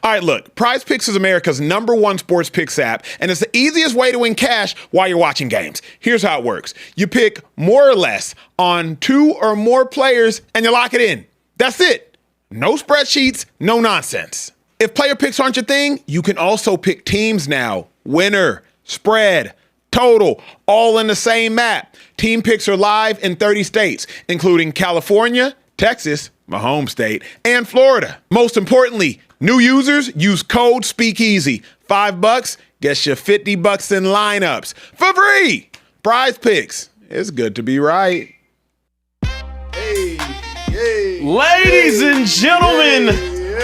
All right, look, PrizePicks is America's #1 sports picks app, and it's the easiest way to win cash while you're watching games. Here's how it works. You pick more or less on 2 or more players, and you lock it in. That's it. No spreadsheets, no nonsense. If player picks aren't your thing, you can also pick teams now. Winner, spread, total, all in the same app. Team picks are live in 30 states, including California, Texas, my home state, and Florida. Most importantly, new users use code Speakeasy. $5 gets you $50 in lineups for free. PrizePicks. It's good to be right. Ladies and gentlemen,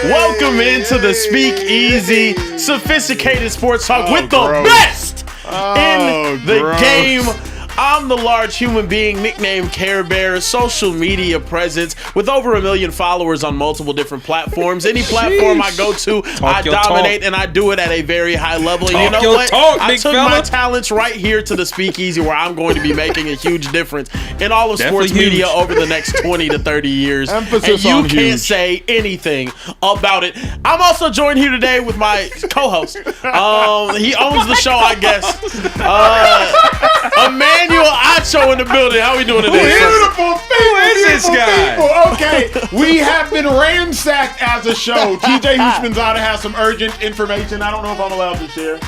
welcome into the Speakeasy, sophisticated sports talk with the best in the game. I'm the large human being nicknamed Carebear, social media presence with over 1 million followers on multiple different platforms. Any platform I go to, I dominate, and I do it at a very high level. And you know what? I took my talents right here to the Speakeasy, where I'm going to be making a huge difference in all of sports media over the next 20 to 30 years. Emphasis and on you can't huge. say anything about it. I'm also joined here today with my co-host. He owns the show, I guess. Emmanuel Acho in the building. How we doing today? Beautiful people. Who is this guy? People. Okay, we have been ransacked as a show. TJ Hushmanzada has some urgent information. I don't know if I'm allowed to share.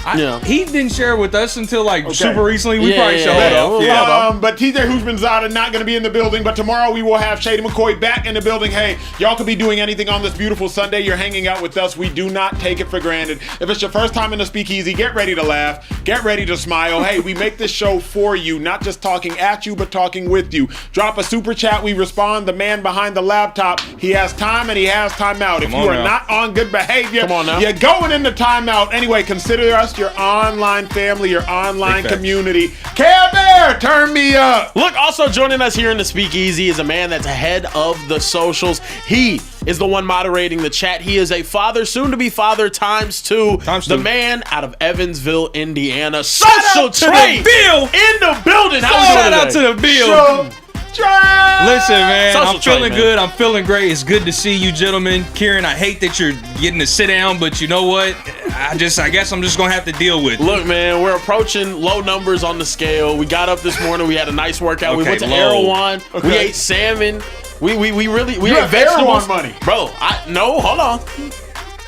He didn't share with us until super recently. We probably showed yeah. up. But TJ Hushmanzada not going to be in the building. But tomorrow we will have Shady McCoy back in the building. Hey, y'all could be doing anything on this beautiful Sunday. You're hanging out with us. We do not take it for granted. If it's your first time in the Speakeasy, get ready to laugh. Get ready to smile. Hey, we make this show for you, not just talking at you, but talking with you. Drop a super chat. We respond. The man behind the laptop, he has time and he has timeout. If you are not on good behavior, you're going into timeout. Anyway, consider us your online family, your online community. Carebear, turn me up. Look, also joining us here in the Speakeasy is a man that's ahead of the socials. He is the one moderating the chat. He is a father, soon to be father times two. The man out of Evansville, Indiana. Social Trey in the building. Shout out to the Bill. Listen, man, Social I'm feeling Trey, good. I'm feeling great. It's good to see you, gentlemen. Kieran, I hate that you're getting to sit down, but you know what? I guess I'm just gonna have to deal with it. Look, man, we're approaching low numbers on the scale. We got up this morning. We had a nice workout. We went to Erewhon. We ate salmon. We ate vegetables. Money, bro. Hold on.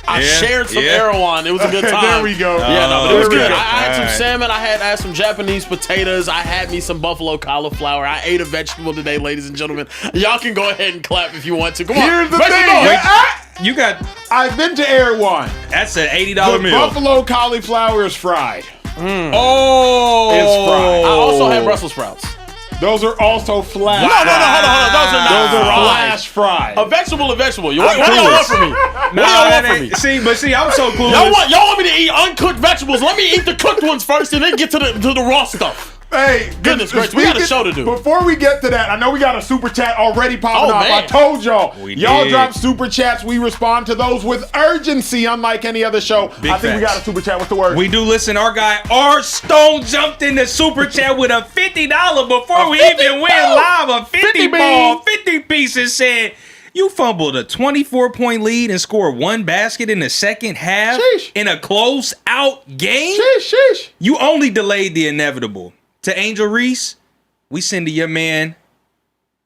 I shared some Erewhon. It was a good time. There we go. Yeah, no, but it was good. I had some salmon. I had some Japanese potatoes. I had me some buffalo cauliflower. I ate a vegetable today, ladies and gentlemen. Y'all can go ahead and clap if you want to. Come on. Here's the thing. You got. I've been to Erewhon. That's an $80 The meal. buffalo cauliflower is fried. Oh, It's fried. I also had Brussels sprouts. Those are also flash. No, hold on. Those are not Those are fried. flash fried. A vegetable. What do y'all want from me? What do y'all want from me? See, I'm so clueless. Y'all want me to eat uncooked vegetables? Let me eat the cooked ones first, and then get to the raw stuff. Hey, Goodness gracious, we got a show to do. Before we get to that, I know we got a super chat already popping off. man. I told y'all. Y'all did. drop super chats. We respond to those with urgency, unlike any other show. I think we got a super chat. What's the word? We do. Listen, our guy R Stone jumped in the super chat with a $50 before we even went live. A 50 ball, 50 pieces. Said you fumbled a 24-point lead and scored one basket in the second half in a close-out game. Sheesh. You only delayed the inevitable. To Angel Reese, we send your man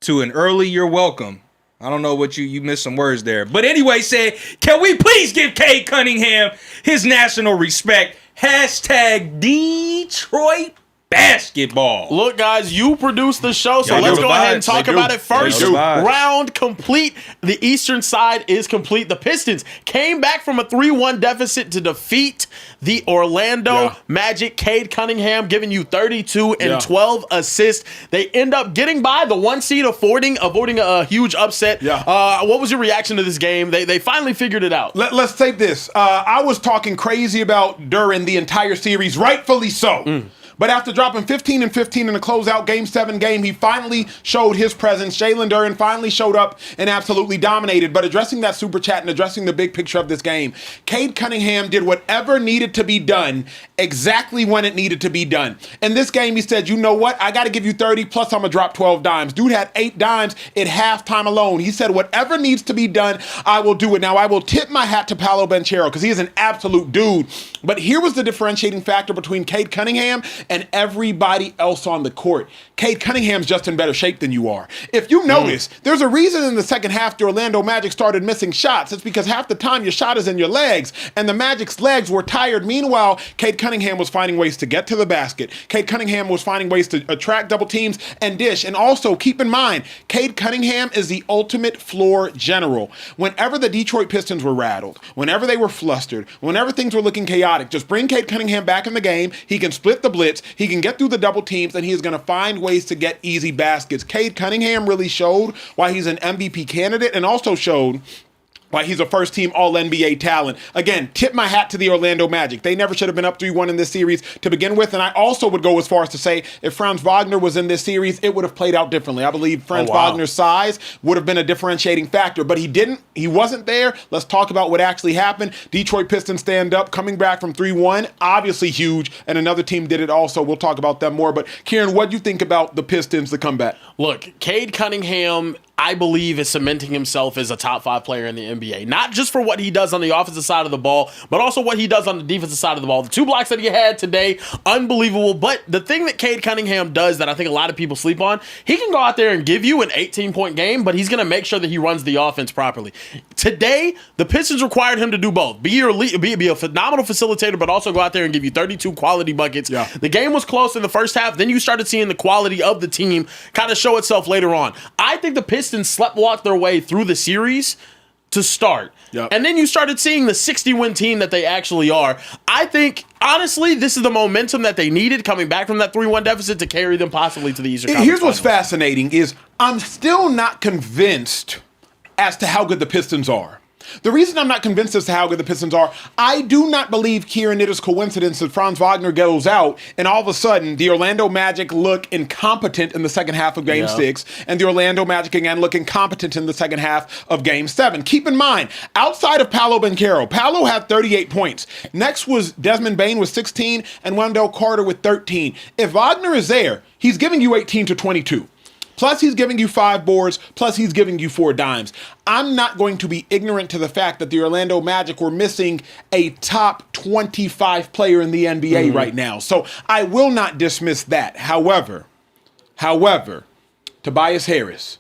to an early you're welcome. I don't know what you missed some words there. But anyway, said, can we please give Cade Cunningham his national respect? Hashtag Detroit basketball. Look, guys, you produce the show, so let's go ahead and talk about it. First round complete. The eastern side is complete. The Pistons came back from a 3-1 deficit to defeat the Orlando Magic. Cade Cunningham giving you 32 and 12 assists. They end up getting by the 1 seed, avoiding a huge upset. What was your reaction to this game? They finally figured it out. Let's take this. I was talking crazy about during the entire series, rightfully so. But after dropping 15 and 15 in the closeout Game 7 game, he finally showed his presence. Jaylen Duren finally showed up and absolutely dominated. But addressing that super chat and addressing the big picture of this game, Cade Cunningham did whatever needed to be done exactly when it needed to be done. In this game, he said, you know what? I got to give you 30, plus I'm going to drop 12 dimes. Dude had 8 dimes at halftime alone. He said, whatever needs to be done, I will do it. Now, I will tip my hat to Paolo Banchero because he is an absolute dude. But here was the differentiating factor between Cade Cunningham and everybody else on the court. Cade Cunningham's just in better shape than you are. If you notice, there's a reason in the second half the Orlando Magic started missing shots. It's because half the time your shot is in your legs, and the Magic's legs were tired. Meanwhile, Cade Cunningham was finding ways to get to the basket. Cade Cunningham was finding ways to attract double teams and dish. And also, keep in mind, Cade Cunningham is the ultimate floor general. Whenever the Detroit Pistons were rattled, whenever they were flustered, whenever things were looking chaotic, just bring Cade Cunningham back in the game. He can split the blitz, he can get through the double teams, and he is going to find ways to get easy baskets. Cade Cunningham really showed why he's an MVP candidate, and also showed why he's a first-team All-NBA talent. Again, tip my hat to the Orlando Magic. They never should have been up 3-1 in this series to begin with, and I also would go as far as to say if Franz Wagner was in this series, it would have played out differently. I believe Franz Wagner's size would have been a differentiating factor, but he didn't. He wasn't there. Let's talk about what actually happened. Detroit Pistons stand up, coming back from 3-1, obviously huge, and another team did it also. We'll talk about them more, but Kieran, what do you think about the Pistons, the comeback? Look, Cade Cunningham, I believe, is cementing himself as a top 5 player in the NBA. Not just for what he does on the offensive side of the ball, but also what he does on the defensive side of the ball. The 2 blocks that he had today, unbelievable. But the thing that Cade Cunningham does that I think a lot of people sleep on, he can go out there and give you an 18-point game, but he's going to make sure that he runs the offense properly. Today, the Pistons required him to do both. Be a phenomenal facilitator, but also go out there and give you 32 quality buckets. Yeah. The game was close in the first half. Then you started seeing the quality of the team kind of show itself later on. I think the Pistons sleptwalked their way through the series to start. Yep. And then you started seeing the 60-win team that they actually are. I think, honestly, this is the momentum that they needed coming back from that 3-1 deficit to carry them possibly to the Eastern Conference Here's what's Finals. fascinating is I'm still not convinced as to how good the Pistons are. The reason I'm not convinced as to how good the Pistons are, I do not believe, Kieran, it is coincidence that Franz Wagner goes out and all of a sudden the Orlando Magic look incompetent in the second half of Game 6 and the Orlando Magic again look incompetent in the second half of Game 7. Keep in mind, outside of Paolo Banchero, Paolo had 38 points. Next was Desmond Bane with 16 and Wendell Carter with 13. If Wagner is there, he's giving you 18 to 22. Plus, he's giving you 5 boards. Plus, he's giving you 4 dimes. I'm not going to be ignorant to the fact that the Orlando Magic were missing a top 25 player in the NBA right now. So I will not dismiss that. However, Tobias Harris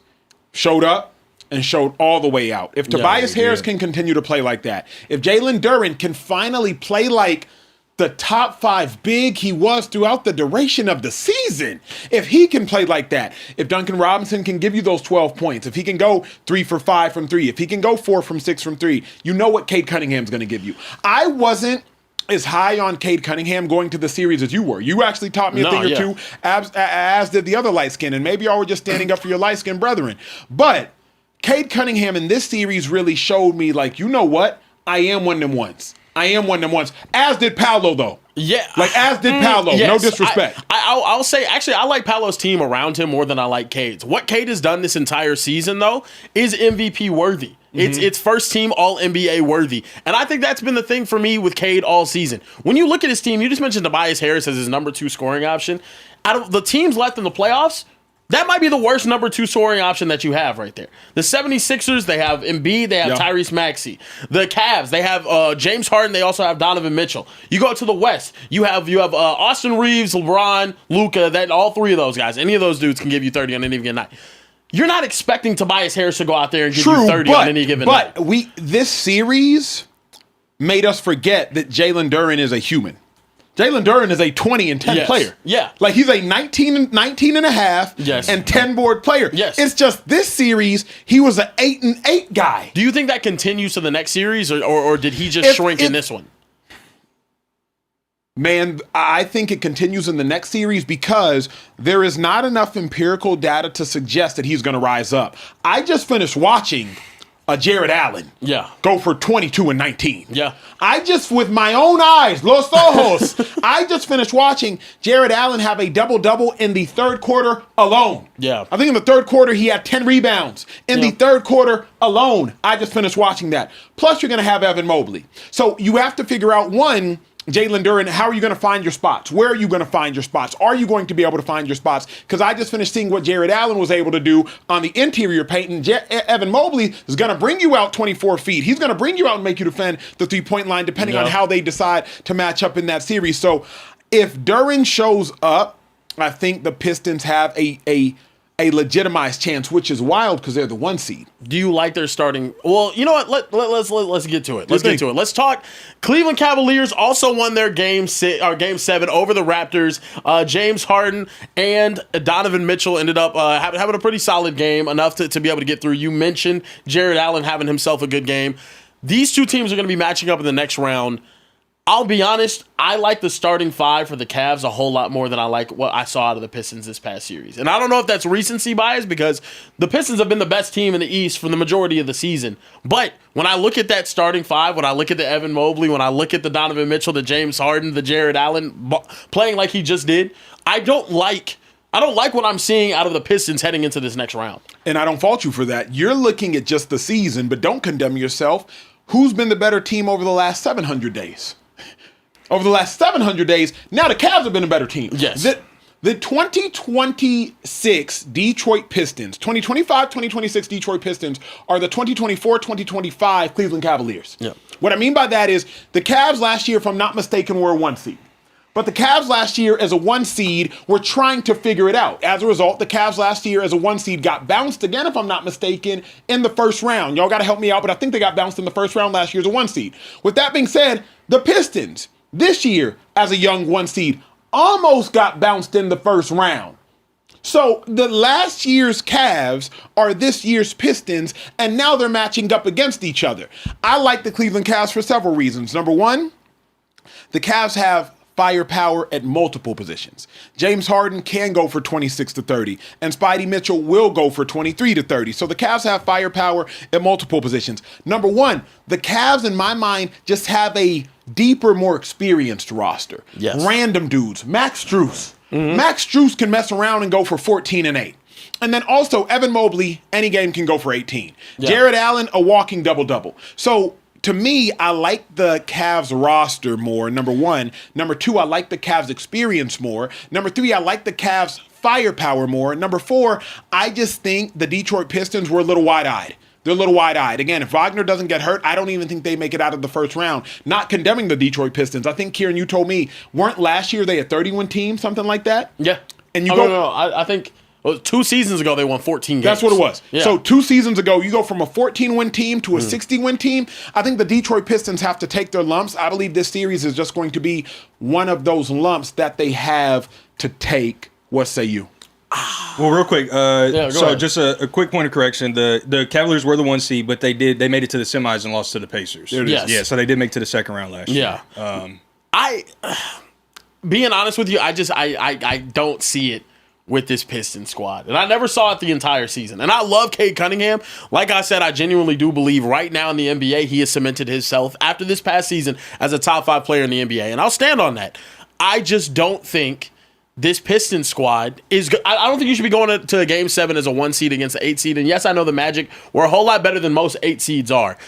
showed up and showed all the way out. If Tobias Harris can continue to play like that, if Jaylen Duren can finally play like the top 5 big he was throughout the duration of the season, if he can play like that, if Duncan Robinson can give you those 12 points, if he can go 3 for 5 from 3, if he can go 4 from 6 from 3, you know what Cade Cunningham's going to give you. I wasn't as high on Cade Cunningham going to the series as you were. You actually taught me a thing or two, as did the other light skin, and maybe y'all were just standing up for your light skin brethren. But Cade Cunningham in this series really showed me, like, you know what? I am one of them ones. As did Paolo, though. Yeah. Like, as did Paolo. Yes. No disrespect. I'll say, actually, I like Paolo's team around him more than I like Cade's. What Cade has done this entire season, though, is MVP worthy. It's first team All-NBA worthy. And I think that's been the thing for me with Cade all season. When you look at his team, you just mentioned Tobias Harris as his number 2 scoring option. Out of the teams left in the playoffs, that might be the worst number 2 scoring option that you have right there. The 76ers, they have Embiid, they have Tyrese Maxey. The Cavs, they have James Harden, they also have Donovan Mitchell. You go to the West, you have Austin Reeves, LeBron, Luka, that all 3 of those guys. Any of those dudes can give you 30 on any given night. You're not expecting Tobias Harris to go out there and give you 30 on any given night. But this series made us forget that Jaylen Duren is a human. Jaylen Duren is a 20 and 10 player. Yeah. Like, he's a 19 and a half and 10 board player. Yes. It's just this series, he was an 8 and 8 guy. Do you think that continues to the next series, or did he just shrink in this one? Man, I think it continues in the next series because there is not enough empirical data to suggest that he's going to rise up. I just finished watching Jared Allen go for 22 and 19. Yeah. I just, with my own eyes, Los Ojos, I just finished watching Jared Allen have a double-double in the third quarter alone. Yeah. I think in the third quarter he had 10 rebounds. In the third quarter alone, I just finished watching that. Plus, you're going to have Evan Mobley. So you have to figure out, one, Jaylen Duren, how are you going to find your spots? Where are you going to find your spots? Are you going to be able to find your spots? Because I just finished seeing what Jared Allen was able to do on the interior paint, and Evan Mobley is going to bring you out 24 feet. He's going to bring you out and make you defend the three-point line, depending on how they decide to match up in that series. So if Duren shows up, I think the Pistons have a legitimized chance, which is wild because they're the 1 seed. Do you like their starting? Well, you know what? Let's get to it. Let's talk. Cleveland Cavaliers also won their game 7 over the Raptors. James Harden and Donovan Mitchell ended up having a pretty solid game, enough to be able to get through. You mentioned Jared Allen having himself a good game. These two teams are going to be matching up in the next round. I'll be honest, I like the starting 5 for the Cavs a whole lot more than I like what I saw out of the Pistons this past series. And I don't know if that's recency bias, because the Pistons have been the best team in the East for the majority of the season. But when I look at that starting 5, when I look at the Evan Mobley, when I look at the Donovan Mitchell, the James Harden, the Jared Allen playing like he just did, I don't like what I'm seeing out of the Pistons heading into this next round. And I don't fault you for that. You're looking at just the season, but don't condemn yourself. Who's been the better team over the last 700 days? Over the last 700 days, now the Cavs have been a better team. Yes. The 2026 Detroit Pistons, 2025-2026 Detroit Pistons are the 2024-2025 Cleveland Cavaliers. Yeah. What I mean by that is the Cavs last year, if I'm not mistaken, were a 1 seed. But the Cavs last year as a 1 seed were trying to figure it out. As a result, the Cavs last year as a 1 seed got bounced again, if I'm not mistaken, in the first round. Y'all got to help me out, but I think they got bounced in the first round last year as a 1 seed. With that being said, the Pistons this year as a young 1 seed almost got bounced in the first round. So the last year's Cavs are this year's Pistons, and now they're matching up against each other. I like the Cleveland Cavs for several reasons. Number one, the Cavs have firepower at multiple positions. James Harden can go for 26 to 30, and Spidey Mitchell will go for 23 to 30. So the Cavs have firepower at multiple positions. Number one, the Cavs, in my mind, just have a deeper, more experienced roster. Yes. Random dudes. Max Strus. Max Strus can mess around and go for 14 and 8. And then also Evan Mobley, any game can go for 18. Yeah. Jared Allen, a walking double-double. So to me, I like the Cavs roster more, number one. Number two, I like the Cavs experience more. Number three, I like the Cavs firepower more. Number four, I just think the Detroit Pistons were a little wide-eyed. They're a little wide-eyed. Again, if Wagner doesn't get hurt, I don't even think they make it out of the first round. Not condemning the Detroit Pistons. I think, Kieran, you told me, weren't last year they a 31 team, something like that? Yeah. And you No. I think 2 seasons ago they won 14 games. That's what it was. Yeah. So 2 seasons ago, you go from a 14-win team to a 60-win team. I think the Detroit Pistons have to take their lumps. I believe this series is just going to be one of those lumps that they have to take. What say you? Well, real quick, go ahead. Just a quick point of correction. The Cavaliers were the 1 seed, but they made it to the semis and lost to the Pacers. There it is. Yes. Yeah, so they did make it to the second round last year. Being honest with you, I don't see it with this Pistons squad. And I never saw it the entire season. And I love Cade Cunningham. Like I said, I genuinely do believe right now in the NBA, he has cemented himself after this past season as a top 5 player in the NBA. And I'll stand on that. I just don't think this Pistons squad is good. I don't think you should be going to a game 7 as a 1 seed against the 8 seed. And yes, I know the Magic were a whole lot better than most 8 seeds are.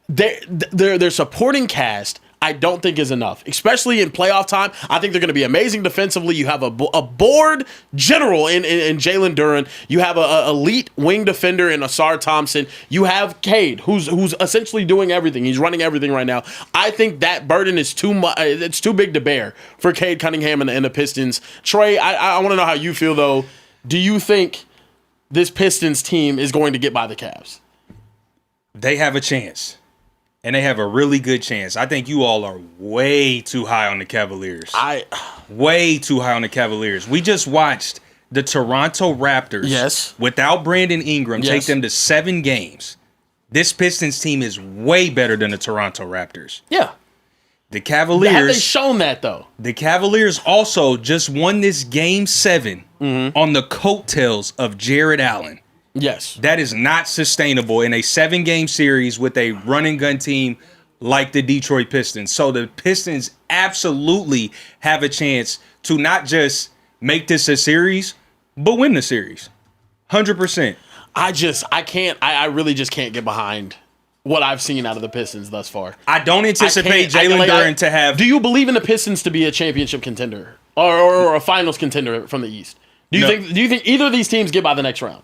Their supporting cast, I don't think is enough, especially in playoff time. I think they're going to be amazing defensively. You have a board general in Jaylen Duren. You have an elite wing defender in Asar Thompson. You have Cade, who's essentially doing everything. He's running everything right now. I think that burden is too much. It's too big to bear for Cade Cunningham and the Pistons. Trey, I want to know how you feel though. Do you think this Pistons team is going to get by the Cavs? They have a chance. And they have a really good chance. I think you all are way too high on the Cavaliers. Way too high on the Cavaliers. We just watched the Toronto Raptors without Brandon Ingram take them to 7 games. This Pistons team is way better than the Toronto Raptors. Yeah. The Cavaliers. Have they shown that, though? The Cavaliers also just won this game 7 on the coattails of Jared Allen. Yes. That is not sustainable in a 7-game series with a run and gun team like the Detroit Pistons. So the Pistons absolutely have a chance to not just make this a series, but win the series. 100%. I really just can't get behind what I've seen out of the Pistons thus far. I don't anticipate Jaylen Duren to have... Do you believe in the Pistons to be a championship contender or a finals contender from the East? Do you think either of these teams get by the next round?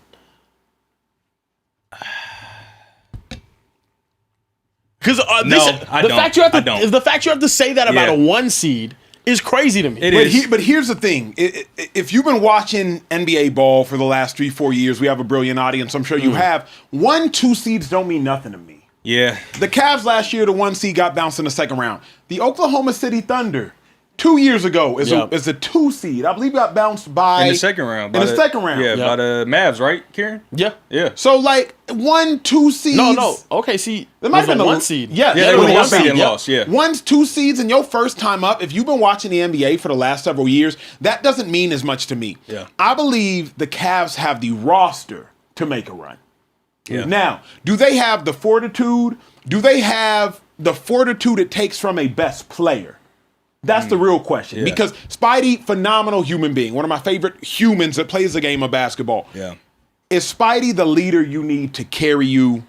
Because the fact you have to say that about a 1 seed is crazy to me. But here's the thing: if you've been watching NBA ball for the last 3-4 years, we have a brilliant audience. I'm sure you have. 1-2 seeds don't mean nothing to me. Yeah. The Cavs last year, the 1 seed got bounced in the second round. The Oklahoma City Thunder 2 years ago is a 2 seed. I believe got bounced by in the second round. Yeah, by the Mavs, right, Kieran? Yeah. So like 1-2 seeds. No. Okay, see, it might have been 1 seed. Yeah, they were 1 seed and lost. Yeah, 1-2 seeds in your first time up. If you've been watching the NBA for the last several years, that doesn't mean as much to me. Yeah, I believe the Cavs have the roster to make a run. Yeah. Now, do they have the fortitude? Do they have the fortitude it takes from a best player? That's the real question. Yeah. Because Spidey, phenomenal human being, one of my favorite humans that plays the game of basketball. Yeah. Is Spidey the leader you need to carry you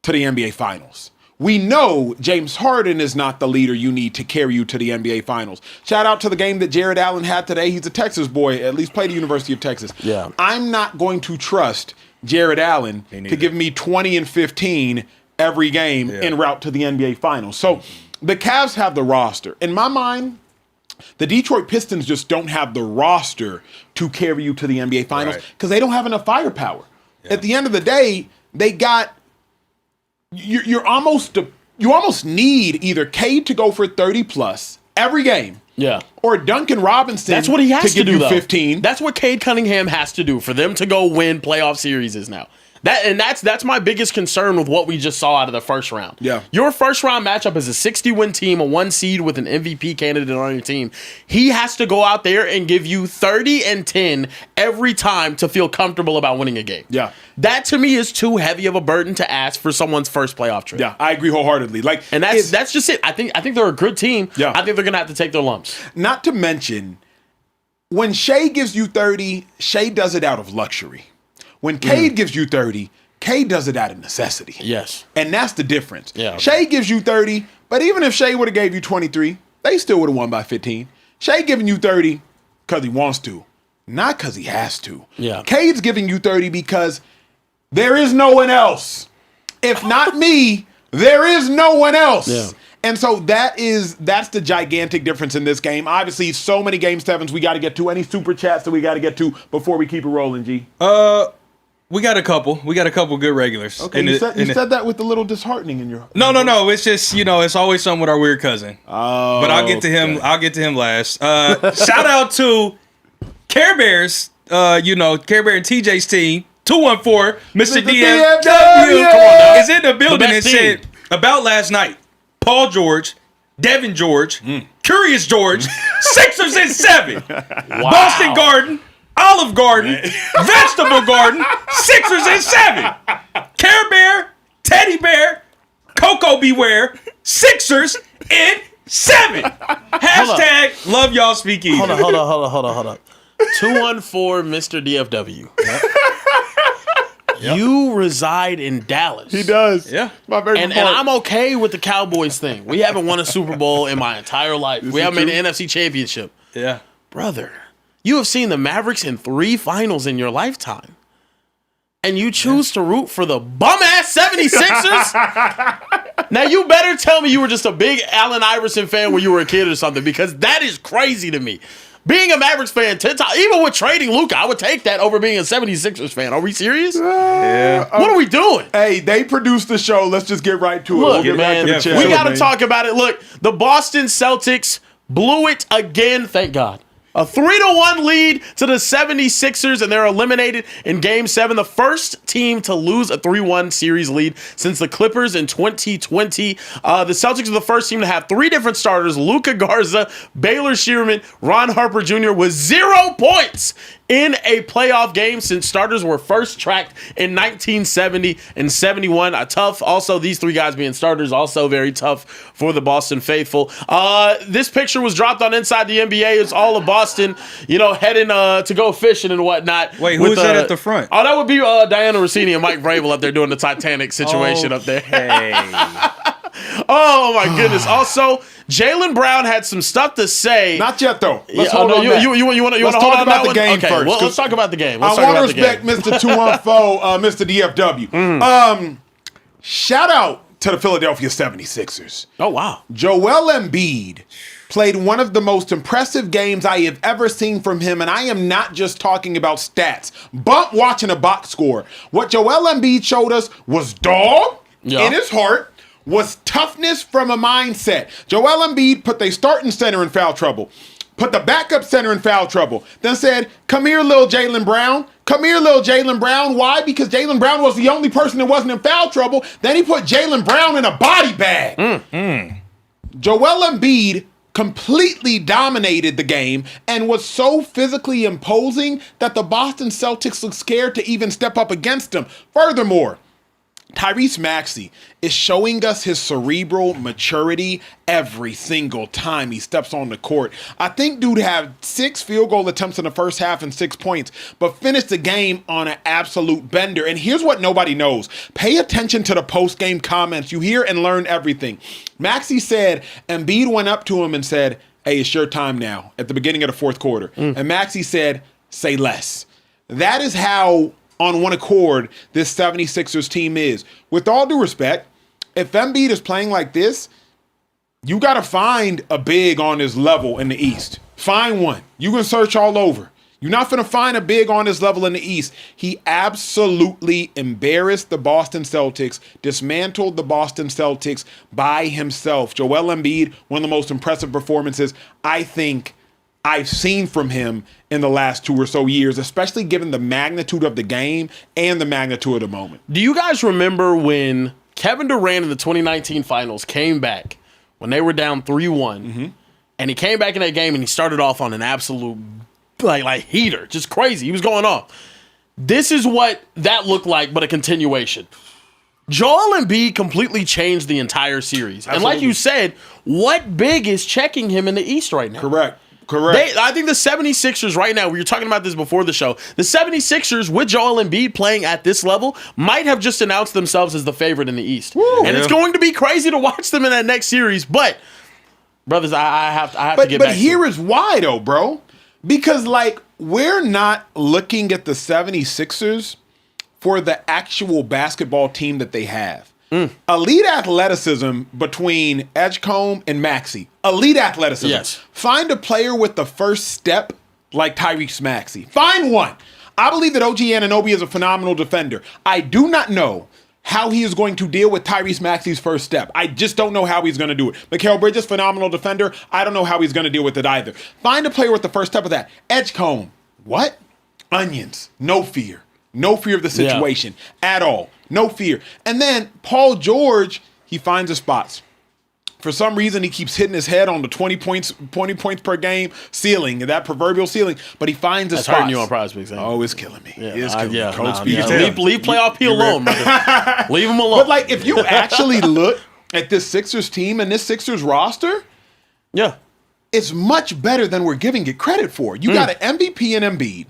to the NBA Finals? We know James Harden is not the leader you need to carry you to the NBA Finals. Shout out to the game that Jared Allen had today. He's a Texas boy, at least played at the University of Texas. Yeah. I'm not going to trust Jared Allen to give me 20 and 15 every game en route to the NBA Finals. So the Cavs have the roster. In my mind, the Detroit Pistons just don't have the roster to carry you to the NBA Finals because they don't have enough firepower. Yeah. At the end of the day, they got you almost need either Cade to go for 30 plus every game. Yeah. Or Duncan Robinson. That's what he has to do, you 15. That's what Cade Cunningham has to do for them to go win playoff series now. That's my biggest concern with what we just saw out of the first round. Yeah. Your first round matchup is a 60-win team, a 1 seed with an MVP candidate on your team. He has to go out there and give you 30 and 10 every time to feel comfortable about winning a game. Yeah. That to me is too heavy of a burden to ask for someone's first playoff trip. Yeah, I agree wholeheartedly. And that's just it. I think they're a good team. Yeah. I think they're gonna have to take their lumps. Not to mention, when Shea gives you 30, Shea does it out of luxury. When Cade gives you 30, Cade does it out of necessity. Yes. And that's the difference. Yeah. Shea gives you 30, but even if Shea would have gave you 23, they still would have won by 15. Shea giving you 30 because he wants to, not because he has to. Yeah. Cade's giving you 30 because there is no one else. If not me, there is no one else. Yeah. And so that's the gigantic difference in this game. Obviously, so many Game 7s we got to get to. Any super chats that we got to get to before we keep it rolling, G? We got a couple. We got a couple good regulars. Okay, you said that with a little disheartening in your... No. It's just, it's always something with our weird cousin. Oh, but I'll get to him. I'll get to him last. Shout out to Carebears, Carebear and TJ's team. 214, Mr. DFW. Come on now. Is in the building and said about last night. Paul George, Devin George, Curious George, Sixers in 7. Wow. Boston Garden, Olive Garden, Vegetable Garden, Sixers in 7. Care Bear, Teddy Bear, Coco Beware, Sixers in 7. Hashtag love y'all Speakeasy. Hold on. 214 Mr. DFW. Yep. You reside in Dallas. He does. Yeah. My favorite and I'm okay with the Cowboys thing. We haven't won a Super Bowl in my entire life. We haven't made an NFC championship. Yeah. Brother, you have seen the Mavericks in 3 finals in your lifetime. And you choose to root for the bum-ass 76ers? Now, you better tell me you were just a big Allen Iverson fan when you were a kid or something, because that is crazy to me. Being a Mavericks fan 10 times, even with trading Luka, I would take that over being a 76ers fan. Are we serious? Yeah. What are we doing? Hey, they produced the show. Let's just get right to it. Look, we'll man, back to the we got to talk about it. Look, the Boston Celtics blew it again. Thank God. A 3-1 lead to the 76ers, and they're eliminated in Game 7. The first team to lose a 3-1 series lead since the Clippers in 2020. The Celtics are the first team to have 3 different starters: Luka Garza, Baylor Shearman, Ron Harper Jr. with 0 points in a playoff game since starters were first tracked in 1970 and 71. Tough. Also, these 3 guys being starters, also very tough for the Boston faithful. This picture was dropped on Inside the NBA. It's all of Boston, heading to go fishing and whatnot. Wait, who's that at the front? Oh, that would be Diana Rossini and Mike Vrabel up there doing the Titanic situation up there. Oh, my goodness. Also, Jaylen Brown had some stuff to say. Not yet, though. Let's hold on. You want to talk about the game first. Well, let's talk about the game. I want to respect Mr. 214, Mr. DFW. Shout out to the Philadelphia 76ers. Oh, wow. Joel Embiid played one of the most impressive games I have ever seen from him, and I am not just talking about stats, but watching a box score. What Joel Embiid showed us was dog in his heart, was toughness from a mindset. Joel Embiid put the starting center in foul trouble, put the backup center in foul trouble, then said, come here, little Jaylen Brown. Come here, little Jaylen Brown. Why? Because Jaylen Brown was the only person that wasn't in foul trouble. Then he put Jaylen Brown in a body bag. Joel Embiid completely dominated the game and was so physically imposing that the Boston Celtics looked scared to even step up against him. Furthermore, Tyrese Maxey is showing us his cerebral maturity every single time he steps on the court. I think dude had 6 field goal attempts in the first half and 6 points, but finished the game on an absolute bender. And here's what nobody knows. Pay attention to the post-game comments. You hear and learn everything. Maxey said Embiid went up to him and said, hey, it's your time now, at the beginning of the fourth quarter. And Maxey said, say less. That is how on one accord this 76ers team is. With all due respect, if Embiid is playing like this, you got to find a big on his level in the East. Find one. You can search all over. You're not going to find a big on his level in the East. He absolutely embarrassed the Boston Celtics, dismantled the Boston Celtics by himself. Joel Embiid, one of the most impressive performances I think I've seen from him in the last 2 or so years, especially given the magnitude of the game and the magnitude of the moment. Do you guys remember when Kevin Durant in the 2019 finals came back when they were down 3-1, and he came back in that game and he started off on an absolute like heater, just crazy. He was going off. This is what that looked like, but a continuation. Joel Embiid completely changed the entire series. Absolutely. And like you said, what big is checking him in the East right now? Correct. I think the 76ers right now, we were talking about this before the show, the 76ers with Joel Embiid playing at this level might have just announced themselves as the favorite in the East. It's going to be crazy to watch them in that next series. But, brothers, I have to get back to But here is why, though, bro. Because, we're not looking at the 76ers for the actual basketball team that they have. Elite athleticism between Edgecombe and Maxey. Elite athleticism. Yes. Find a player with the first step like Tyrese Maxey. Find one. I believe that OG Anunoby is a phenomenal defender. I do not know how he is going to deal with Tyrese Maxey's first step. I just don't know how he's going to do it. Mikal Bridges, phenomenal defender. I don't know how he's going to deal with it either. Find a player with the first step of that. Edgecombe. What? Onions. No fear. No fear of the situation at all. No fear. And then Paul George, he finds his spots. For some reason, he keeps hitting his head on the 20 points per game ceiling, that proverbial ceiling, but he finds his spots. That's hurting you on PrizePicks. Oh, it's killing me. Yeah, It's killing me. Coach, leave playoff P alone, brother. Leave him alone. But, if you actually look at this Sixers team and this Sixers roster, it's much better than we're giving it credit for. You got an MVP in Embiid.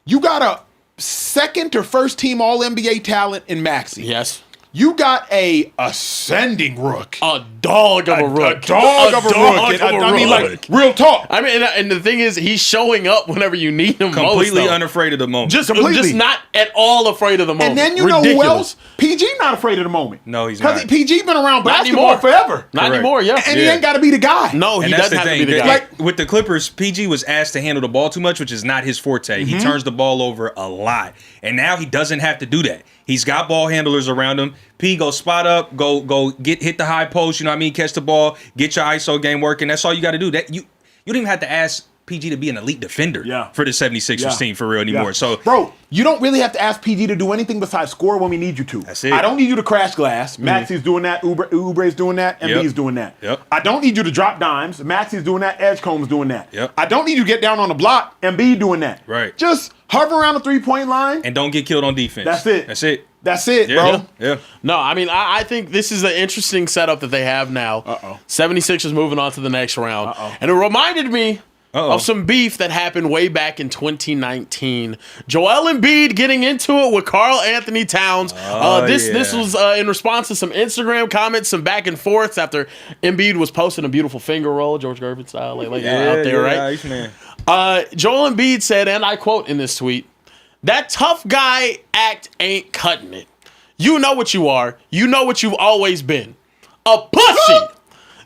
You got a second or first team All-NBA talent in Maxey. Yes. You got a ascending rook. A dog of a rook. A dog of a rook. I mean, real talk. I mean, and the thing is, he's showing up whenever you need him completely most, unafraid of the moment. Just not at all afraid of the moment. And then you know who else? PG not afraid of the moment. No, he's not. Because PG been around basketball forever. Not anymore, And he ain't got to be the guy. No, he doesn't have to be the guy. With the Clippers, PG was asked to handle the ball too much, which is not his forte. He turns the ball over a lot. And now he doesn't have to do that. He's got ball handlers around him. P, go spot up, go hit the high post, catch the ball, get your ISO game working. That's all you got to do. That you don't even have to ask PG to be an elite defender Yeah. for the 76ers team for real anymore. Yeah. So, bro, you don't really have to ask PG to do anything besides score when we need you to. That's it. I don't need you to crash glass. Maxey's doing that. Oubre's doing that. Embiid's doing that. Yep. I don't need you to drop dimes. Maxey's doing that. Edgecomb's doing that. Yep. I don't need you to get down on the block. Embiid doing that. Right. Just hover around the 3-point line. and don't get killed on defense. That's it. That's it. That's it, Yeah. bro. Yeah. No, I mean, I think this is an interesting setup that they have now. 76ers moving on to the next round. And it reminded me of some beef that happened way back in 2019. Joel Embiid getting into it with Karl Anthony Towns. This was in response to some Instagram comments, some back and forths after Embiid was posting a beautiful finger roll, George Gervin style, like out there, right? Nice, man. Joel Embiid said, and I quote in this tweet, "That tough guy act ain't cutting it. You know what you are. You know what you've always been. A pussy.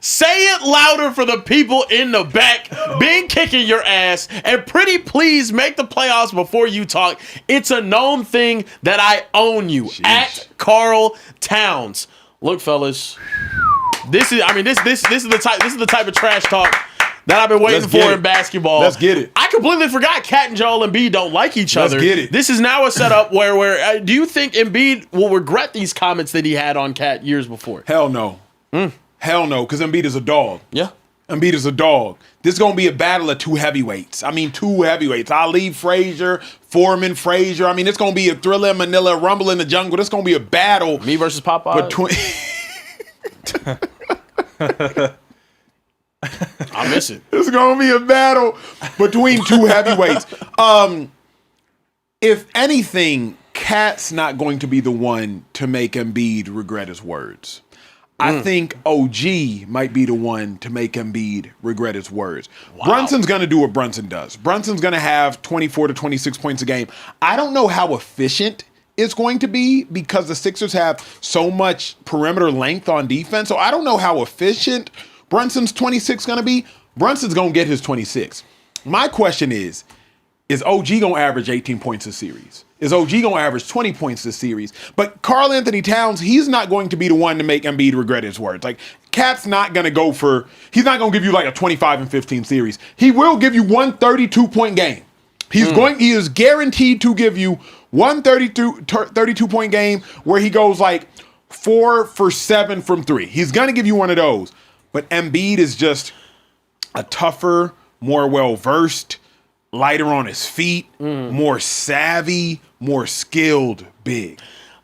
Say it louder for the people in the back. Been kicking your ass. And pretty please make the playoffs before you talk. It's a known thing that I own you." Jeez. At Karl Towns. Look, fellas. This is the type of trash talk that I've been waiting Let's for get in it. basketball. Let's get it. I completely forgot Kat and Joel Embiid don't like each other. Let's get it. This is now a setup where do you think Embiid will regret these comments that he had on Kat years before? Hell no. Hell no, because Embiid is a dog. Yeah. Embiid is a dog. This is going to be a battle of two heavyweights. Two heavyweights. Ali Frazier, Foreman Frazier. It's going to be a Thriller in Manila, Rumble in the Jungle. This is going to be a battle. Me versus Popeye? Between... I miss it. It's going to be a battle between two heavyweights. If anything, Kat's not going to be the one to make Embiid regret his words. I think OG might be the one to make Embiid regret his words. Wow. Brunson's going to do what Brunson does. Brunson's going to have 24 to 26 points a game. I don't know how efficient it's going to be because the Sixers have so much perimeter length on defense. So I don't know how efficient Brunson's 26 going to be. Brunson's going to get his 26. My question is OG going to average 18 points a series? Is OG going to average 20 points this series? But Karl Anthony Towns, he's not going to be the one to make Embiid regret his words. Like, Kat's not going to he's not going to give you like a 25 and 15 series. He will give you one 32-point game. He is guaranteed to give you one 32-point game where he goes like 4 for 7 from 3. He's going to give you one of those. But Embiid is just a tougher, more well-versed, lighter on his feet, more savvy, more skilled big.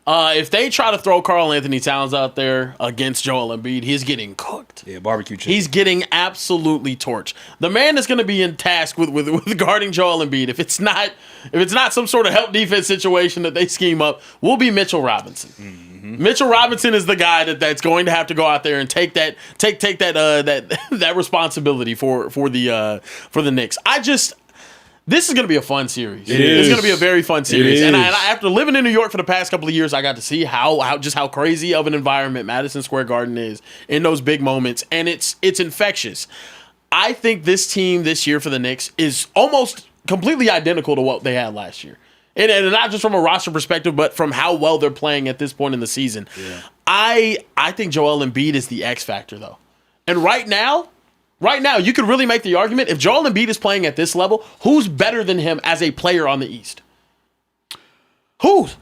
If they try to throw Karl Anthony Towns out there against Joel Embiid, he's getting cooked. Yeah, barbecue chicken. He's getting absolutely torched. The man that's going to be in task with guarding Joel Embiid, if it's not some sort of help defense situation that they scheme up, will be Mitchell Robinson. Mm-hmm. Mitchell Robinson is the guy that's going to have to go out there and take that responsibility for the Knicks. This is going to be a fun series. It's going to be a very fun series. And after living in New York for the past couple of years, I got to see how crazy of an environment Madison Square Garden is in those big moments. And it's infectious. I think this team this year for the Knicks is almost completely identical to what they had last year. And not just from a roster perspective, but from how well they're playing at this point in the season. Yeah. I think Joel Embiid is the X factor, though. And right now, you could really make the argument, if Joel Embiid is playing at this level, who's better than him as a player on the East? Who's?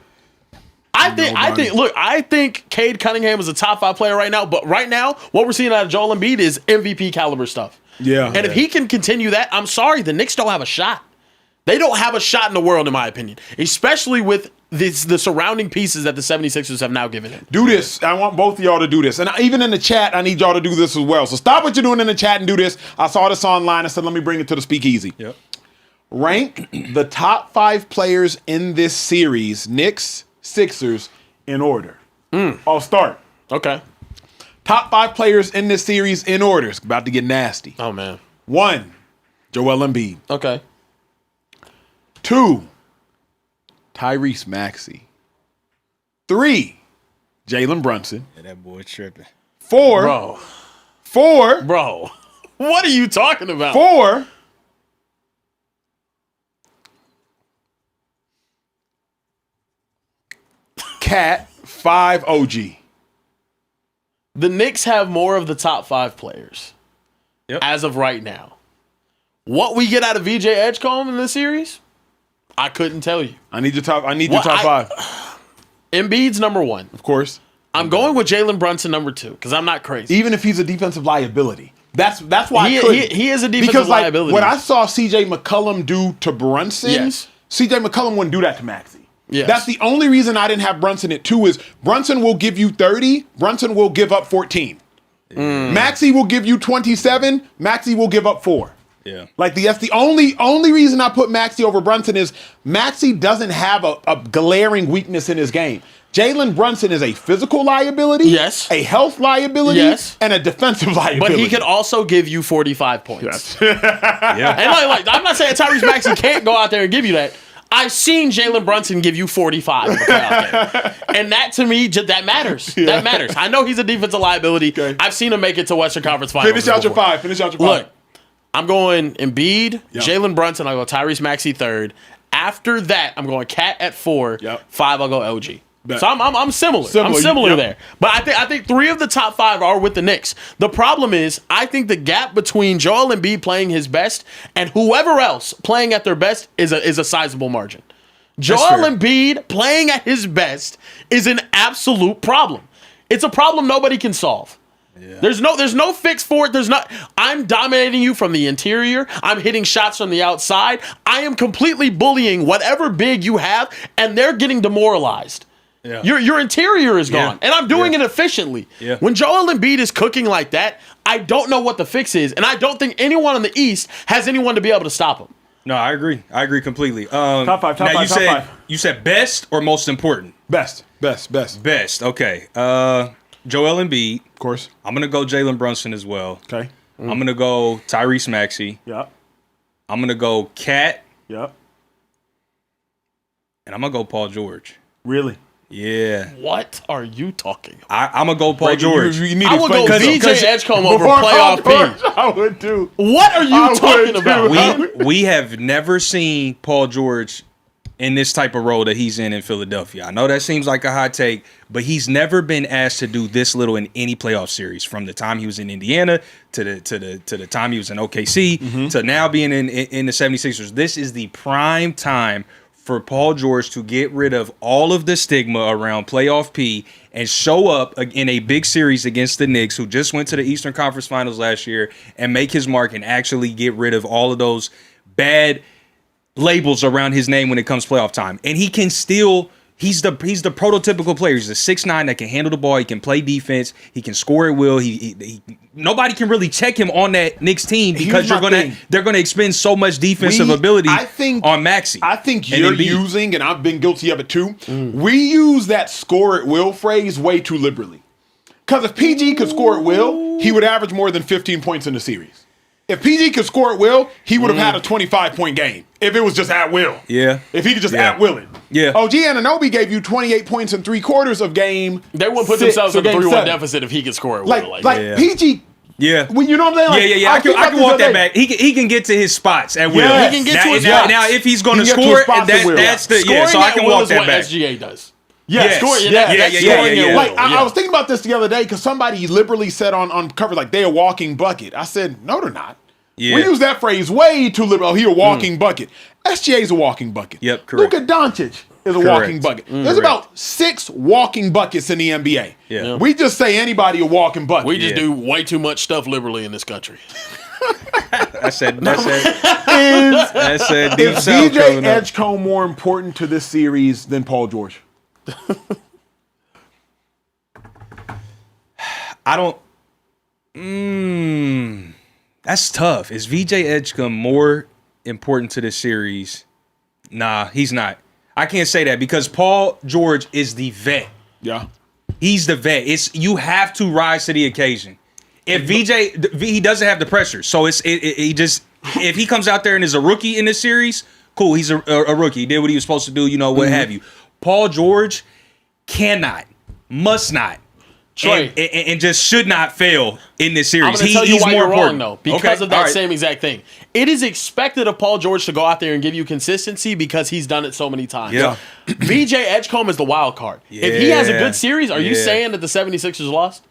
I think Cade Cunningham is a top 5 player right now, but right now, what we're seeing out of Joel Embiid is MVP caliber stuff. Yeah. And if he can continue that, I'm sorry, the Knicks don't have a shot. They don't have a shot in the world, in my opinion, especially with the surrounding pieces that the 76ers have now given him. Do this. I want both of y'all to do this. And even in the chat, I need y'all to do this as well. So stop what you're doing in the chat and do this. I saw this online. I said, let me bring it to the Speakeasy. Yep. Rank the top 5 players in this series, Knicks, Sixers, in order. I'll start. Okay. Top 5 players in this series in order. It's about to get nasty. Oh, man. 1, Joel Embiid. Okay. 2, Tyrese Maxey. 3, Jaylen Brunson. Yeah, that boy tripping. 4, Bro, what are you talking about? 4, Cat. 5, OG. The Knicks have more of the top 5 players as of right now. What we get out of VJ Edgecombe in this series, I couldn't tell you. I need your top five. Embiid's number 1. Of course. I'm going with Jalen Brunson number 2 because I'm not crazy. Even if he's a defensive liability. That's why he is a defensive because, liability. What I saw C.J. McCollum do to Brunson, yes. C.J. McCollum wouldn't do that to Maxey. Yes. That's the only reason I didn't have Brunson at 2 is Brunson will give you 30, Brunson will give up 14. Maxey will give you 27, Maxey will give up 4. Yeah. Like that's the only reason I put Maxey over Brunson is Maxey doesn't have a glaring weakness in his game. Jalen Brunson is a physical liability, yes, a health liability, yes, and a defensive liability. But he could also give you 45 points. Yes. Yeah. And I'm not saying Tyrese Maxey can't go out there and give you that. I've seen Jalen Brunson give you 45 in the playoff game. And that, to me, that matters. Yeah. That matters. I know he's a defensive liability. Okay. I've seen him make it to Western Conference Finals. Finish out your five. Look, I'm going Embiid, Jalen Brunson. I'll go Tyrese Maxey 3rd. After that, I'm going KAT at 4. 5, I'll go LG. Bet. So I'm similar. I'm similar there. But I think 3 of the top 5 are with the Knicks. The problem is I think the gap between Joel Embiid playing his best and whoever else playing at their best is a sizable margin. Joel Embiid playing at his best is an absolute problem. It's a problem nobody can solve. Yeah. There's no fix for it. I'm dominating you from the interior. I'm hitting shots from the outside. I am completely bullying whatever big you have, and they're getting demoralized. Yeah. Your interior is gone, and I'm doing it efficiently. Yeah. When Joel Embiid is cooking like that, I don't know what the fix is, and I don't think anyone in the East has anyone to be able to stop him. No, I agree. I agree completely. Top five. You said best or most important? Best. Okay. Joel Embiid. Of course. I'm going to go Jalen Brunson as well. Okay. I'm going to go Tyrese Maxey. Yep. I'm going to go KAT. Yep. And I'm going to go Paul George. Really? Yeah. What are you talking about? I'm going to go Paul George. I would go VJ Edgecombe over playoff P. I would too. What are you talking about? We have never seen Paul George in this type of role that he's in Philadelphia. I know that seems like a hot take, but he's never been asked to do this little in any playoff series. From the time he was in Indiana to the time he was in OKC to now being in the 76ers. This is the prime time for Paul George to get rid of all of the stigma around playoff P and show up in a big series against the Knicks, who just went to the Eastern Conference Finals last year, and make his mark and actually get rid of all of those bad labels around his name when it comes playoff time. And he can still, he's the prototypical player. He's a 6'9" that can handle the ball. He can play defense. He can score at will. He nobody can really check him on that Knicks team because they're gonna expend so much defensive ability on Maxey. I think you're using, and I've been guilty of it too, we use that score at will phrase way too liberally. Because if PG could score at will, he would average more than 15 points in the series. If PG could score at will, he would have had a 25-point game if it was just at will. Yeah. If he could just at will it. Yeah. OG Anunoby gave you 28 points in 3/4 of game. They wouldn't put themselves in a 3-1 deficit if he could score at will. Like PG. Yeah. Well, you know what I'm saying? Like, I can walk that back. He can get to his spots at will. Yes. He can get to his spots. Now, if he's going to score, that's the so I can walk that back. SGA does. Yes. Yeah. Like I was thinking about this the other day because somebody liberally said on cover like they're a walking bucket. I said no, they're not. Yeah. We use that phrase way too liberal. He a walking bucket. SGA is a walking bucket. Yep, correct. Luka Doncic is a walking bucket. There's about 6 walking buckets in the NBA. Yeah. We just say anybody a walking bucket. We just do way too much stuff liberally in this country. I said deep is south VJ Edgecombe more important to this series than Paul George? I don't. That's tough. Is VJ Edgecombe more important to this series? Nah, he's not. I can't say that because Paul George is the vet. Yeah. He's the vet. You have to rise to the occasion. If he doesn't have the pressure. So he just, if he comes out there and is a rookie in this series, cool, he's a rookie. He did what he was supposed to do, what have you. Paul George must not. Trey. And just should not fail in this series. I'm going to tell you he's why more you're important. wrong, though, because of that same exact thing. It is expected of Paul George to go out there and give you consistency because he's done it so many times. Yeah. VJ Edgecombe is the wild card. Yeah. If he has a good series, are you saying that the 76ers lost?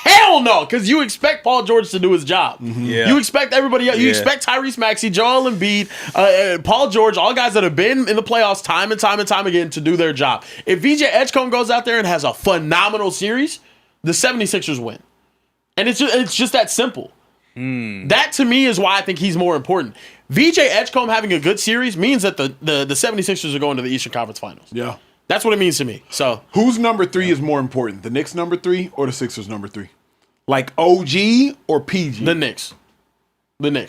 Hell no, because you expect Paul George to do his job. Yeah. You expect everybody else. You expect Tyrese Maxey, Joel Embiid, Paul George, all guys that have been in the playoffs time and time again to do their job. If VJ Edgecombe goes out there and has a phenomenal series, the 76ers win. And it's just that simple. That, to me, is why I think he's more important. VJ Edgecombe having a good series means that the 76ers are going to the Eastern Conference Finals. Yeah. That's what it means to me. So whose number 3 is more important? The Knicks number 3 or the Sixers number 3? Like OG or PG? the Knicks.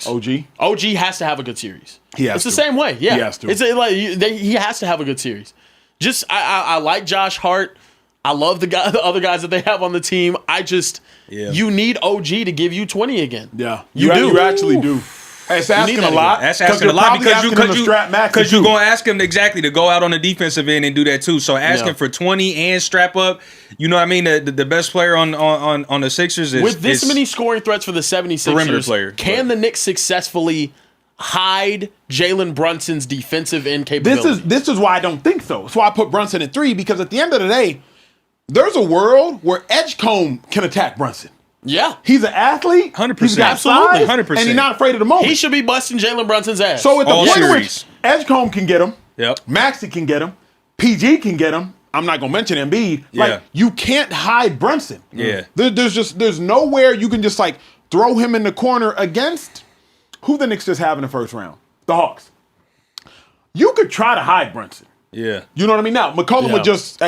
OG? OG has to have a good series. He has it's the to. same way. Yeah. He has to. He has to have a good series. Just I like Josh Hart. I love the other guys that they have on the team. You need OG to give you 20 again. Yeah. You do. You actually do. It's asking a lot. That's asking a lot because you're going to ask him exactly to go out on the defensive end and do that too. So asking for 20 and strap up, you know what I mean? The best player on the Sixers is with this many scoring threats for the 76ers. Perimeter player. Can the Knicks successfully hide Jalen Brunson's defensive end capability? This is why I don't think so. That's why I put Brunson at 3, because at the end of the day, there's a world where Edgecombe can attack Brunson. Yeah. He's an athlete. 100%. He's got Absolutely. size, 100%. and he's not afraid of the moment. He should be busting Jalen Brunson's ass. So at the All point in series. which Edgecombe can get him, Yep. Maxey can get him, PG can get him. I'm not gonna mention Embiid. Yeah. Like, you can't hide Brunson. Yeah. There's nowhere you can just like throw him in the corner against who the Knicks just have in the first round. The Hawks. You could try to hide Brunson. Yeah. You know what I mean? Now McCollum would just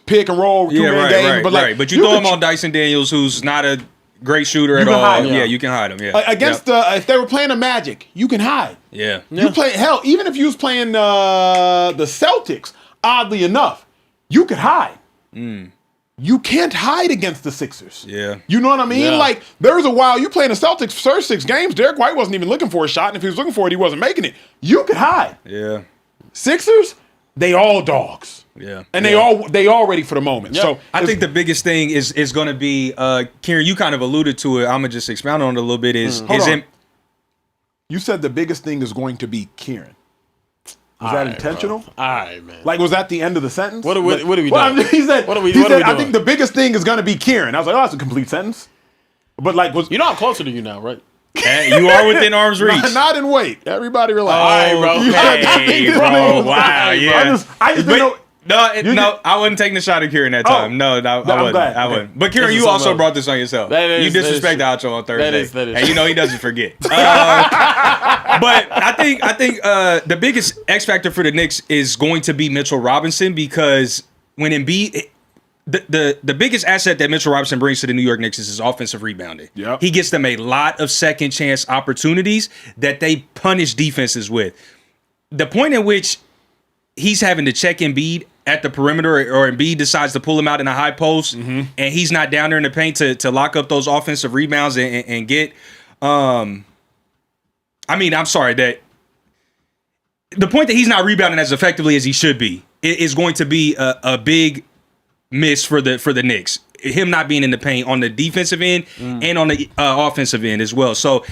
pick and roll two-man game, but like But you throw him on Dyson Daniels, who's not a great shooter at can all. hide him. Yeah, you can hide him. Yeah. Against if they were playing the Magic, you can hide. Yeah. You play hell, even if you was playing the Celtics, oddly enough, you could hide. You can't hide against the Sixers. Yeah. You know what I mean? Yeah. Like, there's a while you playing the Celtics first 6 games, Derek White wasn't even looking for a shot, and if he was looking for it, he wasn't making it. You could hide. Yeah. Sixers, they all dogs. Yeah. And they all ready for the moment. Yep. So I think the biggest thing is going to be, Kieran, you kind of alluded to it. I'm going to just expound on it a little bit. Hold on. You said the biggest thing is going to be Kieran. Was that intentional? All right, man. Like, was that the end of the sentence? What are we doing? He said, What are we I doing? think the biggest thing is going to be Kieran. I was like, oh, that's a complete sentence. But like, You know I'm closer to you now, right? you are within arm's reach. not in weight. Everybody relax. All right, bro. You said the Hey, biggest bro. thing was- Wow, yeah. I just didn't know. No, I wasn't taking the shot at Kieran that time. No, I wasn't. glad. I Okay. wasn't. But Kieran, This is you also something brought this on yourself. You disrespect Acho on Thursday. that is. And you know he doesn't forget. But I think the biggest X factor for the Knicks is going to be Mitchell Robinson, because when Embiid, the biggest asset that Mitchell Robinson brings to the New York Knicks is his offensive rebounding. Yep. He gets them a lot of second chance opportunities that they punish defenses with. The point in which he's having to check Embiid at the perimeter, or Embiid decides to pull him out in a high post, and he's not down there in the paint to lock up those offensive rebounds and get. I'm sorry, that the point that he's not rebounding as effectively as he should be is going to be a big miss for the Knicks. Him not being in the paint on the defensive end and on the offensive end as well. So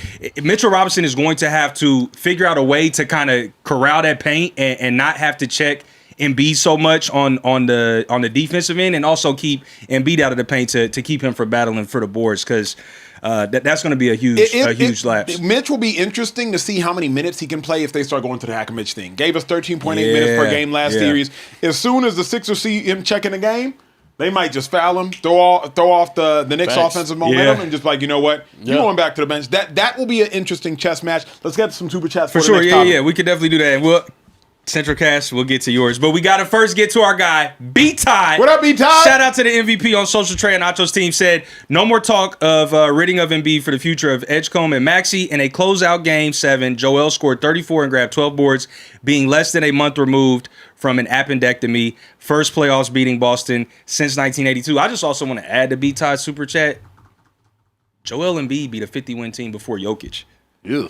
Mitchell Robinson is going to have to figure out a way to kind of corral that paint and not have to check Embiid so much on the defensive end, and also keep Embiid out of the paint to keep him from battling for the boards, because that's going to be a huge lapse. Mitch will be interesting to see how many minutes he can play if they start going to the Hack-a-Mitch thing. Gave us 13.8 minutes per game last series. As soon as the Sixers see him checking the game, they might just foul him, throw off the Knicks' offensive momentum, and just like, you know what, you're going back to the bench. That will be an interesting chess match. Let's get some super chats for sure. the next topic. We could definitely do that. And Central Cast, we'll get to yours. But we got to first get to our guy, B-Ty. What up, B-Ty? Shout out to the MVP on social. Trey and Acho's team said, no more talk of ridding of Embiid for the future of Edgecombe and Maxey. In a closeout game 7, Joel scored 34 and grabbed 12 boards, being less than a month removed from an appendectomy. First playoffs beating Boston since 1982. I just also want to add to B-Ty super chat, Joel Embiid beat a 50-win team before Jokic. Ew.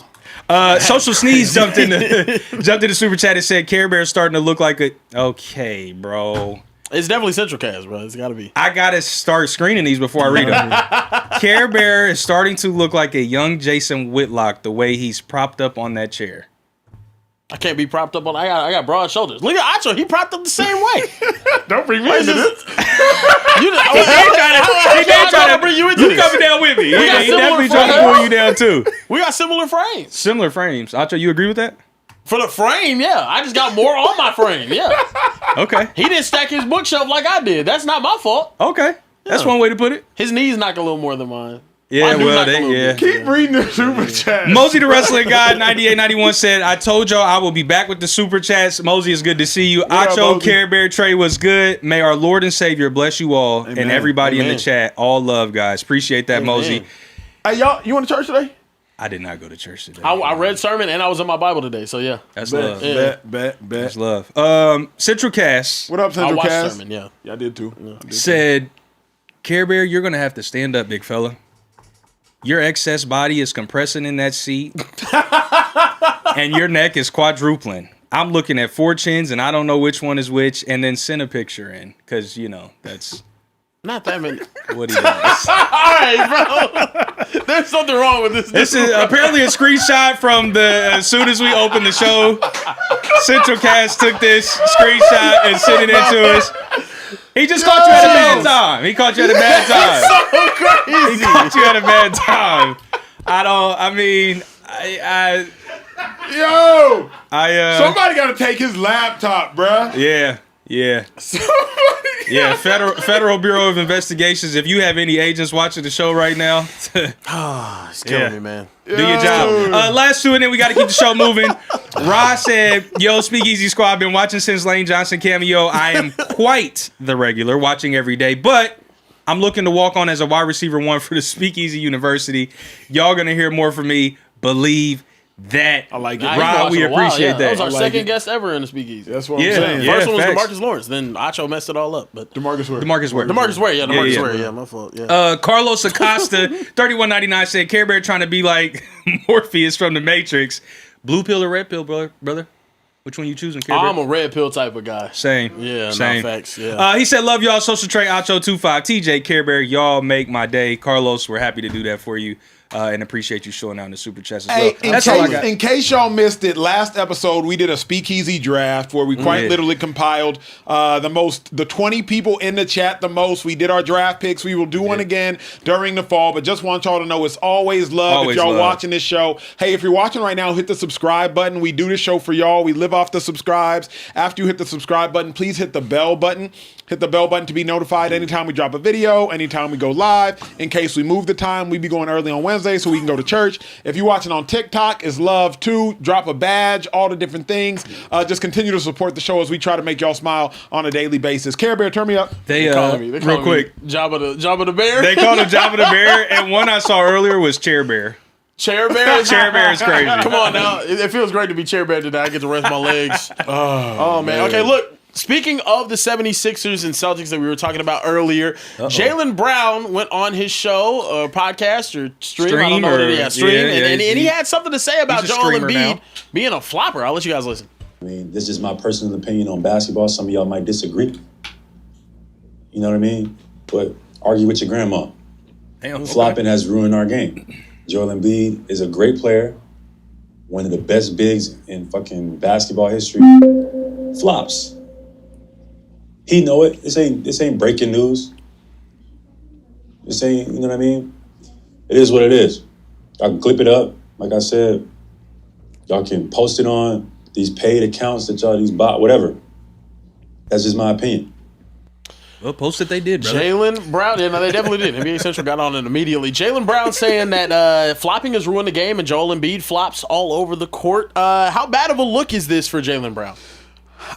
Social Sneeze jumped in the super chat and said Carebear is starting to look like a. Okay, bro. It's definitely Central Cast, bro. It's got to be. I gotta start screening these before I read them. Carebear is starting to look like a young Jason Whitlock the way he's propped up on that chair. I can't be propped up on. I got broad shoulders. Look at Acho. He propped up the same way. Don't bring me into this. He trying to bring you into this. You coming down with me. He got similar definitely trying to frames. pull you down too. We got similar frames. Similar frames. Acho, you agree with that? For the frame, yeah. I just got more on my frame, yeah. Okay. He didn't stack his bookshelf like I did. That's not my fault. Okay. That's Yeah. one way to put it. His knees knock a little more than mine. Yeah, Mine do well, knock a little bit. Keep reading the super chat. Mosey the Wrestling Guy 9891 said, I told y'all I will be back with the super chats. Mosey, it's good to see you. up, Acho, Mosey? Carebear, Trey was good. May our Lord and Savior bless you all and everybody in the Amen. chat. All love, guys. Appreciate that, Mosey. Hey, y'all, you went to church today? I did not go to church today. I read sermon and I was in my Bible today, so yeah. That's love. Yeah. Bet. That's love. Central Cast What up, I Central watched Cast? sermon, yeah. Yeah, I did too. said, Carebear, you're going to have to stand up, big fella. Your excess body is compressing in that seat, and your neck is quadrupling. I'm looking at 4 chins, and I don't know which one is which, and then send a picture in, because, you know, that's Not that many. what he does. All right, bro. There's something wrong with this. This is apparently a screenshot from as soon as we opened the show. Central Cast took this screenshot and sent it into us. He just caught you at a bad time. He caught you at a bad time. so crazy. He caught you at a bad time. Somebody got to take his laptop, bruh. Yeah. Yeah, Federal Bureau of Investigations. If you have any agents watching the show right now, It's killing me, man. do your job. Last 2, and then we got to keep the show moving. Ra said, yo, Speakeasy Squad, been watching since Lane Johnson cameo. I am quite the regular, watching every day, but I'm looking to walk on as a wide receiver 1 for the Speakeasy University. Y'all going to hear more from me. Believe that. I like it. Nah, he's been Ra, watching we a while, appreciate yeah. that. That was our I like second it. guest ever in the Speakeasy. That's what I'm Yeah, saying. yeah. First one was facts. DeMarcus Lawrence. Then Acho messed it all up. But DeMarcus Ware. DeMarcus Ware. DeMarcus Ware, yeah, DeMarcus yeah. Ware, yeah, my fault. Yeah. Carlos Acosta, 3199 said, Carebear trying to be like Morpheus from the Matrix. Blue pill or red pill, brother? Which one you choosing, Carebear? I'm a red pill type of guy. Same. Yeah, Same. no facts. Yeah. He said, love y'all, Social Trey, Acho25, TJ, Carebear, y'all make my day. Carlos, we're happy to do that for you. And appreciate you showing out in the super chats as well. Hey, That's all I got. in case y'all missed it, last episode we did a Speakeasy draft where we quite literally compiled the 20 people in the chat the most. We did our draft picks. We will do one again during the fall, but just want y'all to know it's always love Always if y'all love. watching this show. Hey, if you're watching right now, hit the subscribe button. We do this show for y'all. We live off the subscribes. After you hit the subscribe button, please hit the bell button. Hit the bell button to be notified anytime we drop a video, anytime we go live. In case we move the time, we be going early on Wednesday so we can go to church. If you're watching on TikTok, it's love too. Drop a badge, all the different things. Just continue to support the show as we try to make y'all smile on a daily basis. Carebear, turn me up. They calling me. They real calling quick. me Jabba the Bear. They called him Jabba the Bear, and one I saw earlier was Chair Bear. Chair Bear. Chair Bear is crazy. Come on now. It feels great to be Chair Bear today. I get to rest my legs. Oh man. Okay, look. Speaking of the 76ers and Celtics that we were talking about earlier, Jaylen Brown went on his show, podcast, or stream. I don't know what it is. Yeah, stream. And he had something to say about he's a Joel streamer Embiid now. being a flopper. I'll let you guys listen. I mean, this is my personal opinion on basketball. Some of y'all might disagree. You know what I mean? But argue with your grandma. Damn, okay. Flopping has ruined our game. Joel Embiid is a great player, one of the best bigs in fucking basketball history. Flops. He know it. This ain't breaking news. This ain't, you know what I mean? It is what it is. Y'all can clip it up. Like I said, y'all can post it on these paid accounts that y'all, these bot, whatever. That's just my opinion. Well, post it they did, brother. Jaylen Brown, yeah, no, they definitely did. NBA Central got on it immediately. Jaylen Brown saying that flopping has ruined the game and Joel Embiid flops all over the court. How bad of a look is this for Jaylen Brown?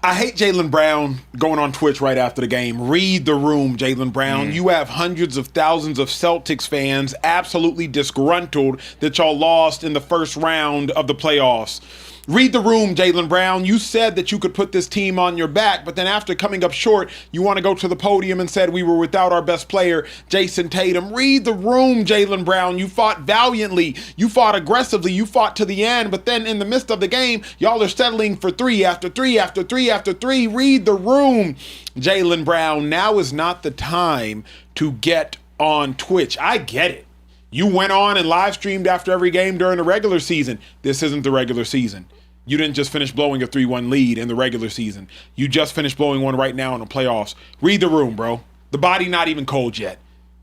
I hate Jaylen Brown going on Twitch right after the game. Read the room, Jaylen Brown. You have hundreds of thousands of Celtics fans absolutely disgruntled that y'all lost in the first round of the playoffs. Read the room, Jaylen Brown. You said that you could put this team on your back, but then after coming up short, you want to go to the podium and said we were without our best player, Jason Tatum. Read the room, Jaylen Brown. You fought valiantly. You fought aggressively. You fought to the end, but then in the midst of the game, y'all are settling for 3 after 3 after 3 after 3. Read the room, Jaylen Brown. Now is not the time to get on Twitch. I get it. You went on and live streamed after every game during the regular season. This isn't the regular season. You didn't just finish blowing a 3-1 lead in the regular season. You just finished blowing one right now in the playoffs. Read the room, bro. The body not even cold yet.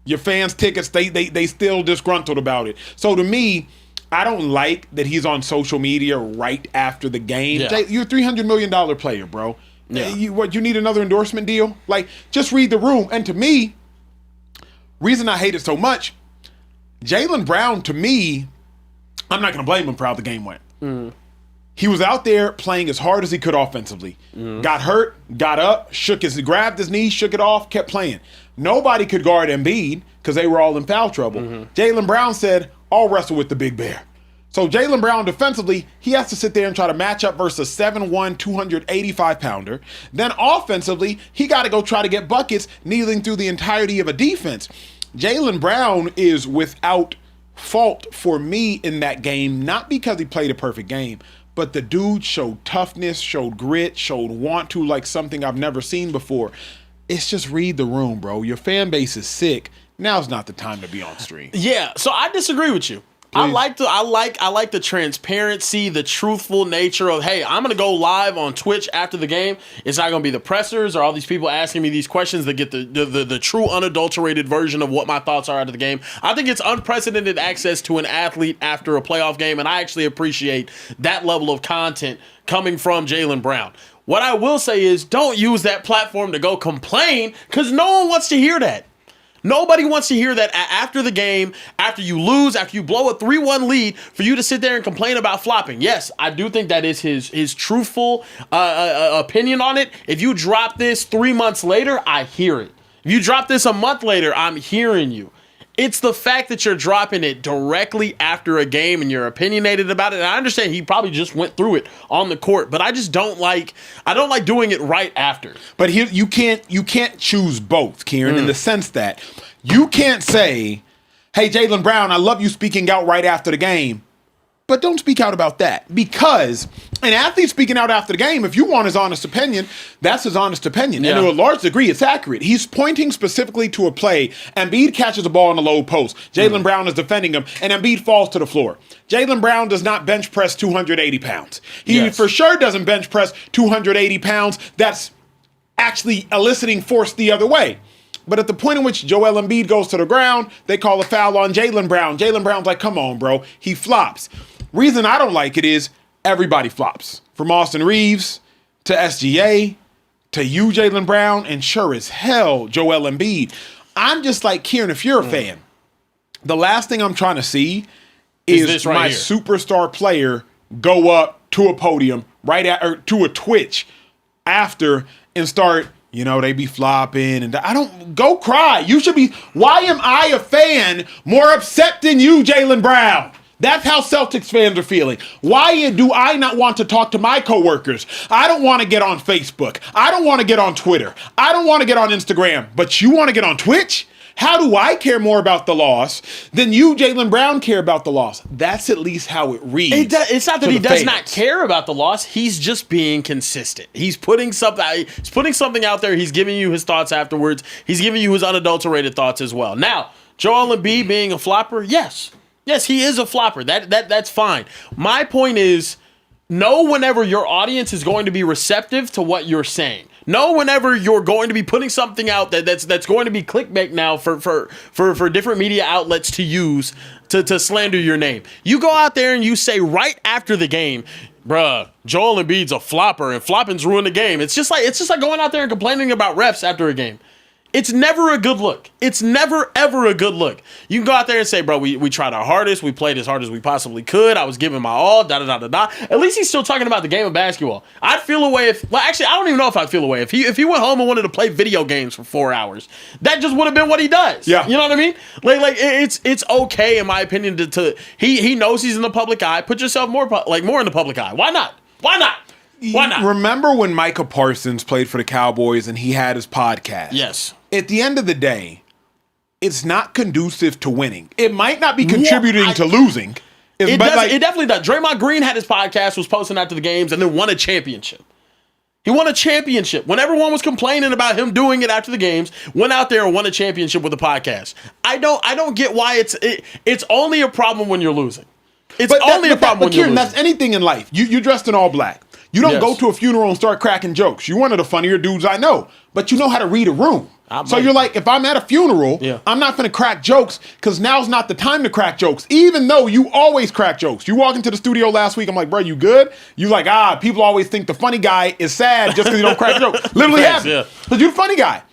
Your fans' tickets, they still disgruntled about it. So to me, I don't like that he's on social media right after the game. Yeah. You're a $300 million player, bro. Yeah. You need another endorsement deal? Like, just read the room. And to me, reason I hate it so much, Jaylen Brown, to me, I'm not going to blame him for how the game went. He was out there playing as hard as he could offensively. Got hurt, got up, grabbed his knee, shook it off, kept playing. Nobody could guard Embiid because they were all in foul trouble. Jaylen Brown said, I'll wrestle with the big bear. So Jaylen Brown defensively, he has to sit there and try to match up versus a 7'1", 285-pounder. Then offensively, he got to go try to get buckets kneeling through the entirety of a defense. Jaylen Brown is without fault for me in that game, not because he played a perfect game, but the dude showed toughness, showed grit, showed want to, like something I've never seen before. It's just read the room, bro. Your fan base is sick. Now's not the time to be on stream. Yeah, so I disagree with you. I like the transparency, the truthful nature of, hey, I'm gonna go live on Twitch after the game. It's not gonna be the pressers or all these people asking me these questions that get the true unadulterated version of what my thoughts are out of the game. I think it's unprecedented access to an athlete after a playoff game, and I actually appreciate that level of content coming from Jaylen Brown. What I will say is, don't use that platform to go complain, because no one wants to hear that. Nobody wants to hear that after the game, after you lose, after you blow a 3-1 lead, for you to sit there and complain about flopping. Yes, I do think that is his truthful opinion on it. If you drop this 3 months later, I hear it. If you drop this a month later, I'm hearing you. It's the fact that you're dropping it directly after a game and you're opinionated about it. And I understand he probably just went through it on the court, but I just don't like doing it right after. But here you can't choose both, Kieran, in the sense that you can't say, hey, Jaylen Brown, I love you speaking out right after the game, but don't speak out about that. Because an athlete speaking out after the game, if you want his honest opinion, that's his honest opinion. Yeah. And to a large degree, it's accurate. He's pointing specifically to a play. Embiid catches a ball in the low post. Jaylen Brown is defending him, and Embiid falls to the floor. Jaylen Brown does not bench press 280 pounds. He for sure doesn't bench press 280 pounds. That's actually eliciting force the other way. But at the point in which Joel Embiid goes to the ground, they call a foul on Jaylen Brown. Jaylen Brown's like, come on, bro. He flops. Reason I don't like it is everybody flops. From Austin Reeves to SGA to you, Jaylen Brown, and sure as hell, Joel Embiid. I'm just like, Kieran, if you're a fan, the last thing I'm trying to see is my superstar player go up to a podium or to a Twitch after and start, they be flopping, and I don't go cry. You should be. Why am I a fan more upset than you, Jaylen Brown? That's how Celtics fans are feeling. Why do I not want to talk to my coworkers? I don't want to get on Facebook. I don't want to get on Twitter. I don't want to get on Instagram. But you want to get on Twitch? How do I care more about the loss than you, Jaylen Brown, care about the loss? That's at least how it reads. It's not that he does not care about the loss. He's just being consistent. He's putting something out there. He's giving you his thoughts afterwards. He's giving you his unadulterated thoughts as well. Now, Joel Embiid being a flopper, yes, he is a flopper. That's fine. My point is, know whenever your audience is going to be receptive to what you're saying. Know whenever you're going to be putting something out that's going to be clickbait now for different media outlets to use to slander your name. You go out there and you say right after the game, bruh, Joel Embiid's a flopper and flopping's ruined the game. It's just like going out there and complaining about refs after a game. It's never a good look. It's never, ever a good look. You can go out there and say, bro, we tried our hardest. We played as hard as we possibly could. I was giving my all, da-da-da-da-da. At least he's still talking about the game of basketball. I'd feel a way actually, I don't even know if I'd feel a way. If he went home and wanted to play video games for 4 hours, that just would have been what he does. Yeah. You know what I mean? Like it's okay, in my opinion, he knows he's in the public eye. Put yourself more in the public eye. Why not? Why not? Why not? Remember when Micah Parsons played for the Cowboys and he had his podcast? Yes. At the end of the day, it's not conducive to winning. It might not be contributing to losing. It definitely does. Draymond Green had his podcast, was posting after the games, and then won a championship. He won a championship. When everyone was complaining about him doing it after the games, went out there and won a championship with a podcast. I don't get why it's only a problem when you're losing. It's only a problem when you're Kieran, losing. that's anything in life. You dressed in all black. You don't Yes. go to a funeral and start cracking jokes. You're one of the funnier dudes I know, but you know how to read a room. So you're like, if I'm at a funeral, I'm not going to crack jokes because now's not the time to crack jokes, even though you always crack jokes. You walk into the studio last week, I'm like, bro, you good? You like, people always think the funny guy is sad just because he don't crack jokes. Literally happens. Because you're the funny guy.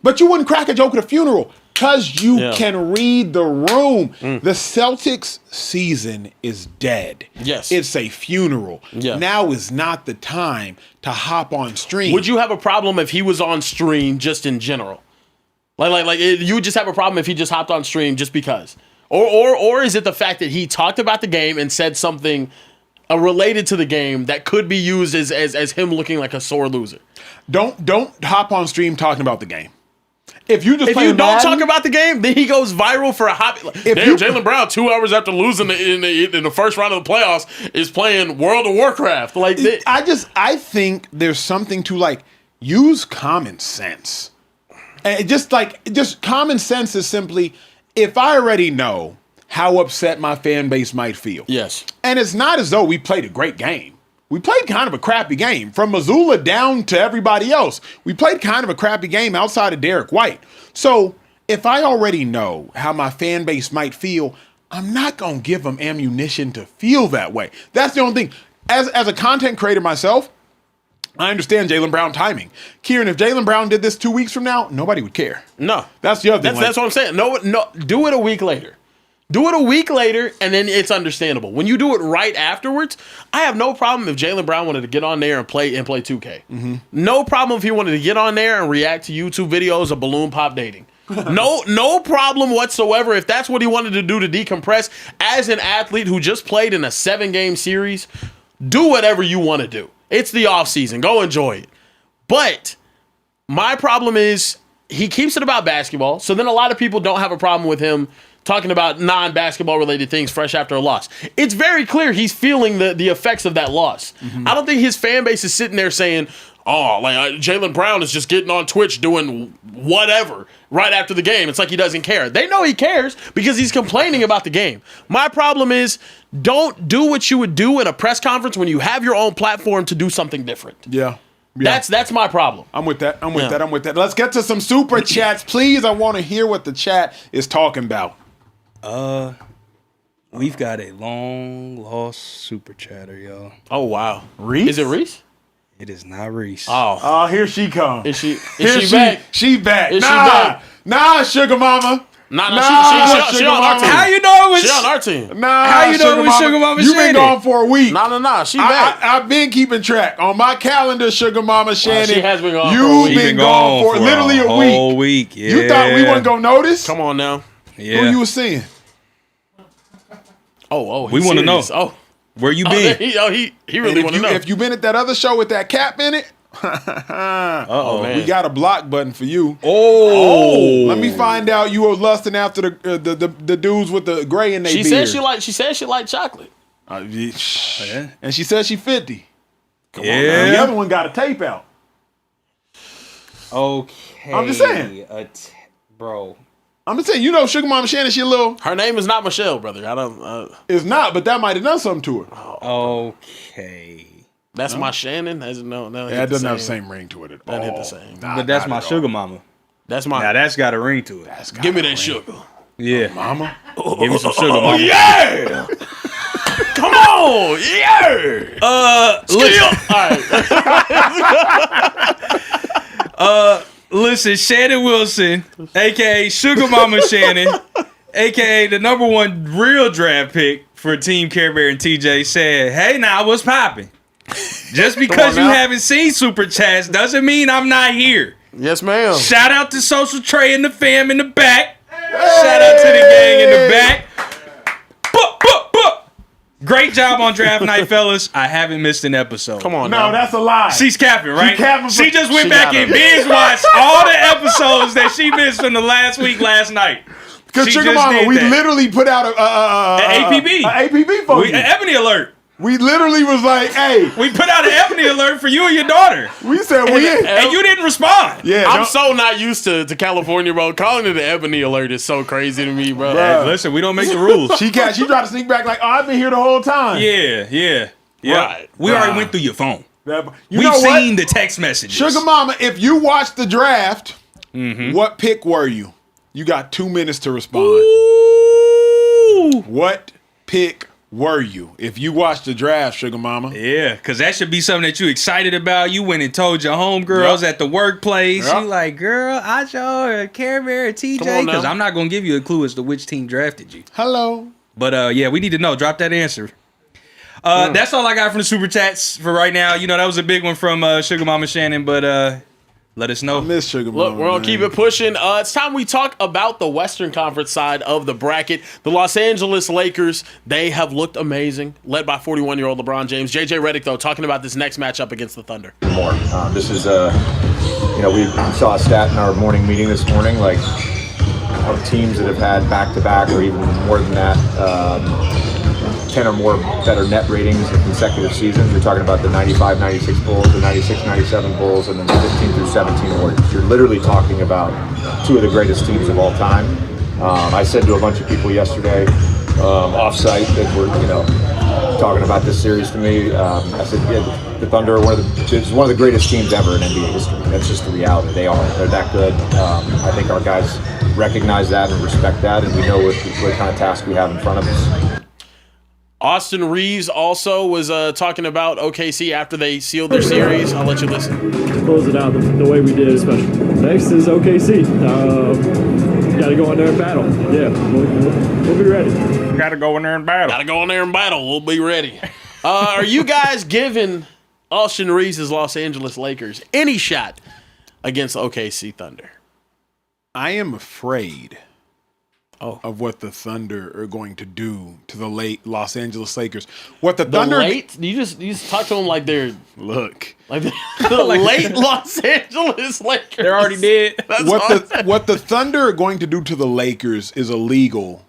But you wouldn't crack a joke at a funeral because you can read the room. The Celtics season is dead. Yes. It's a funeral. Yeah. Now is not the time to hop on stream. Would you have a problem if he was on stream just in general? You would just have a problem if he just hopped on stream just because? Or is it the fact that he talked about the game and said something related to the game that could be used as him looking like a sore loser? Don't hop on stream talking about the game. If you don't talk about the game, then he goes viral for a hobby. Jaylen Brown, 2 hours after losing in the first round of the playoffs, is playing World of Warcraft. I think there's something to use common sense. And just common sense is simply, if I already know how upset my fan base might feel. Yes. And it's not as though we played a great game. We played kind of a crappy game. From Missoula down to everybody else, we played kind of a crappy game outside of Derek White. So if I already know how my fan base might feel, I'm not going to give them ammunition to feel that way. That's the only thing. As a content creator myself, I understand Jaylen Brown timing. Kieran, if Jaylen Brown did this 2 weeks from now, nobody would care. No. That's the other thing. That's what I'm saying. No, do it a week later. Do it a week later, and then it's understandable. When you do it right afterwards, I have no problem if Jaylen Brown wanted to get on there and play 2K. Mm-hmm. No problem if he wanted to get on there and react to YouTube videos of balloon pop dating. No problem whatsoever if that's what he wanted to do to decompress. As an athlete who just played in a 7-game series, do whatever you want to do. It's the offseason. Go enjoy it. But my problem is he keeps it about basketball, so then a lot of people don't have a problem with him talking about non-basketball related things fresh after a loss. It's very clear he's feeling the effects of that loss. Mm-hmm. I don't think his fan base is sitting there saying, Jaylen Brown is just getting on Twitch doing whatever right after the game. It's like he doesn't care. They know he cares because he's complaining about the game. My problem is, don't do what you would do in a press conference when you have your own platform to do something different. Yeah. That's my problem. I'm with that. I'm with that. Let's get to some super chats, please. I want to hear what the chat is talking about. We've got a long lost super chatter, y'all. Oh wow, Reese? Is it Reese? It is not Reese. Oh, here she comes. Is she back? She back. Is she back? Nah, sugar mama. She on our team. How you know it was? She on our team. Nah, how you know it was Sugar Mama You been Shannon? gone for a week. Nah. She back. I've been keeping track on my calendar. Sugar Mama Shannon. She has been gone. You've been gone for literally a week. Whole week. Yeah. You thought we wasn't gonna notice? Come on now. Yeah. Who you was seeing? We want to know. Oh, where you been? He really want to know. If you been at that other show with that cap in it, man. we got a block button for you. Oh, Let me find out you were lusting after the dudes with the gray in their beard. She said she liked chocolate. Yeah. And she said she 50. Come on now. Yeah. The other one got a tape out. Okay. I'm just saying. Bro. I'm just saying, you know Sugar Mama Shannon, she a little... Her name is not Michelle, brother. I don't... It's not, but that might have done something to her. Okay. That's my Shannon? No. Yeah, it doesn't have the same ring to it at all. Doesn't hit the same. But that's my sugar mama. That's my... Now that's got a ring to it. Give me that sugar. Yeah. Mama. Give me some sugar, mama. Yeah! Come on! Yeah! Listen. All right. Listen, Shannon Wilson, a.k.a. Sugar Mama Shannon, a.k.a. the number one real draft pick for Team Carebear and TJ, said, hey, now, what's popping? Just because you haven't seen Super Chats doesn't mean I'm not here. Yes, ma'am. Shout out to Social Trey and the fam in the back. Shout out to the gang in the back. Great job on draft night, fellas. I haven't missed an episode. Come on, No, that's a lie. She's capping, right? She just went She back got and it. binge watched all the episodes that she missed from the last night. Because She Sugar just Mama, did we that. literally put out An APB. APB for you. Ebony alert. We literally was like, hey. We put out an ebony alert for you and your daughter. We said and you didn't respond. Yeah, I'm so not used to California, bro. Calling it an ebony alert is so crazy to me, bro. Hey, listen, we don't make the rules. She tried to sneak back like, oh, I've been here the whole time. Yeah. Right. We already went through your phone. We've seen the text messages. Sugar Mama, if you watched the draft, what pick were you? You got 2 minutes to respond. Ooh. What pick were you? If you watched the draft, Sugar Mama. Yeah, because that should be something that you excited about. You went and told your homegirls at the workplace. You like, girl, Acho or Carebear or TJ? Because I'm not going to give you a clue as to which team drafted you. Hello. But, yeah, we need to know. Drop that answer. That's all I got from the Super Chats for right now. You know, that was a big one from Sugar Mama Shannon, but let us know. I miss Sugar Mama. Look, we're going to keep it pushing. It's time we talk about the Western Conference side of the bracket. The Los Angeles Lakers, they have looked amazing, led by 41-year-old LeBron James. JJ Redick, though, talking about this next matchup against the Thunder. More. This is, we saw a stat in our morning meeting this morning, like, of teams that have had back-to-back or even more than that, 10 or more better net ratings in consecutive seasons. You're talking about the 95-96 Bulls, the 96-97 Bulls, and then the 15 through 17 Warriors. You're literally talking about two of the greatest teams of all time. I said to a bunch of people yesterday, off-site, that were, talking about this series to me. I said, yeah, the Thunder are it's one of the greatest teams ever in NBA history. That's just the reality. They're that good. I think our guys recognize that and respect that, and we know what kind of task we have in front of us. Austin Reeves also was talking about OKC after they sealed their series. I'll let you listen. To close it out the way we did, especially. Next is OKC. Got to go in there and battle. Yeah, we'll be ready. Got to go in there and battle. We'll be ready. Are you guys giving Austin Reeves' Los Angeles Lakers any shot against OKC Thunder? I am afraid of what the Thunder are going to do to the late Los Angeles Lakers. What the Thunder you just talk to them like they're like the late Los Angeles Lakers. They're already dead. What the Thunder are going to do to the Lakers is illegal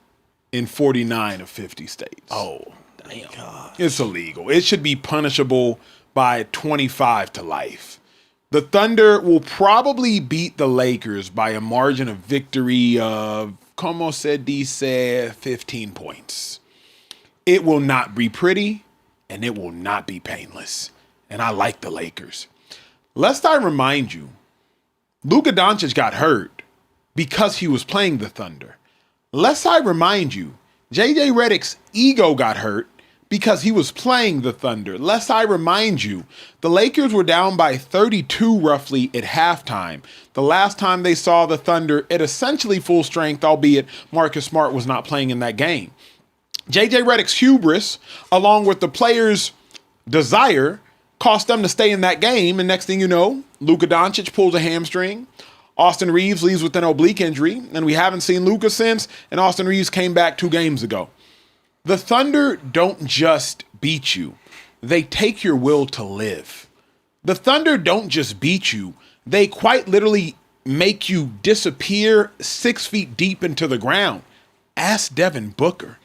in 49 of 50 states. Oh, damn. God. It's illegal. It should be punishable by 25 to life. The Thunder will probably beat the Lakers by a margin of victory of, como se dice, 15 points. It will not be pretty, and it will not be painless. And I like the Lakers. Lest I remind you, Luka Doncic got hurt because he was playing the Thunder. Lest I remind you, JJ Redick's ego got hurt because he was playing the Thunder. Lest I remind you, the Lakers were down by 32 roughly at halftime. The last time they saw the Thunder at essentially full strength, albeit Marcus Smart was not playing in that game. JJ Redick's hubris, along with the players' desire, cost them to stay in that game. And next thing you know, Luka Doncic pulls a hamstring. Austin Reeves leaves with an oblique injury, and we haven't seen Luka since, and Austin Reeves came back 2 games ago. The Thunder don't just beat you. They take your will to live. The Thunder don't just beat you. They quite literally make you disappear 6 feet deep into the ground. Ask Devin Booker.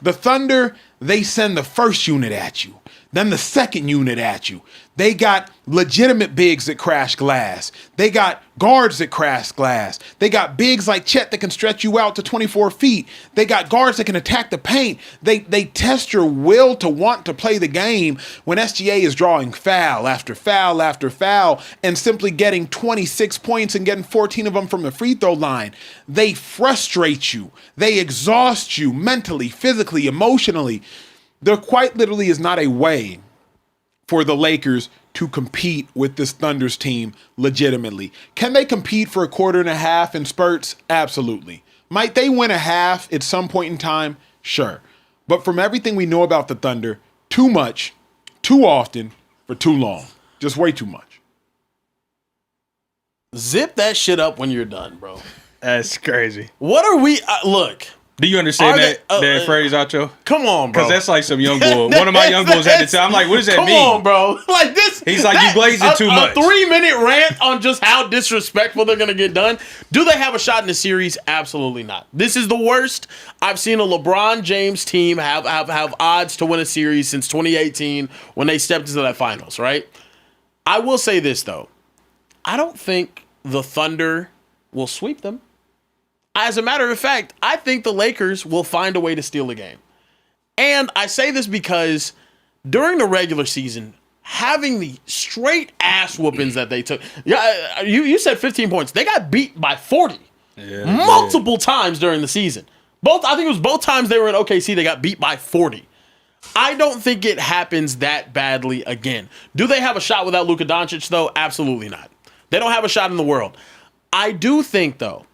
The Thunder, they send the first unit at you, then the second unit at you. They got legitimate bigs that crash glass. They got guards that crash glass. They got bigs like Chet that can stretch you out to 24 feet. They got guards that can attack the paint. They test your will to want to play the game when SGA is drawing foul after foul after foul and simply getting 26 points and getting 14 of them from the free throw line. They frustrate you. They exhaust you mentally, physically, emotionally. There quite literally is not a way for the Lakers to compete with this Thunder's team legitimately. Can they compete for a quarter and a half in spurts? Absolutely. Might they win a half at some point in time? Sure. But from everything we know about the Thunder, too much, too often, for too long. Just way too much. Zip that shit up when you're done, bro. That's crazy. What are we... look, Do you understand Are that phrase, Acho? Come on, bro. Because that's like some young bull. One of my young bulls had to tell. I'm like, what does that mean? Come on, bro. Like this. He's like, you glazing too much. A 3-minute rant on just how disrespectful they're going to get done. Do they have a shot in the series? Absolutely not. This is the worst I've seen a LeBron James team have odds to win a series since 2018 when they stepped into that finals, right? I will say this, though. I don't think the Thunder will sweep them. As a matter of fact, I think the Lakers will find a way to steal a game. And I say this because during the regular season, having the straight ass whoopings that they took. Yeah, you said 15 points. They got beat by 40 multiple times during the season. I think it was both times they were in OKC, they got beat by 40. I don't think it happens that badly again. Do they have a shot without Luka Doncic, though? Absolutely not. They don't have a shot in the world. I do think, though,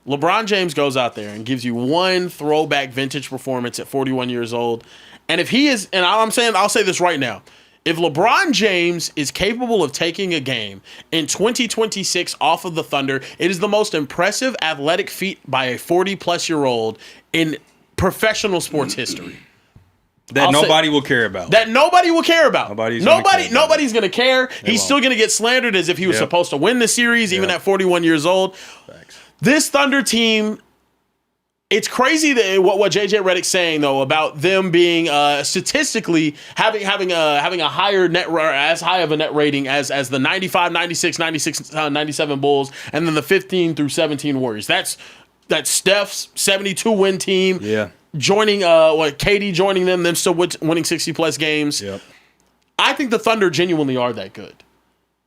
LeBron James goes out there and gives you one throwback vintage performance at 41 years old. And if he is, and I'll say this right now, if LeBron James is capable of taking a game in 2026 off of the Thunder, it is the most impressive athletic feat by a 40-plus-year-old in professional sports history. That nobody will care about. That nobody will care about. Nobody's going to care. He's still going to get slandered as if he was supposed to win the series, even at 41 years old. Thanks. This Thunder team, it's crazy that what JJ Redick's saying though about them being statistically having a higher net or as high of a net rating as the 95, 96, 97 Bulls, and then the 15 through 17 Warriors. That's Steph's 72 win team. Yeah. Joining KD joining them still winning 60 plus games. Yep. I think the Thunder genuinely are that good.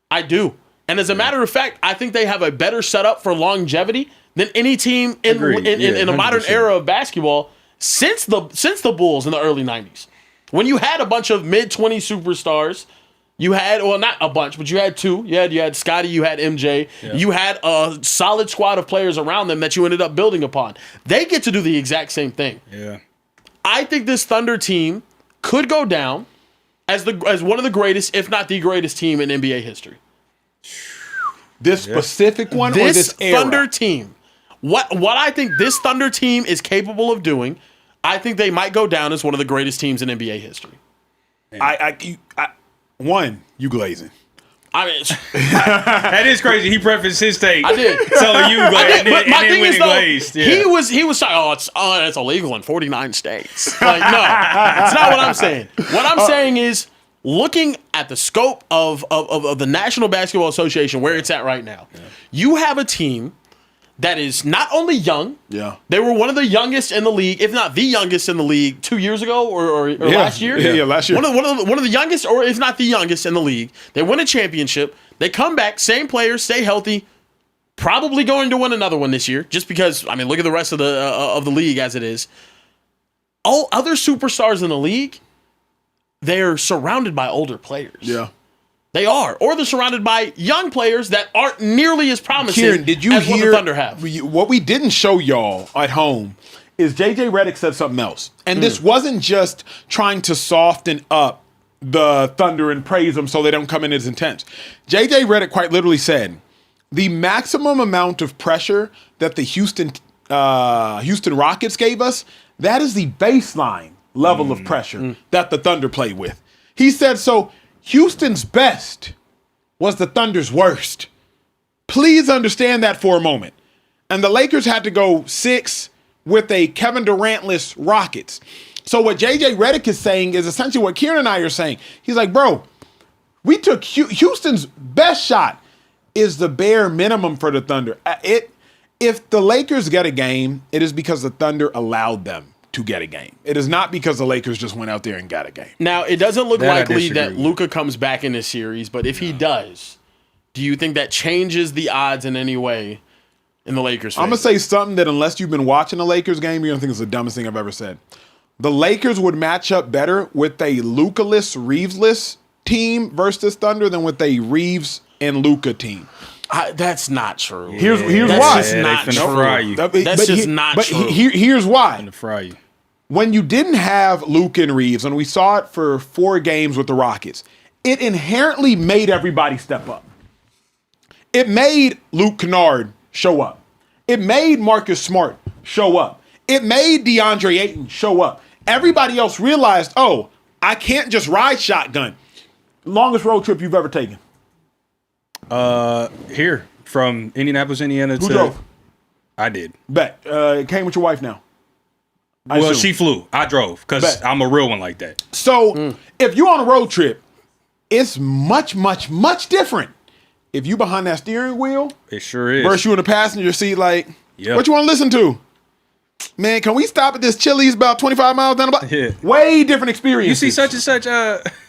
I do. And as a matter of fact, I think they have a better setup for longevity than any team in a modern era of basketball since the Bulls in the early 90s. When you had a bunch of mid-20 superstars, you had, well, not a bunch, but you had two. You had Scottie, you had MJ. Yeah. You had a solid squad of players around them that you ended up building upon. They get to do the exact same thing. Yeah. I think this Thunder team could go down as one of the greatest, if not the greatest team in NBA history. This specific one or this era? Thunder team. What I think this Thunder team is capable of doing, I think they might go down as one of the greatest teams in NBA history. You glazing. I mean, that is crazy. He prefaced his take. I did. Telling you glazed. But my thing is, though, glazed. Yeah. he was saying, it's illegal in 49 states. Like, no, it's not what I'm saying. What I'm saying is, looking at the scope of the National Basketball Association, where it's at right now, you have a team that is not only young, they were one of the youngest in the league, if not the youngest in the league 2 years ago or last year. Yeah, last year. One of the youngest, or if not the youngest in the league. They win a championship. They come back, same players, stay healthy, probably going to win another one this year, just because, I mean, look at the rest of the league as it is. All other superstars in the league, they're surrounded by older players. Yeah. They are. Or they're surrounded by young players that aren't nearly as promising Kieran, did you as hear what the Thunder have. What we didn't show y'all at home is JJ Redick said something else. And this wasn't just trying to soften up the Thunder and praise them so they don't come in as intense. JJ Redick quite literally said, the maximum amount of pressure that the Houston Rockets gave us, that is the baseline level of pressure that the Thunder played with. He said, so Houston's best was the Thunder's worst. Please understand that for a moment. And the Lakers had to go 6 with a Kevin Durant-less Rockets. So what JJ Redick is saying is essentially what Kieran and I are saying. He's like, bro, we took Houston's best shot is the bare minimum for the Thunder. If the Lakers get a game, it is because the Thunder allowed them to get a game. It is not because the Lakers just went out there and got a game. Now, it doesn't look likely that Luka comes back in this series, but if he does, do you think that changes the odds in any way in the Lakers' favor? I'm going to say something that unless you've been watching a Lakers game, you're going to think it's the dumbest thing I've ever said. The Lakers would match up better with a Luka-less, Reeves-less team versus Thunder than with a Reeves and Luka team. That's not true. Here's that's why. Just not true. That's just not true. Here's why. To fry you. When you didn't have Luka and Reeves, and we saw it for 4 games with the Rockets, it inherently made everybody step up. It made Luke Kennard show up. It made Marcus Smart show up. it made DeAndre Ayton show up. Everybody else realized, oh, I can't just ride shotgun. Longest road trip you've ever taken? Here from Indianapolis, Indiana. Who drove? I did. Bet. It came with your wife now. I Well, assume. she flew. I drove because Bet. I'm a real one like that. So if you're on a road trip, it's much, much, much different. If you behind that steering wheel It sure is. versus you in the passenger seat, like, Yeah. what you want to listen to? Man, can we stop at this Chili's about 25 miles down the block? Yeah. Way different You experiences. see such and such.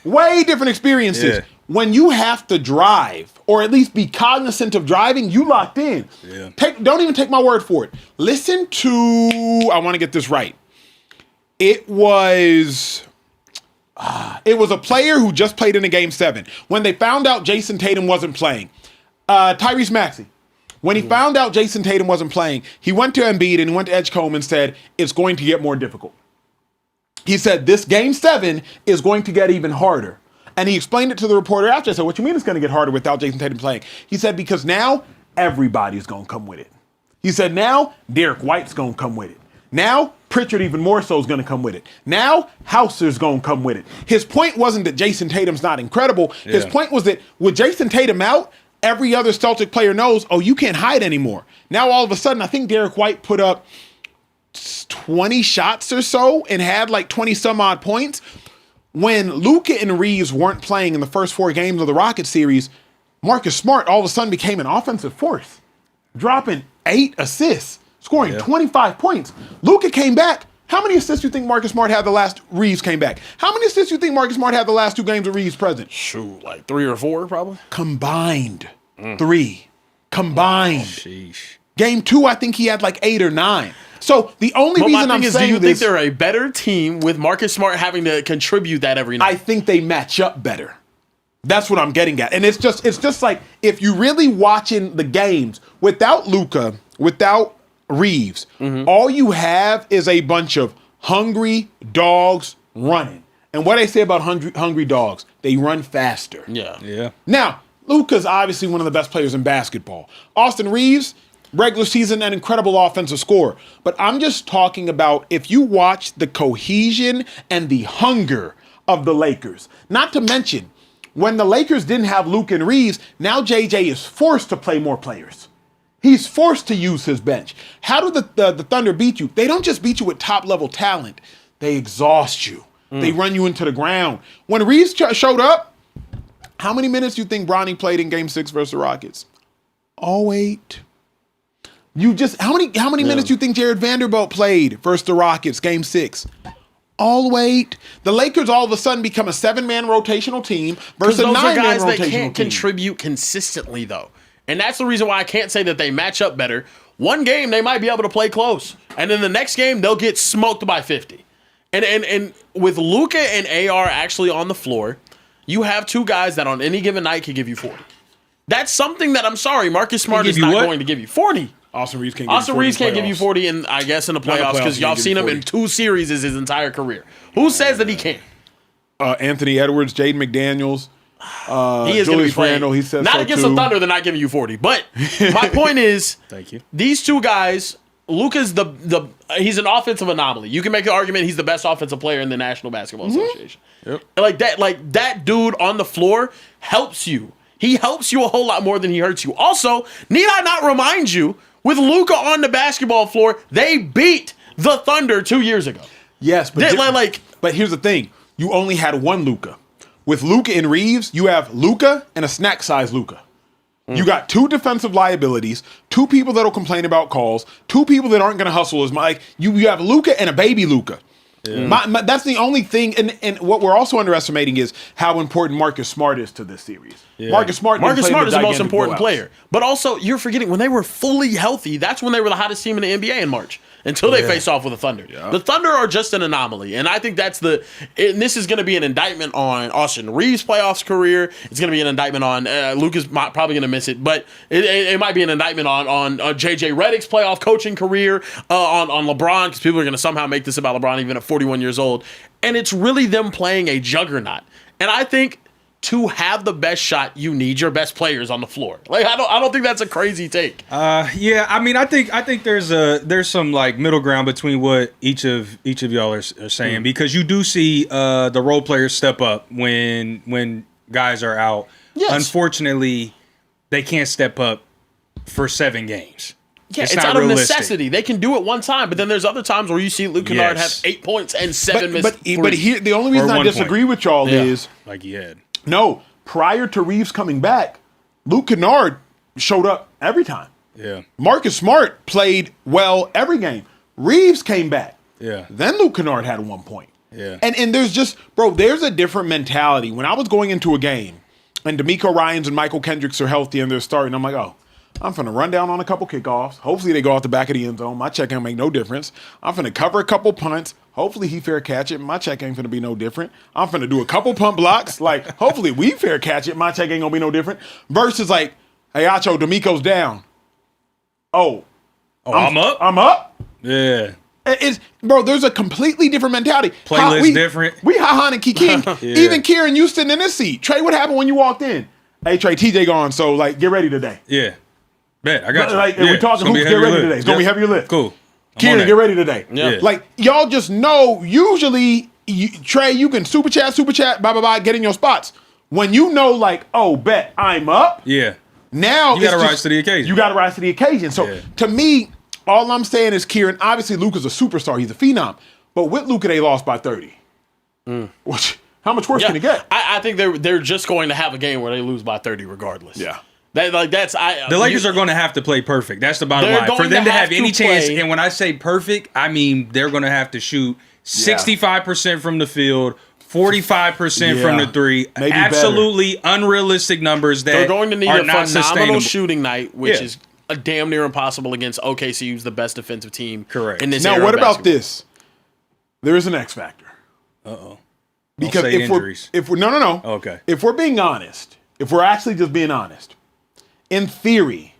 Way different experiences. Yeah. When you have to drive, or at least be cognizant of driving, you locked in. Yeah. Don't even take my word for it. Listen to, I want to get this right. It was a player who just played in a game 7. When they found out Jason Tatum wasn't playing, Tyrese Maxey. When he found out Jason Tatum wasn't playing, he went to Embiid and he went to Edgecombe and said, it's going to get more difficult. He said, this game 7 is going to get even harder. And he explained it to the reporter after. I said, what you mean it's going to get harder without Jason Tatum playing? He said, because now everybody's going to come with it. He said, now Derek White's going to come with it. Now Pritchard even more so is going to come with it. Now Hauser's going to come with it. His point wasn't that Jason Tatum's not incredible. His point was that with Jason Tatum out, every other Celtic player knows, oh, you can't hide anymore. Now all of a sudden, I think Derek White put up 20 shots or so and had like 20 some odd points. When Luka and Reeves weren't playing in the first 4 games of the Rockets series, Marcus Smart all of a sudden became an offensive force, dropping 8 assists, scoring 25 points. Luka came back. How many assists do you think Marcus Smart had the last Reeves came back? How many assists do you think Marcus Smart had the last 2 games of Reeves present? Shoot, like 3 or 4 probably. Combined. 3. Combined. Sheesh. Game 2, I think he had like 8 or 9. So the only But my reason thing I'm is, do saying you think this, they're a better team with Marcus Smart having to contribute that every night? I think they match up better. That's what I'm getting at. And it's just like, if you really watching the games without Luka, without Reeves, all you have is a bunch of hungry dogs running. And what I say about hungry dogs, they run faster. Yeah. Now, Luka's obviously one of the best players in basketball. Austin Reeves, regular season, an incredible offensive scorer. But I'm just talking about if you watch the cohesion and the hunger of the Lakers. Not to mention, when the Lakers didn't have Luka and Reeves, now JJ is forced to play more players. He's forced to use his bench. How do the Thunder beat you? They don't just beat you with top-level talent. They exhaust you. They run you into the ground. When Reeves showed up, how many minutes do you think Bronny played in Game 6 versus the Rockets? Oh, 8. How many minutes do you think Jared Vanderbilt played versus the Rockets, Game 6? All 8. The Lakers all of a sudden become a 7-man rotational team versus a 9-man rotational team. Those are guys that can't contribute consistently, though. And that's the reason why I can't say that they match up better. One game, they might be able to play close. And then the next game, they'll get smoked by 50. And with Luka and AR actually on the floor, you have 2 guys that on any given night can give you 40. That's something that, I'm sorry, Marcus Smart is not going to give you 40. Austin Reeves can't give you 40 in, I guess, in the playoffs because y'all seen him in 2 series his entire career. Who says that he can't? Anthony Edwards, Jaden McDaniels, He is going to be Julius playing. Randle, he says Not so against too. the Thunder, they're not giving you 40. But my point is, Thank you. these 2 guys, Luka's he's an offensive anomaly. You can make the argument he's the best offensive player in the National Basketball Association. Yep. Like that dude on the floor helps you. He helps you a whole lot more than he hurts you. Also, need I not remind you, with Luka on the basketball floor, they beat the Thunder 2 years ago. Yes, but Like, but here's the thing: you only had one Luka. With Luka and Reeves, you have Luka and a snack-sized Luka. You got 2 defensive liabilities, 2 people that'll complain about calls, 2 people that aren't going to hustle as much. Like, you have Luka and a baby Luka. That's the only thing. And what we're also underestimating is how important Marcus Smart is to this series. Yeah. Marcus Smart is the most important player. But also, you're forgetting, when they were fully healthy, that's when they were the hottest team in the NBA in March. Until they face off with the Thunder. Yeah. The Thunder are just an anomaly. And I think that's and this is going to be an indictment on Austin Reeves' playoffs career. It's going to be an indictment on Luka's probably going to miss it, but it might be an indictment on JJ Redick's playoff coaching career, on LeBron, because people are going to somehow make this about LeBron even at 41 years old. And it's really them playing a juggernaut. And I think to have the best shot, you need your best players on the floor. Like I don't think that's a crazy take. Yeah, I mean, I think there's some like middle ground between what each of y'all are saying because you do see the role players step up when guys are out. Yes. Unfortunately, they can't step up for 7 games. Yeah, it's out of necessity. They can do it one time, but then there's other times where you see Luke Kennard have 8 points and 7 missed. But here, the only reason I disagree with y'all is like he had. No, prior to Reeves coming back, Luke Kennard showed up every time. Yeah. Marcus Smart played well every game. Reeves came back. Yeah. Then Luke Kennard had 1 point. Yeah. And there's just, bro, there's a different mentality. When I was going into a game and D'Amico Ryans and Michael Kendricks are healthy and they're starting, I'm like, oh, I'm finna run down on a couple kickoffs. Hopefully they go out the back of the end zone. My check ain't make no difference. I'm finna cover a couple punts. Hopefully he fair catch it. My check ain't finna be no different. I'm finna do a couple punt blocks. Like, hopefully we fair catch it. My check ain't gonna be no different. Versus like, hey, Acho, D'Amico's down. Oh, I'm up? I'm up? Yeah. Bro, there's a completely different mentality. Playlist different. We ha-ha and King. Even Kieran, you sitting in this seat. Trey, what happened when you walked in? Hey, Trey, TJ gone, so, like, get ready today. Yeah. Bet, I got you. Like, if we talking hoops, get ready today. It's going to be heavier lift. Cool. Kieran, get ready today. Yeah. Like, y'all just know, usually, Trey, you can super chat, bye, get in your spots. When you know, like, oh, bet, I'm up. Yeah. Now, you got to rise to the occasion. You got to rise to the occasion. So, to me, all I'm saying is, Kieran, obviously, Luka's a superstar. He's a phenom. But with Luka, they lost by 30. How much worse can it get? I think they're just going to have a game where they lose by 30 regardless. Yeah. The Lakers are going to have to play perfect. That's the bottom line. For them to have any chance, and when I say perfect, I mean they're going to have to shoot 65% from the field, 45% from the three. Maybe absolutely better. Unrealistic numbers that they're going to need are a not phenomenal sustainable. shooting night, which is a damn near impossible against OKC, who's the best defensive team. Correct. In this now, era what of about basketball. this? There is an X factor. Because if we're no. Okay. If we're being honest, if we're actually just being honest, in theory,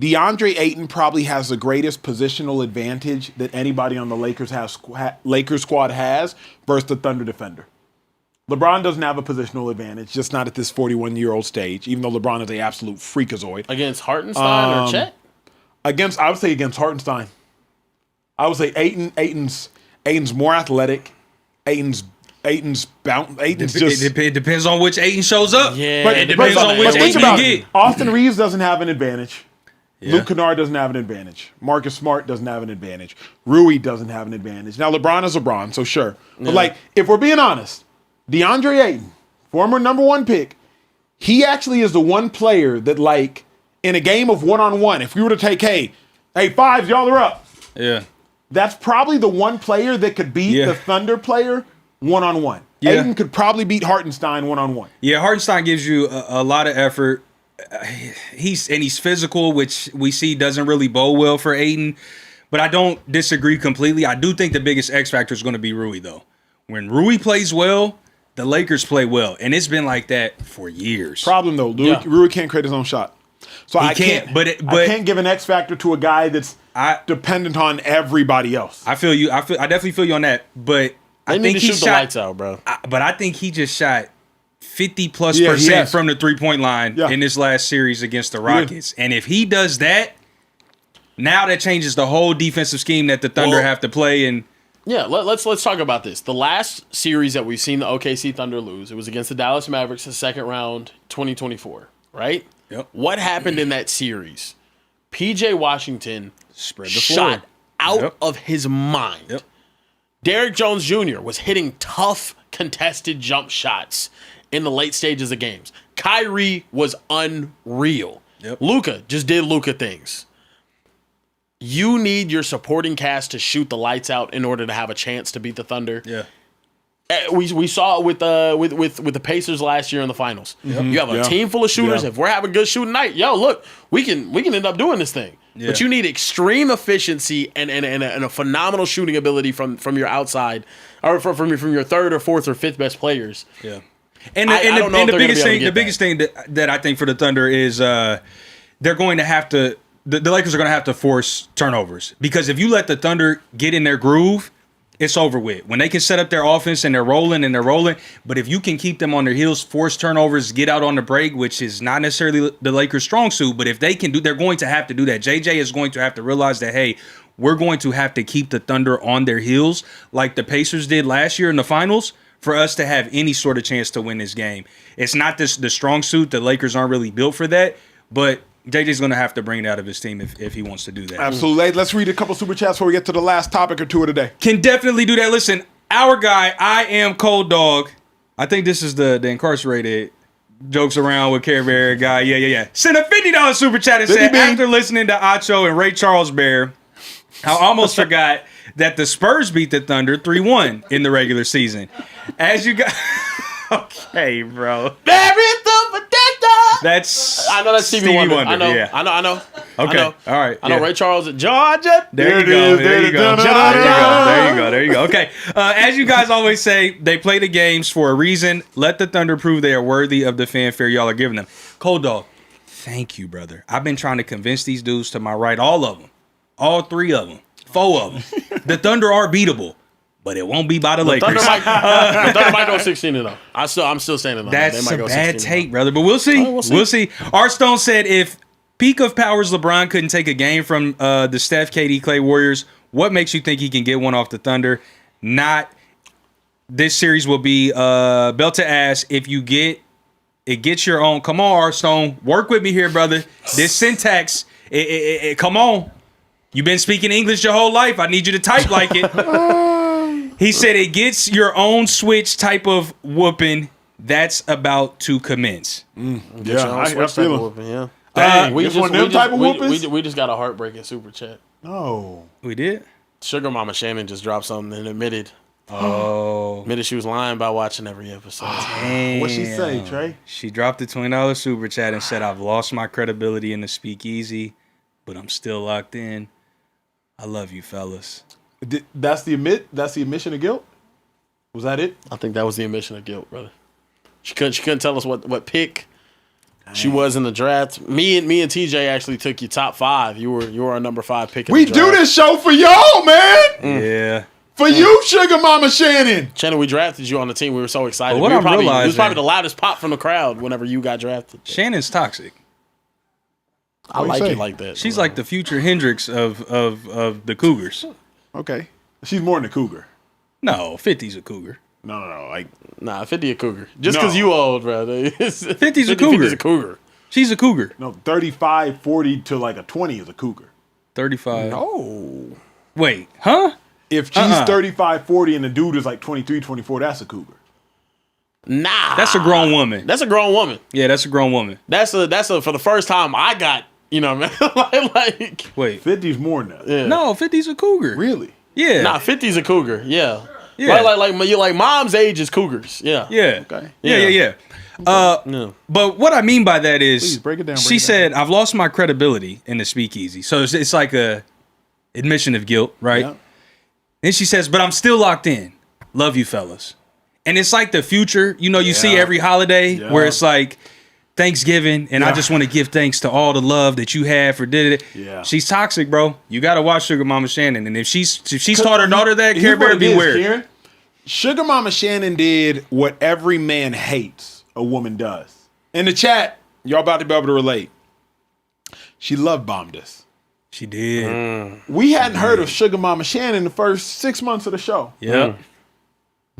DeAndre Ayton probably has the greatest positional advantage that anybody on the Lakers squad has versus the Thunder defender. LeBron doesn't have a positional advantage, just not at this 41-year-old stage, even though LeBron is an absolute freakazoid. Against Hartenstein or Chet? I would say against Hartenstein. I would say Ayton's more athletic. Ayton's just. It depends on which Ayton shows up. Yeah, but it depends on which Ayton you get. Austin Reeves doesn't have an advantage. Yeah. Luke Kennard doesn't have an advantage. Marcus Smart doesn't have an advantage. Rui doesn't have an advantage. Now LeBron is LeBron, so sure. But like, if we're being honest, DeAndre Ayton, former number 1 pick, he actually is the one player that, like, in a game of one-on-one, if we were to take, hey, fives, y'all are up. Yeah. That's probably the one player that could beat the Thunder player one-on-one. Yeah. Ayton could probably beat Hartenstein one-on-one. Yeah, Hartenstein gives you a lot of effort. He's physical, which we see doesn't really bode well for Ayton. But I don't disagree completely. I do think the biggest X factor is going to be Rui, though. When Rui plays well, the Lakers play well. And it's been like that for years. Problem, though, Rui can't create his own shot. So I can't give an X factor to a guy that's dependent on everybody else. I feel you. I definitely feel you on that. But I think he shoot the lights out, bro. But I think he just shot 50+% from the 3-point line in this last series against the Rockets. And if he does that, now that changes the whole defensive scheme that the Thunder have to play. And let's talk about this. The last series that we've seen the OKC Thunder lose, it was against the Dallas Mavericks, the second round, 2024, right? Yep. What happened in that series? PJ Washington spread the shot floor out of his mind. Yep. Derrick Jones Jr. was hitting tough contested jump shots in the late stages of games. Kyrie was unreal. Yep. Luka just did Luka things. You need your supporting cast to shoot the lights out in order to have a chance to beat the Thunder. Yeah. We saw it with the Pacers last year in the finals. Yep. You have a team full of shooters. If we're having a good shooting night, look, we can end up doing this thing. Yeah. But you need extreme efficiency and a phenomenal shooting ability from your outside, or from your third or fourth or fifth best players. Yeah. And the biggest thing that I think for the Thunder is they're going to have to. The Lakers are going to have to force turnovers, because if you let the Thunder get in their groove, it's over with. When they can set up their offense and they're rolling, but if you can keep them on their heels, force turnovers, get out on the break, which is not necessarily the Lakers' strong suit, but if they can do, they're going to have to do that. JJ is going to have to realize that, hey, we're going to have to keep the Thunder on their heels like the Pacers did last year in the finals for us to have any sort of chance to win this game. It's not the strong suit. The Lakers aren't really built for that, but JJ's going to have to bring it out of his team if he wants to do that. Absolutely. Let's read a couple super chats before we get to the last topic or two of the day. Can definitely do that. Listen, our guy, I am Cold Dog. I think this is the incarcerated jokes around with Carebear guy. Yeah. Send a $50 super chat and said, after listening to Acho and Ray Charles Bear, I almost forgot that the Spurs beat the Thunder 3-1 in the regular season. As you got... Okay, bro. That's I know that's Stevie Wonder. I know. Yeah. I know. Okay. All right. I know Ray Charles at Georgia. There you go. There you go. Okay. As you guys always say, they play the games for a reason. Let the Thunder prove they are worthy of the fanfare y'all are giving them. Cold Dog, thank you, brother. I've been trying to convince these dudes to my right, all of them, all 3 of them, 4 of them. The Thunder are beatable. But it won't be by the Lakers. The Thunder might go 16-0. I'm still saying it. That's they might a go bad take, brother. But we'll see. We'll see. R. Stone said if peak of powers LeBron couldn't take a game from the Steph, KD, Clay Warriors, what makes you think he can get one off the Thunder? Not this series will be belt to ass. If you get it, gets your own. Come on, R. Stone, work with me here, brother. This syntax, come on. You've been speaking English your whole life. I need you to type like it. He said it gets your own switch type of whooping that's about to commence. Yeah, I feel him. Yeah. Dang, we just got a heartbreaking super chat. No. We did? Sugar Mama Shannon just dropped something and admitted she was lying about watching every episode. What'd she say, Trey? She dropped the $20 super chat and said, I've lost my credibility in the Speakeasy, but I'm still locked in. I love you, fellas. That's the admission of guilt? Was that it? I think that was the admission of guilt, brother. She couldn't tell us what pick she was in the draft. Me and TJ actually took your top 5. You were our number 5 pick. We do this show for y'all, man. Yeah. For you, Sugar Mama Shannon. Shannon, we drafted you on the team. We were so excited. Well, It was probably the loudest pop from the crowd whenever you got drafted. Shannon's toxic. I like it like that. She's like the future Hendrix of the Cougars. Okay. She's more than a cougar. No, 50's a cougar. No. Nah, 50 a cougar. Just because you old, bro. 50's a cougar. 50's a cougar. She's a cougar. No, 35, 40 to like a 20 is a cougar. 35. No. Wait, huh? If she's 35, 40 and the dude is like 23, 24, that's a cougar. Nah. That's a grown woman. That's a grown woman. Yeah, that's a grown woman. That's a for the first time I got, man. like Wait. 50's more than that. Yeah. No, 50's a cougar. Really? Yeah. Nah, 50's a cougar. Yeah. Yeah. Like mom's age is cougars. Yeah. Yeah. Okay. Yeah. But what I mean by that is, Please, break it down. She said, I've lost my credibility in the Speakeasy. So it's like a admission of guilt, right? Yeah. Then she says, but I'm still locked in. Love you, fellas. And it's like the future. You see every holiday where it's like Thanksgiving, and I just want to give thanks to all the love that you have for did it. Yeah. She's toxic, bro. You got to watch Sugar Mama Shannon. And if she's taught her daughter that, Carebear, beware. Karen, Sugar Mama Shannon did what every man hates a woman does. In the chat, y'all about to be able to relate. She love bombed us. She did. We hadn't heard of Sugar Mama Shannon the first 6 months of the show. Yep.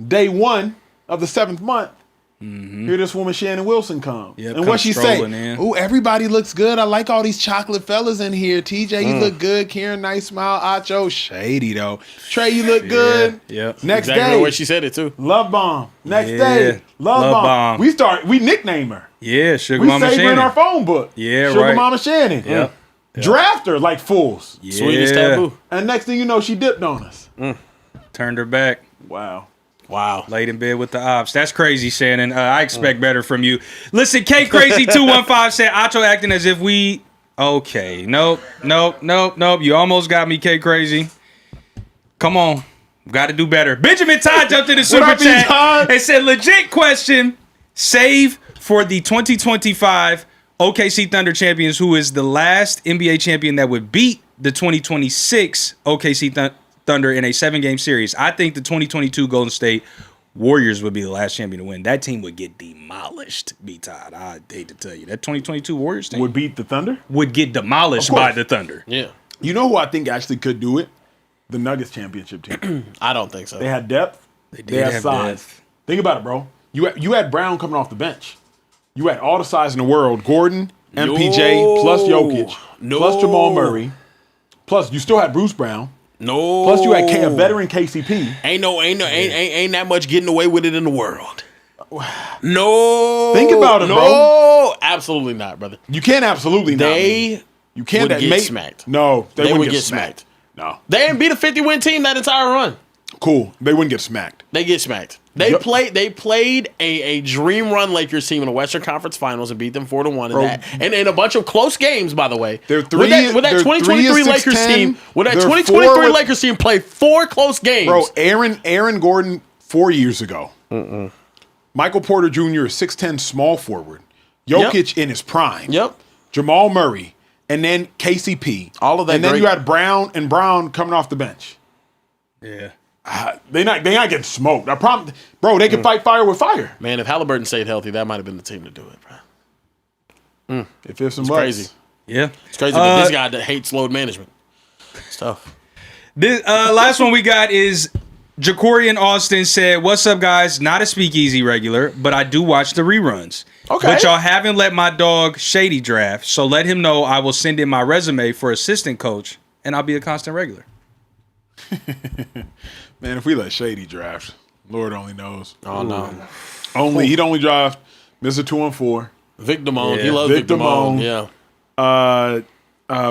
Day 1 of the 7th month, here this woman Shannon Wilson come. Yep, and come what she say? strolling in. Ooh, everybody looks good. I like all these chocolate fellas in here. TJ, you look good. Karen, nice smile. Acho, shady though. Trey, you look good. Yep. Next Exactly day, the way she said it too. Love Bomb. Next Yeah, day, Love Bomb. Bomb. We nickname her. Yeah, Sugar We Mama save her Shannon. in our phone book. Yeah, Sugar right. Mama Shannon. Yep. Draft her like fools. Yeah. Sweetest taboo. And next thing you know, she dipped on us. Turned her back. Wow. Laid in bed with the ops. That's crazy, Shannon. I expect better from you. Listen, K Crazy 215 said Acho acting as if we. Okay, nope. You almost got me, K Crazy. Come on, got to do better. Benjamin Todd jumped in the super chat and said, "Legit question. Save for the 2025 OKC Thunder champions. Who is the last NBA champion that would beat the 2026 OKC Thunder in a 7-game series, I think the 2022 Golden State Warriors would be the last champion to win. That team would get demolished, B-Todd. I hate to tell you. That 2022 Warriors team Would beat the Thunder? would get demolished by the Thunder. Yeah. You know who I think actually could do it? The Nuggets championship team. I don't think so. They had depth. They had have size. depth. Think about it, bro. You had Brown coming off the bench. You had all the size in the world. Gordon, MPJ, plus Jokic, plus Jamal Murray. Plus, you still had Bruce Brown. No. Plus, you had a veteran KCP. Ain't that much getting away with it in the world. No. Think about it, no, bro. No, absolutely not, brother. You can't absolutely not. You can't get smacked. No, they wouldn't would get smacked. No. They didn't beat a 50-win team that entire run. Cool. They wouldn't get smacked. They get smacked. They played a dream run Lakers team in the Western Conference Finals and beat them 4-1 in that. And in a bunch of close games, by the way. With that 2023 Lakers team, Lakers team played 4 close games. Bro, Aaron Gordon 4 years ago. Michael Porter Jr. is 6'10", small forward. Jokic in his prime. Yep. Jamal Murray. And then KCP. All of that. And then you had Brown coming off the bench. Yeah. They not getting smoked. I promise, bro. They can fight fire with fire. Man, if Halliburton stayed healthy, that might have been the team to do it, bro. If it's some It's bucks. crazy. Yeah. It's crazy. But this guy that hates load management. It's tough. This last one we got is Ja'Cory in Austin said, "What's up, guys? Not a Speakeasy regular, but I do watch the reruns. Okay. But y'all haven't let my dog Shady draft, so let him know I will send in my resume for assistant coach, and I'll be a constant regular." Man, if we let Shady draft, Lord only knows. Oh, no. He'd only draft Mr. 2-4. Vic Damone. Yeah. He loves Vic Damone. Yeah.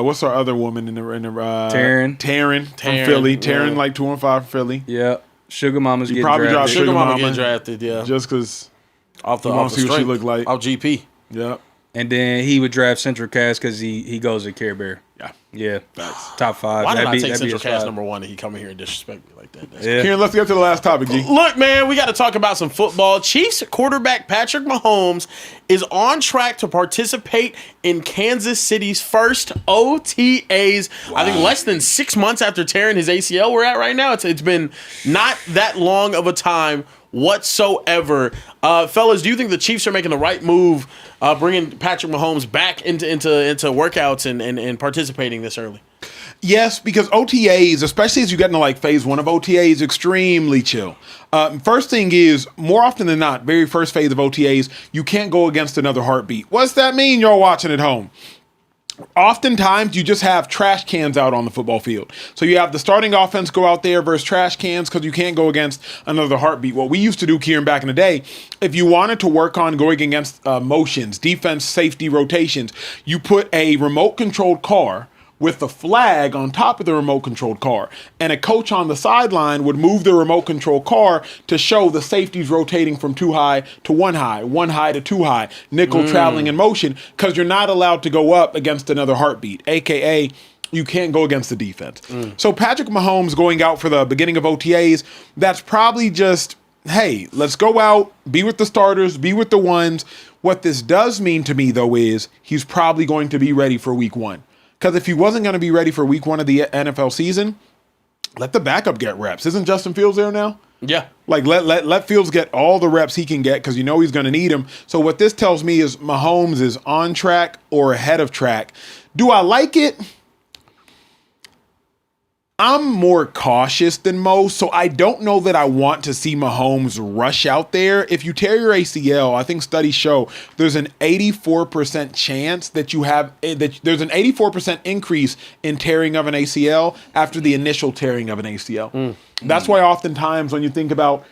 What's our other woman in the Taryn. Taryn from Philly. Taryn like 2-5 from Philly. Yeah. Sugar Mama's getting probably drafted. dropped Sugar Mama Mama get drafted, yeah. Just because Off the wants to see what she strength. look like. Off GP. Yep. And then he would draft Central Cast because he goes to Carebear. Yeah. Yeah. Top 5. Why did I take that'd be Central his Cast 5. number 1 and he come in here and disrespect me like that? That's Yeah. Kieran, let's get to the last topic, G. Look, man, we got to talk about some football. Chiefs quarterback Patrick Mahomes is on track to participate in Kansas City's first OTAs. I think less than 6 months after tearing his ACL. We're at right now. It's been not that long of a time whatsoever. Fellas, do you think the Chiefs are making the right move, bringing Patrick Mahomes back into workouts and participating this early? Yes, because OTAs, especially as you get into like phase 1 of OTAs, extremely chill. First thing is, more often than not, very first phase of OTAs, you can't go against another heartbeat. What's that mean, y'all watching at home? Oftentimes, you just have trash cans out on the football field. So you have the starting offense go out there versus trash cans because you can't go against another heartbeat. What we used to do, Kieran, back in the day, if you wanted to work on going against motions, defense, safety, rotations, you put a remote-controlled car with the flag on top of the remote-controlled car. And a coach on the sideline would move the remote-controlled car to show the safeties rotating from 2 high to 1 high to 2 high, nickel traveling in motion, because you're not allowed to go up against another heartbeat, a.k.a. you can't go against the defense. So Patrick Mahomes going out for the beginning of OTAs, that's probably just, hey, let's go out, be with the starters, be with the ones. What this does mean to me, though, is he's probably going to be ready for week 1. Because if he wasn't going to be ready for week 1 of the NFL season, let the backup get reps. Isn't Justin Fields there now? Yeah. Like, let Fields get all the reps he can get because you know he's going to need them. So what this tells me is Mahomes is on track or ahead of track. Do I like it? I'm more cautious than most, so I don't know that I want to see Mahomes rush out there. If you tear your ACL, I think studies show there's an 84% chance that you have that there's an 84% increase in tearing of an ACL after the initial tearing of an ACL. That's why oftentimes when you think about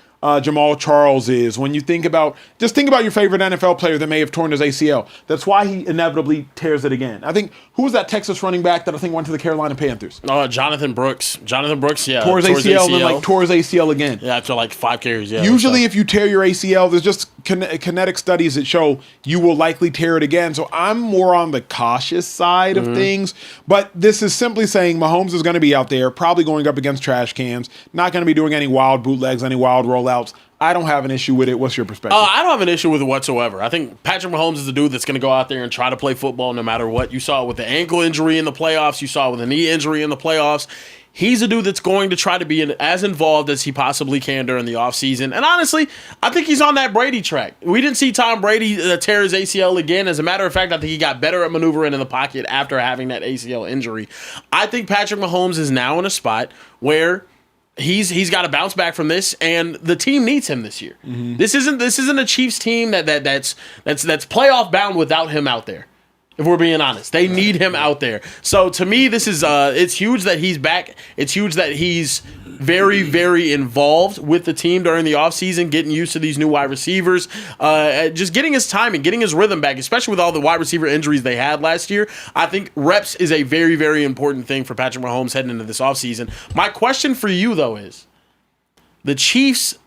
Jamal Charles when you think about your favorite NFL player that may have torn his ACL. That's why he inevitably tears it again. I think, who was that Texas running back that I think went to the Carolina Panthers? Jonathan Brooks. Yeah. Tore his ACL and then like tore his ACL again. Yeah, after like 5 carries. Yeah. Usually if you tear your ACL, there's just kinetic studies that show you will likely tear it again. So I'm more on the cautious side of things. But this is simply saying Mahomes is going to be out there, probably going up against trash cans, not going to be doing any wild bootlegs, any wild rollouts. I don't have an issue with it. What's your perspective? I don't have an issue with it whatsoever. I think Patrick Mahomes is the dude that's going to go out there and try to play football no matter what. You saw it with the ankle injury in the playoffs. You saw it with a knee injury in the playoffs. He's a dude that's going to try to be as involved as he possibly can during the offseason. And honestly, I think he's on that Brady track. We didn't see Tom Brady tear his ACL again. As a matter of fact, I think he got better at maneuvering in the pocket after having that ACL injury. I think Patrick Mahomes is now in a spot where he's got to bounce back from this, and the team needs him this year. Mm-hmm. This isn't a Chiefs team that's playoff bound without him out there. If we're being honest, they need him out there. So to me, this is it's huge that he's back. It's huge that he's very, very involved with the team during the offseason, getting used to these new wide receivers, just getting his timing, getting his rhythm back, especially with all the wide receiver injuries they had last year. I think reps is a very, very important thing for Patrick Mahomes heading into this offseason. My question for you, though, is the Chiefs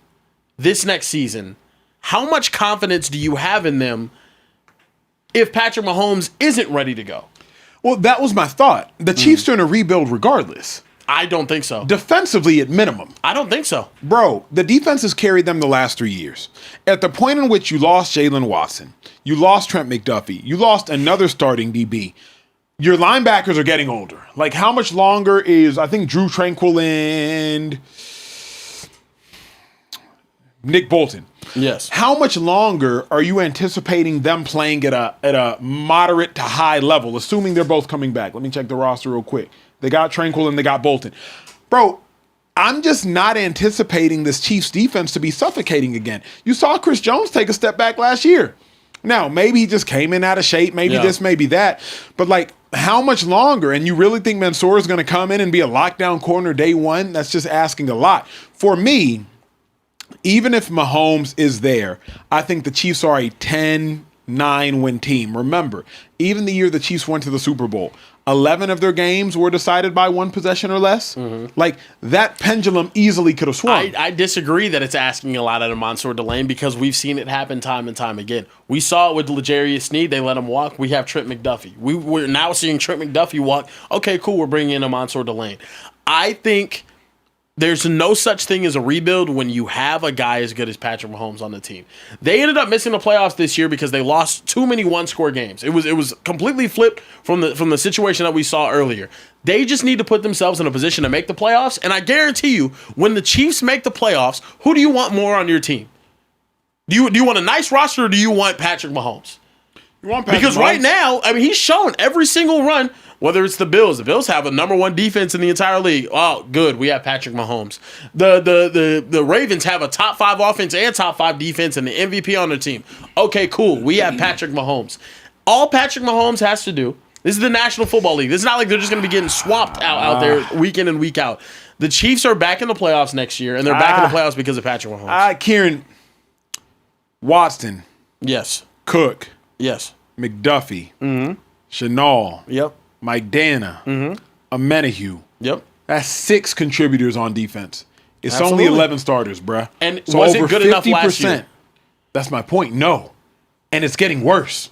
this next season, how much confidence do you have in them if Patrick Mahomes isn't ready to go? Well, that was my thought. The Chiefs are in a rebuild regardless. I don't think so. Defensively, at minimum. I don't think so. Bro, the defense has carried them the last 3 years. At the point in which you lost Jaylen Watson, you lost Trent McDuffie, you lost another starting DB, your linebackers are getting older. Like, how much longer is, I think, Drew Tranquil and Nick Bolton? Yes. How much longer are you anticipating them playing at a moderate to high level, assuming they're both coming back? Let me check the roster real quick. They got Tranquil and they got Bolton. Bro, I'm just not anticipating this Chiefs defense to be suffocating again. You saw Chris Jones take a step back last year. Now, maybe he just came in out of shape, maybe this, maybe that. But, like, how much longer? And you really think Mansour is going to come in and be a lockdown corner day one? That's just asking a lot. For me, even if Mahomes is there, I think the Chiefs are a 10-9 win team. Remember, even the year the Chiefs went to the Super Bowl, 11 of their games were decided by one possession or less. Mm-hmm. Like, that pendulum easily could have swung. I disagree that it's asking a lot out of Mansour Delane because we've seen it happen time and time again. We saw it with L'Jarius Sneed. They let him walk. We have Trent McDuffie. We're now seeing Trent McDuffie walk. Okay, cool. We're bringing in a Mansour Delane. I think there's no such thing as a rebuild when you have a guy as good as Patrick Mahomes on the team. They ended up missing the playoffs this year because they lost too many one-score games. It was completely flipped from the situation that we saw earlier. They just need to put themselves in a position to make the playoffs, and I guarantee you, when the Chiefs make the playoffs, who do you want more on your team? Do you want a nice roster, or do you want Patrick Mahomes? You want Patrick because Mahomes? right now, I mean, he's shown every single run. Whether it's the Bills have a number one defense in the entire league. Oh, good. We have Patrick Mahomes. The Ravens have a top 5 offense and top 5 defense and the MVP on their team. Okay, cool. We have Patrick Mahomes. All Patrick Mahomes has to do, this is the National Football League. This is not like they're just going to be getting swapped out there week in and week out. The Chiefs are back in the playoffs next year, and they're back in the playoffs because of Patrick Mahomes. Kieran, Watson. Yes. Cook. Yes. McDuffie. Mm-hmm. Chenal. Yep. Mike Dana, Amenahue. Yep. That's 6 contributors on defense. It's Absolutely. only 11 starters, bruh. And so was it good enough last year? That's my point. No. And it's getting worse.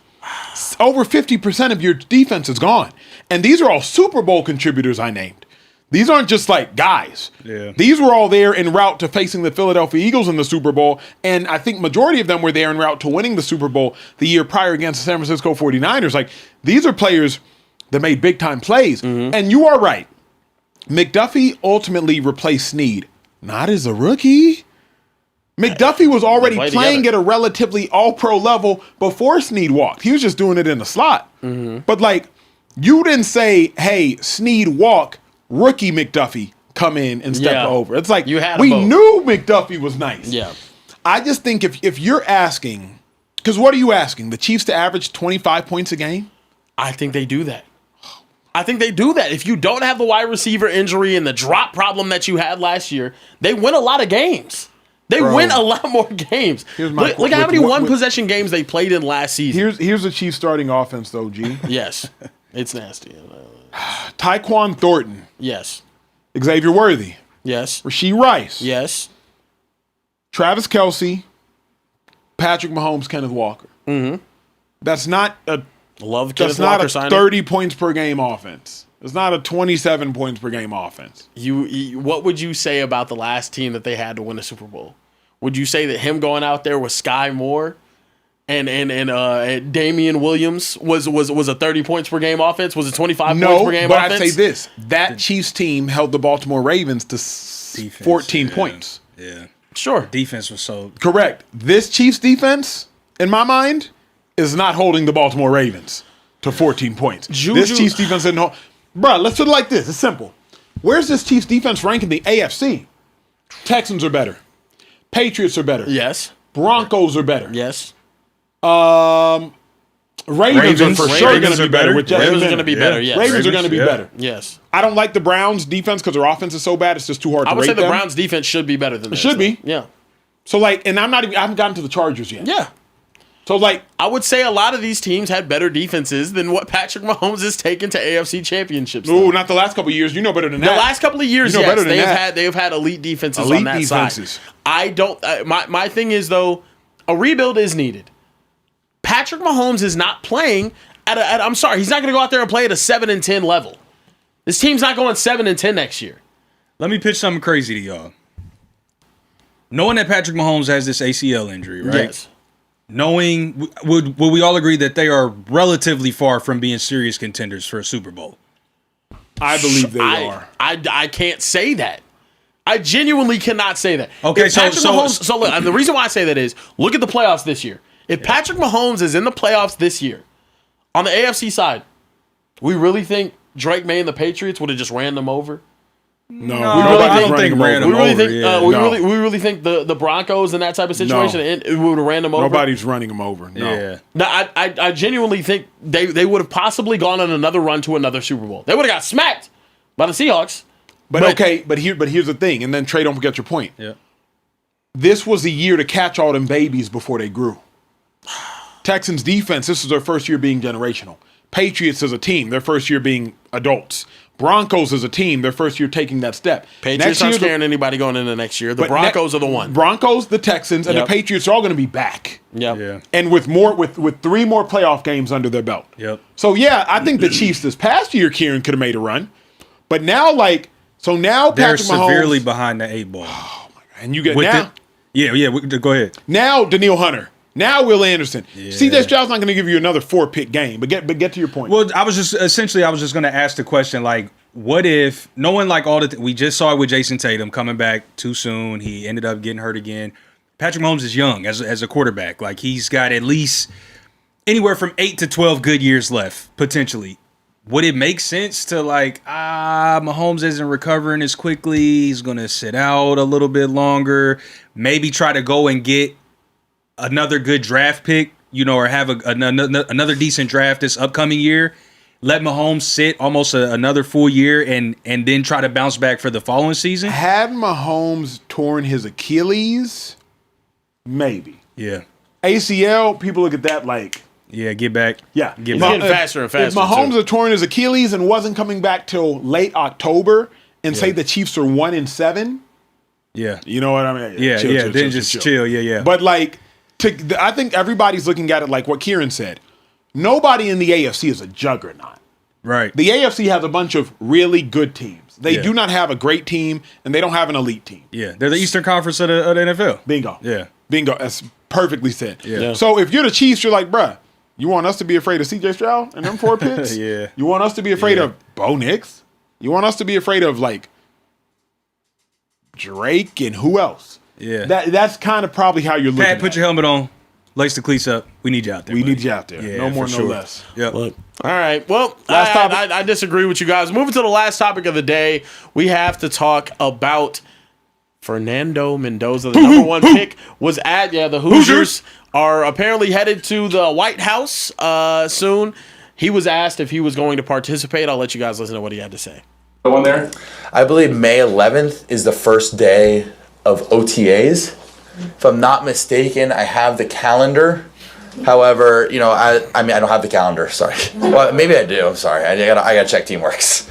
Over 50% of your defense is gone. And these are all Super Bowl contributors I named. These aren't just like guys. Yeah. These were all there en route to facing the Philadelphia Eagles in the Super Bowl. And I think majority of them were there en route to winning the Super Bowl the year prior against the San Francisco 49ers. Like, these are players that made big-time plays. Mm-hmm. And you are right. McDuffie ultimately replaced Sneed. Not as a rookie. McDuffie was already playing at a relatively all-pro level before Sneed walked. He was just doing it in the slot. Mm-hmm. But, like, you didn't say, hey, Sneed walk, rookie McDuffie come in and step over. It's like, we knew McDuffie was nice. Yeah. I just think if you're asking, because what are you asking? The Chiefs to average 25 points a game? I think they do that. I think they do that. If you don't have the wide receiver injury and the drop problem that you had last year, they win a lot of games. They win a lot more games. Look at how many one-possession games they played in last season. Here's the Chiefs starting offense, though, G. Yes. It's nasty. Tyquan Thornton. Yes. Xavier Worthy. Yes. Rasheed Rice. Yes. Travis Kelce. Patrick Mahomes, Kenneth Walker. Mm-hmm. That's not a Love That's not a 30 points per game offense. It's not a 27 points per game offense. What would you say about the last team that they had to win a Super Bowl? Would you say that him going out there with Sky Moore and Damian Williams was a 30 points per game offense? Was it 25 points per game but offense? I'd say this. That Chiefs team held the Baltimore Ravens to 14 points. Yeah. Sure. Defense was so. Correct. This Chiefs defense, in my mind, is not holding the Baltimore Ravens to 14 points. This Chiefs defense didn't hold. Bruh, let's put it like this. It's simple. Where's this Chiefs defense rank in the AFC? Texans are better. Patriots are better. Yes. Broncos are better. Yes. Ravens are for sure going to be better. Ravens are going to be better. Yes. Ravens are going to be better. Yes. I don't like the Browns' defense because their offense is so bad. It's just too hard to rate them. I would say the Browns' defense should be better than this. It should be. Yeah. So, like, and I haven't gotten to the Chargers yet. Yeah. So, like, I would say a lot of these teams had better defenses than what Patrick Mahomes has taken to AFC championships. Ooh, not the last couple of years. You know better than that. The last couple of years, you know better than they've had elite defenses Elite on that defenses. side. I don't. My thing is though, a rebuild is needed. Patrick Mahomes is not playing I'm sorry, he's not going to go out there and play at a 7-10 level. This team's not going 7-10 next year. Let me pitch something crazy to y'all. Knowing that Patrick Mahomes has this ACL injury, right? Yes. Knowing, would we all agree that they are relatively far from being serious contenders for a Super Bowl? I believe they are. I can't say that. I genuinely cannot say that. Okay, if Patrick Mahomes, so look, and the reason why I say that is look at the playoffs this year. If Patrick Mahomes is in the playoffs this year, on the AFC side, we really think Drake May and the Patriots would have just ran them over? No, I don't think ran them over. We really think the Broncos in that type of situation would have ran them over? Nobody's running them over. No. Yeah. No, I genuinely think they would have possibly gone on another run to another Super Bowl. They would have got smacked by the Seahawks. But here's the thing, and then Trey, don't forget your point. Yeah. This was the year to catch all them babies before they grew. Texans defense, this is their first year being generational. Patriots as a team, their first year being adults. Broncos as a team, their first year taking that step. Patriots aren't scaring anybody going into next year. The Broncos are the one. Broncos, the Texans, and the Patriots are all going to be back. Yeah. And with 3 more playoff games under their belt. Yep. So yeah, I think the Chiefs this past year, Kieran, could have made a run. But now, now they're Patrick Mahomes severely behind the 8 ball. Oh my God. And you get go ahead. Now Daniil Hunter. Now Will Anderson. Yeah. CJ Stroud's not going to give you another 4-pick game, but get to your point. Well, I was just going to ask the question, like, what if, knowing like all we just saw it with Jason Tatum coming back too soon, he ended up getting hurt again. Patrick Mahomes is young as a quarterback. Like, he's got at least anywhere from 8 to 12 good years left, potentially. Would it make sense to Mahomes isn't recovering as quickly, he's going to sit out a little bit longer, maybe try to go and get another good draft pick, or have another decent draft this upcoming year, let Mahomes sit almost another full year and then try to bounce back for the following season? Had Mahomes torn his Achilles, maybe. Yeah. ACL, people look at that like... Yeah, get back. Yeah. He's getting faster and faster. If Mahomes had torn his Achilles and wasn't coming back till late October and say the Chiefs are 1-7... Yeah. You know what I mean? Yeah, then just chill. Yeah. But I think everybody's looking at it like what Kieran said. Nobody in the AFC is a juggernaut. Right. The AFC has a bunch of really good teams. They do not have a great team, and they don't have an elite team. Yeah, they're the Eastern Conference of the NFL. Bingo. Yeah. Bingo. That's perfectly said. Yeah. So if you're the Chiefs, you're like, bruh, you want us to be afraid of CJ Stroud and them 4 picks? Yeah. You want us to be afraid of Bo Nix? You want us to be afraid of, Drake and who else? Yeah. That's kind of probably how you're looking at it. Put your helmet on. Lace the cleats up. We need you out there. We need you out there. Yeah, no more, no less. Yep. Look. All right. Well, Last topic. I disagree with you guys. Moving to the last topic of the day, we have to talk about Fernando Mendoza. The number 1 pick was at the Hoosiers are apparently headed to the White House soon. He was asked if he was going to participate. I'll let you guys listen to what he had to say. One there. I believe May 11th is the first day of OTAs. If I'm not mistaken, I have the calendar. However, I don't have the calendar. Sorry. Well, maybe I do. I'm sorry. I gotta check Teamworks.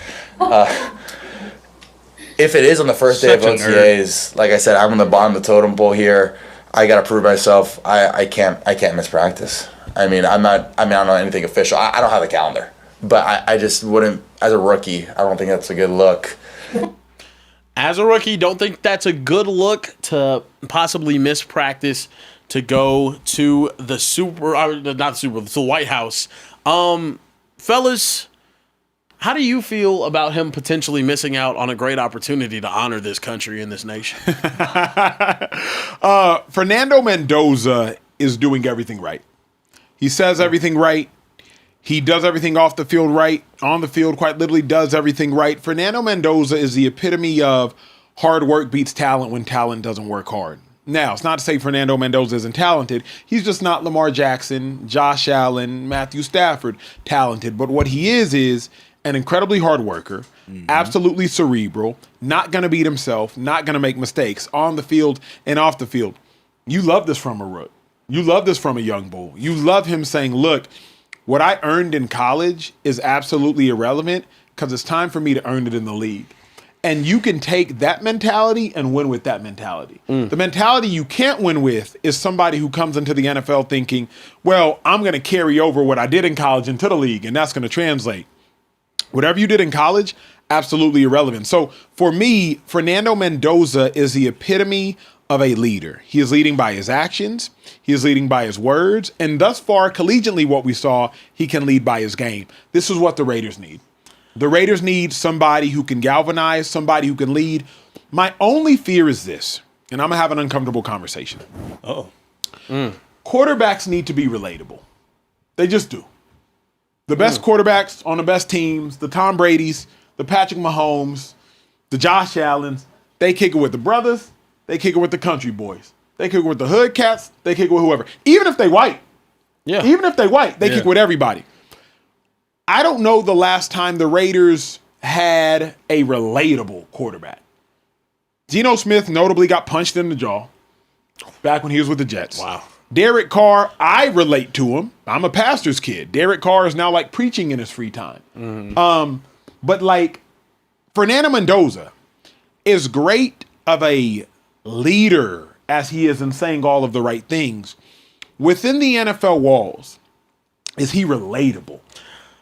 If it is on the first day of OTAs, like I said, I'm on the bottom of the totem pole here. I gotta prove myself. I can't miss practice. I don't know anything official. I don't have a calendar, but I just wouldn't. As a rookie, I don't think that's a good look. As a rookie, don't think that's a good look to possibly miss practice to go to the to the White House. Fellas, how do you feel about him potentially missing out on a great opportunity to honor this country and this nation? Fernando Mendoza is doing everything right. He says everything right. He does everything off the field right. On the field, quite literally does everything right. Fernando Mendoza is the epitome of hard work beats talent when talent doesn't work hard. Now, it's not to say Fernando Mendoza isn't talented. He's just not Lamar Jackson, Josh Allen, Matthew Stafford talented. But what he is an incredibly hard worker, absolutely cerebral, not going to beat himself, not going to make mistakes on the field and off the field. You love this from a rook. You love this from a young bull. You love him saying, look, what I earned in college is absolutely irrelevant because it's time for me to earn it in the league. And you can take that mentality and win with that mentality. The mentality you can't win with is somebody who comes into the NFL thinking, well, I'm going to carry over what I did in college into the league, and that's going to translate. Whatever you did in college, absolutely irrelevant. So for me, Fernando Mendoza is the epitome of a leader. He is leading by his actions. He is leading by his words. And thus far, collegiately, what we saw, he can lead by his game. This is what the Raiders need. The Raiders need somebody who can galvanize, somebody who can lead. My only fear is this, and I'm going to have an uncomfortable conversation. Quarterbacks need to be relatable. They just do. The best quarterbacks on the best teams, the Tom Brady's, the Patrick Mahomes, the Josh Allens, they kick it with the brothers, they kick it with the country boys. They kick it with the hood cats, they kick it with whoever. Even if they white. Yeah. Even if they white, they kick it with everybody. I don't know the last time the Raiders had a relatable quarterback. Geno Smith notably got punched in the jaw back when he was with the Jets. Wow. Derek Carr, I relate to him. I'm a pastor's kid. Derek Carr is now like preaching in his free time. But like Fernando Mendoza is great of a leader as he is in saying all of the right things. Within the NFL walls, is he relatable?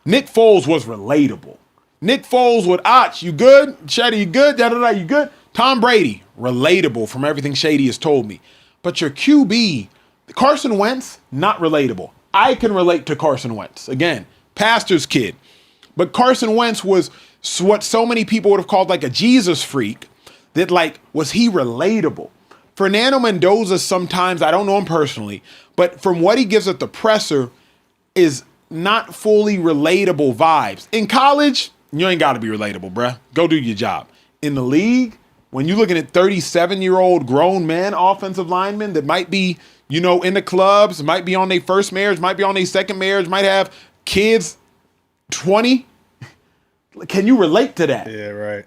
Nick Foles was relatable. Nick Foles with Ach, you good? Shady, you good? Da-da-da, you good? Tom Brady, relatable from everything Shady has told me. But your QB, Carson Wentz, not relatable. I can relate to Carson Wentz. Again, pastor's kid. But Carson Wentz was what so many people would have called like a Jesus freak that like, was he relatable? Fernando Mendoza sometimes, I don't know him personally, but from what he gives at the presser is not fully relatable vibes. In college, you ain't got to be relatable, bruh. Go do your job. In the league, when you're looking at 37-year-old grown men, offensive linemen that might be, you know, in the clubs, might be on their first marriage, might be on their second marriage, might have kids 20. Can you relate to that? Yeah, right.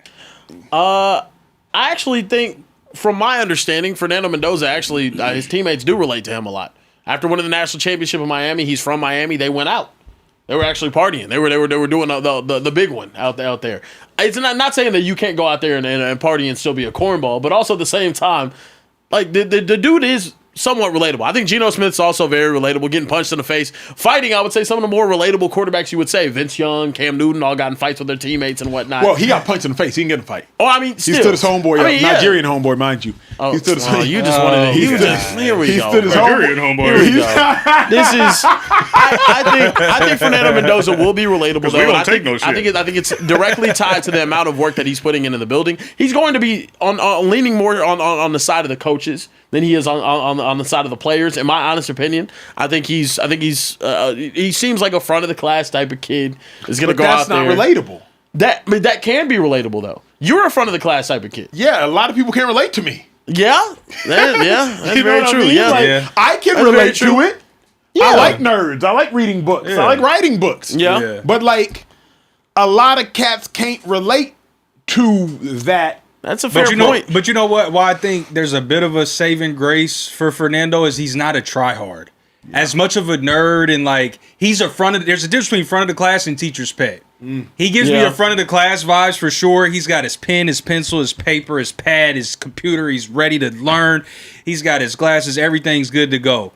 I actually think, from my understanding, Fernando Mendoza actually, his teammates do relate to him a lot. After winning the national championship in Miami, he's from Miami. They went out. They were actually partying. They were doing the big one out there. It's not saying that you can't go out there and party and still be a cornball, but also at the same time, like the dude is somewhat relatable. I think Geno Smith's also very relatable, getting punched in the face. Fighting, I would say some of the more relatable quarterbacks you would say. Vince Young, Cam Newton, all got in fights with their teammates and whatnot. Well, he got punched in the face. He didn't get in a fight. Oh, I mean, still. He stood his homeboy up. Nigerian homeboy, mind you. Oh, he stood his you just wanted to. Here we go. He stood his homeboy. Here we go. This is. I think Fernando Mendoza will be relatable. Though. I think it's directly tied to the amount of work that he's putting into the building. He's going to be leaning more on the side of the coaches than he is on the side of the players. In my honest opinion, I think he seems like a front of the class type of kid. Is going to go out there. That's not relatable. That can be relatable though. You're a front of the class type of kid. Yeah, a lot of people can't relate to me. Yeah, that's you know very true. I mean? Yeah, like, I can relate to it. Yeah. I like nerds. I like reading books. I like writing books. Yeah. But like a lot of cats can't relate to that. That's a fair point. But you know what? Why I think there's a bit of a saving grace for Fernando is he's not a tryhard. Yeah. As much of a nerd and like there's a difference between front of the class and teacher's pet. He gives me a front of the class vibes for sure. He's got his pen, his pencil, his paper, his pad, his computer. He's ready to learn. He's got his glasses. Everything's good to go.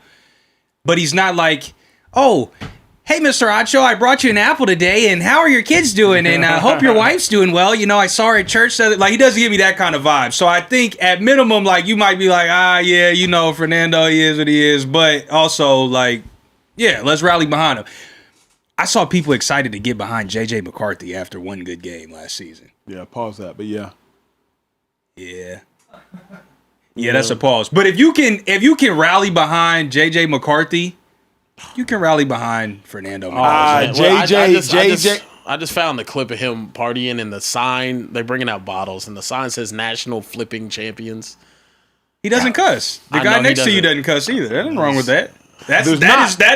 But he's not like, oh, hey, Mr. Acho, I brought you an apple today, and how are your kids doing? And I hope your wife's doing well. You know, I saw her at church. Like, he doesn't give me that kind of vibe. So I think at minimum, like, you might be like, yeah, you know, Fernando, he is what he is. But also, like, yeah, let's rally behind him. I saw people excited to get behind J.J. McCarthy after one good game last season. Yeah, pause that, but yeah. Yeah, that's a pause. But if you can rally behind J.J. McCarthy, you can rally behind Fernando. JJ. I just found the clip of him partying and the sign. They're bringing out bottles and the sign says National Flipping Champions. He doesn't cuss. The guy next to you doesn't cuss either. There's nothing wrong with that. That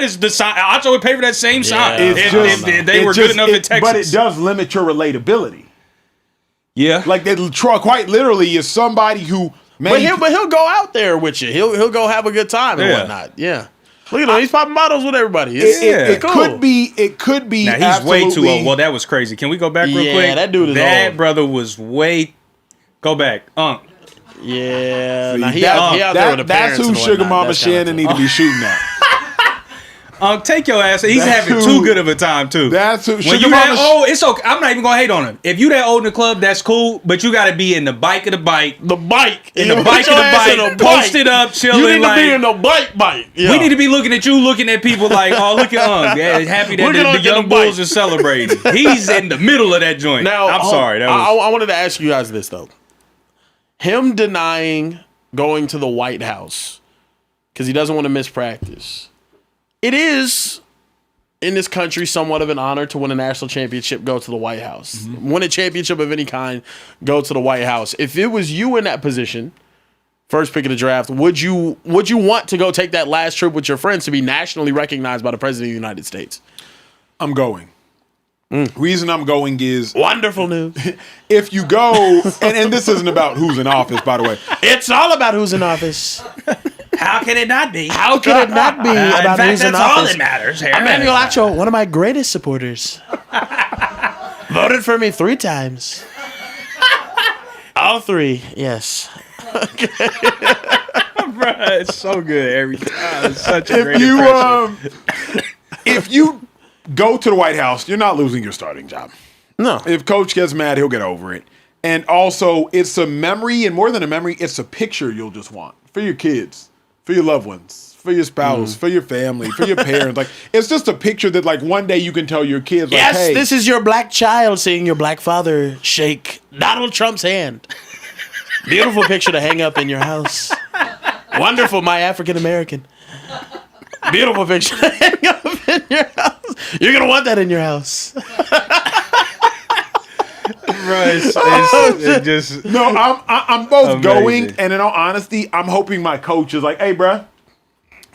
is the sign. Acho would pay for that same sign. If they were good enough in Texas. But it does limit your relatability. Yeah. Like that quite literally is somebody who But he'll go out there with you. He'll go have a good time and whatnot. Yeah. Look at him. He's popping bottles with everybody. It cool. could be. Now he's way too old. Well, that was crazy. Can we go back real quick? Yeah, that dude is old. That brother was way. Go back, Yeah. See, now he out there with the parents. That's who Sugar Mama Shannon need to be shooting at. Take your ass. He's having too good of a time too. That's who. When you that old, it's okay. I'm not even gonna hate on him. If you that old in the club, that's cool. But you got to be in the bike of the bike. The bike. In the bike of the bike. Posted up, chilling. You need to be in the bike. Yeah. We need to be looking at you, looking at people like, oh, look at yeah, happy that the young bulls are celebrating. He's in the middle of that joint. Now, I'm sorry. I wanted to ask you guys this though. Him denying going to the White House because he doesn't want to miss practice. It is, in this country, somewhat of an honor to win a national championship, go to the White House. Mm-hmm. Win a championship of any kind, go to the White House. If it was you in that position, first pick of the draft, would you want to go take that last trip with your friends to be nationally recognized by the President of the United States? I'm going. Reason I'm going is wonderful news. If you go, and this isn't about who's in office, by the way. It's all about who's in office. How can it not be? How can it not be about who's in office? That's all that matters here. Emmanuel Acho, one of my greatest supporters. Voted for me 3 times. All 3, yes. Bruh, it's so good every time. It's such a great impression. If you go to the White House, you're not losing your starting job. No. If Coach gets mad, he'll get over it. And also, it's a memory, and more than a memory, it's a picture you'll just want for your kids, for your loved ones, for your spouse, for your family, for your parents. Like, it's just a picture that, like, one day you can tell your kids, like, yes, hey, this is your black child seeing your black father shake Donald Trump's hand. Beautiful picture to hang up in your house. Wonderful, my African American. Beautiful picture to hang up in your house. You're going to want that in your house. No, I'm both amazing. going, and in all honesty, I'm hoping my coach is like, hey, bruh,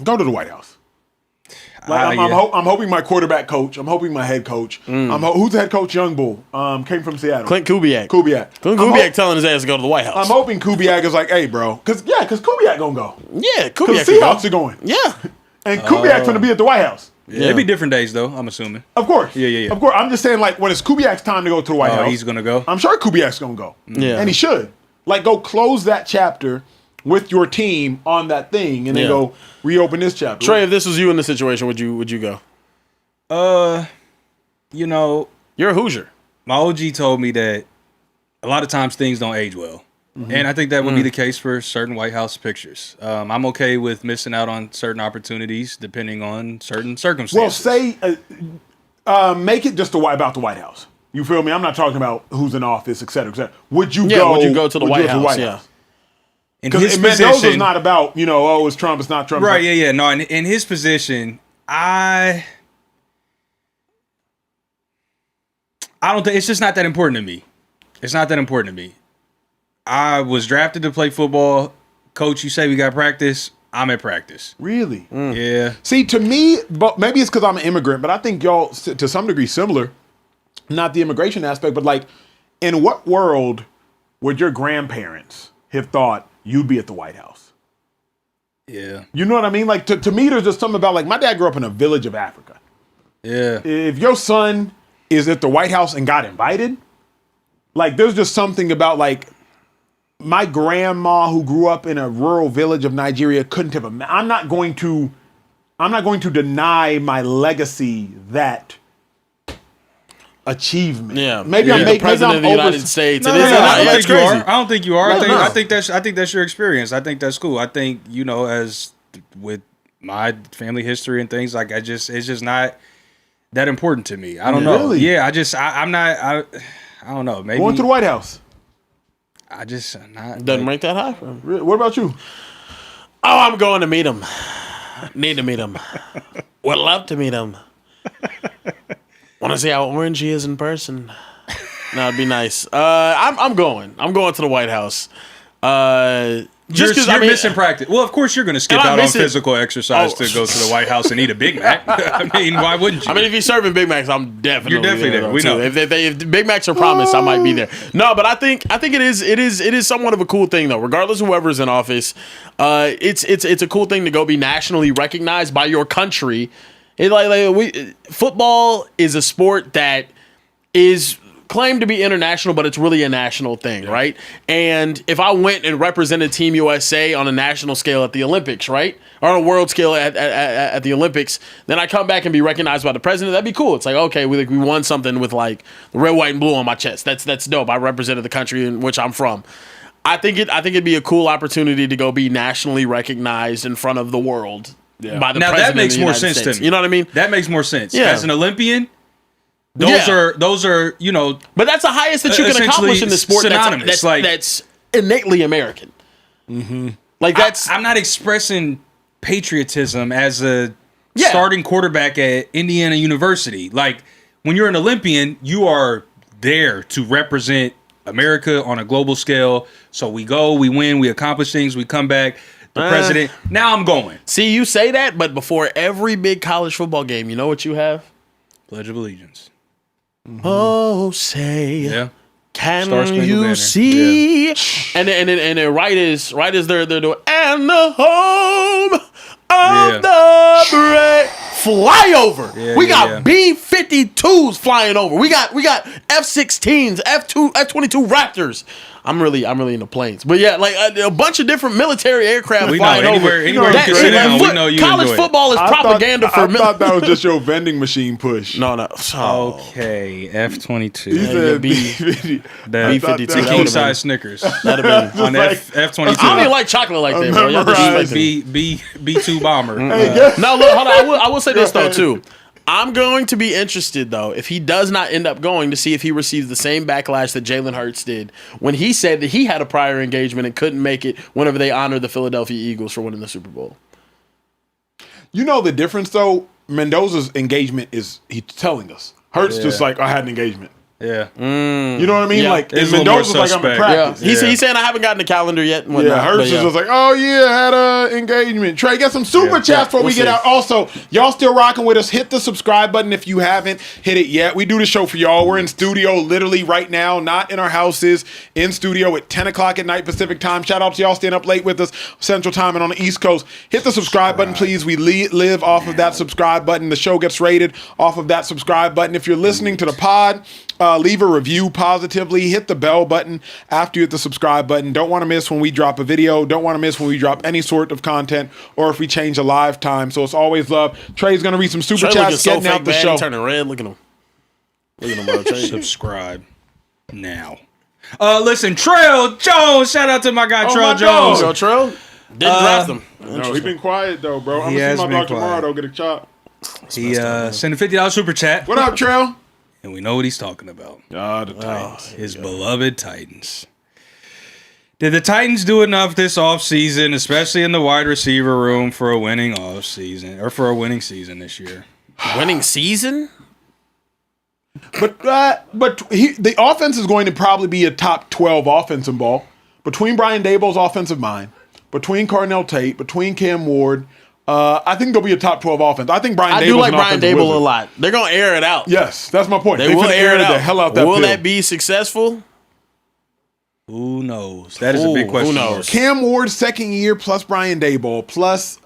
go to the White House. Like, I'm hoping my quarterback coach. I'm hoping my head coach. Who's the head coach? Young Bull. Came from Seattle. Clint Kubiak. Clint Kubiak telling his ass to go to the White House. I'm hoping Kubiak is like, hey, bro. Because Kubiak going to go. Yeah, Because Kubiak Seahawks are going. Yeah. And Kubiak's going to be at the White House. Yeah. It'd be different days, though, I'm assuming. Of course. Yeah. Of course. I'm just saying, like, when it's Kubiak's time to go to the White House. He's going to go? I'm sure Kubiak's going to go. Yeah. And he should. Like, go close that chapter with your team on that thing and then go reopen this chapter. Trey, if this was you in the situation, would you go? You know, you're a Hoosier. My OG told me that a lot of times things don't age well. Mm-hmm. And I think that would be the case for certain White House pictures. I'm okay with missing out on certain opportunities depending on certain circumstances. Well, say, make it just about the White House. You feel me? I'm not talking about who's in office, et cetera, et cetera. Would you go to the White House? Yeah. Because Mendoza's not about, it's Trump, it's not Trump. Right, yeah. No, in his position, I don't think, it's just not that important to me. It's not that important to me. I was drafted to play football. Coach, you say we got practice. I'm at practice. Really? Yeah. See, to me, but maybe it's because I'm an immigrant, but I think y'all, to some degree, similar. Not the immigration aspect, but like, in what world would your grandparents have thought you'd be at the White House? Yeah. You know what I mean? Like, to me, there's just something about, like, my dad grew up in a village of Africa. Yeah. If your son is at the White House and got invited, like, there's just something about, like, my grandma who grew up in a rural village of Nigeria couldn't have imagined. I'm not going to I'm not going to deny my legacy that achievement. Yeah, maybe I'm the making president of the United States. No, It is. I don't That's think you crazy. are. I don't think you are. No. I think that's your experience. I think that's cool. I think, you know, as with my family history and things, like it's just not that important to me. I don't know. Really? Yeah, I'm not. I don't know. Maybe Going to the White House. I just not. Doesn't rank that high. What about you? Oh, I'm going to meet him. Need to meet him. Would love to meet him. Want to see how orange he is in person. That'd be nice. I'm going. I'm going to the White House. Just because you're missing practice. Well, of course you're going to skip out on physical exercise Oh. to go to the White House and eat a Big Mac. I mean, why wouldn't you? I mean, if you're serving Big Macs, I'm definitely You're definitely there. though, We too. know. If the Big Macs are promised, I might be there. No, but I think it is somewhat of a cool thing though. Regardless of whoever's in office, it's a cool thing to go be nationally recognized by your country. Football is a sport that is claimed to be international, but it's really a national thing, right? And if I went and represented Team USA on a national scale at the Olympics, right, or on a world scale at the Olympics, then I come back and be recognized by the president. That'd be cool. It's like, okay, we won something with like the red, white, and blue on my chest. That's dope. I represented the country in which I'm from. I think it'd be a cool opportunity to go be nationally recognized in front of the world by the now president. that makes of the more United sense States. to me. You know what I mean? That makes more sense. Yeah. As an Olympian, those are you know. But that's the highest that you can accomplish in the sport. Synonymous, That's innately American. Mm-hmm. Like I'm not expressing patriotism as a starting quarterback at Indiana University. Like when you're an Olympian, you are there to represent America on a global scale. So we go, we win, we accomplish things, we come back. The president. Now I'm going. See, you say that, but before every big college football game, you know what you have? Pledge of Allegiance. Mm-hmm. Oh, say, can Star-Spangled you Banner. see? Yeah. And then right as they're doing, and the home of the brave fly over. Yeah, we got B-52s flying over. We got F-16s, F-22 Raptors. I'm really into planes, but yeah, like a bunch of different military aircraft flying over. Anywhere you can sit down, we know you college enjoy football is propaganda for. I thought that was just your vending machine push. No. Okay, F-22. He said B-52. King size Snickers. That'd have been On F-22. I don't even like chocolate like that, bro. Y'all disrespecting me. B-2 bomber. No, look, hold on. I will say this though too. I'm going to be interested though if he does not end up going to see if he receives the same backlash that Jalen Hurts did when he said that he had a prior engagement and couldn't make it whenever they honored the Philadelphia Eagles for winning the Super Bowl. You know the difference though? Mendoza's engagement is he's telling us. Hurts just like I had an engagement. Yeah. You know what I mean? Yeah. Like It's a little Mendoza's more like I'm in suspect. practice. He's saying I haven't gotten the calendar yet. And whatnot, Hurts but is just like, oh yeah, had a engagement. Trey, get some super chats before we get out. Also, y'all still rocking with us. Hit the subscribe button if you haven't hit it yet. We do the show for y'all. We're in studio literally right now, not in our houses, in studio at 10 o'clock at night Pacific time. Shout out to y'all staying up late with us, Central Time and on the East Coast. Hit the subscribe button, please. We live off of that subscribe button. The show gets rated off of that subscribe button. If you're listening to the pod, leave a review positively. Hit the bell button after you hit the subscribe button. Don't want to miss when we drop a video. Don't want to miss when we drop any sort of content or if we change a live time. So it's always love. Trey's going to read some super chats, getting out the show. Turning red. Look at him. Look at him, bro. Trey. Subscribe now. Listen, Trey Jones. Shout out to my guy Trey Jones. Yo, Trell. Didn't draft him. No, he's been quiet though, bro. I'm He going to has see my been dog tomorrow quiet. though, get a chop. He sent a $50 super chat. What up, Trell? And we know what he's talking about. The Titans. His beloved Titans. Did the Titans do enough this offseason, especially in the wide receiver room, for a winning offseason or for a winning season this year? Winning season? But the offense is going to probably be a top 12 offense in ball. Between Brian Daboll's offensive mind, between Carnell Tate, between Cam Ward, I think there'll be a top 12 offense. I think I do like Brian Daboll a lot. They're going to air it out. Yes, that's my point. They will air it out. The hell out that Will pill. that be successful? Who knows? That is a big question. Who knows? Cam Ward's second year plus Brian Daboll plus,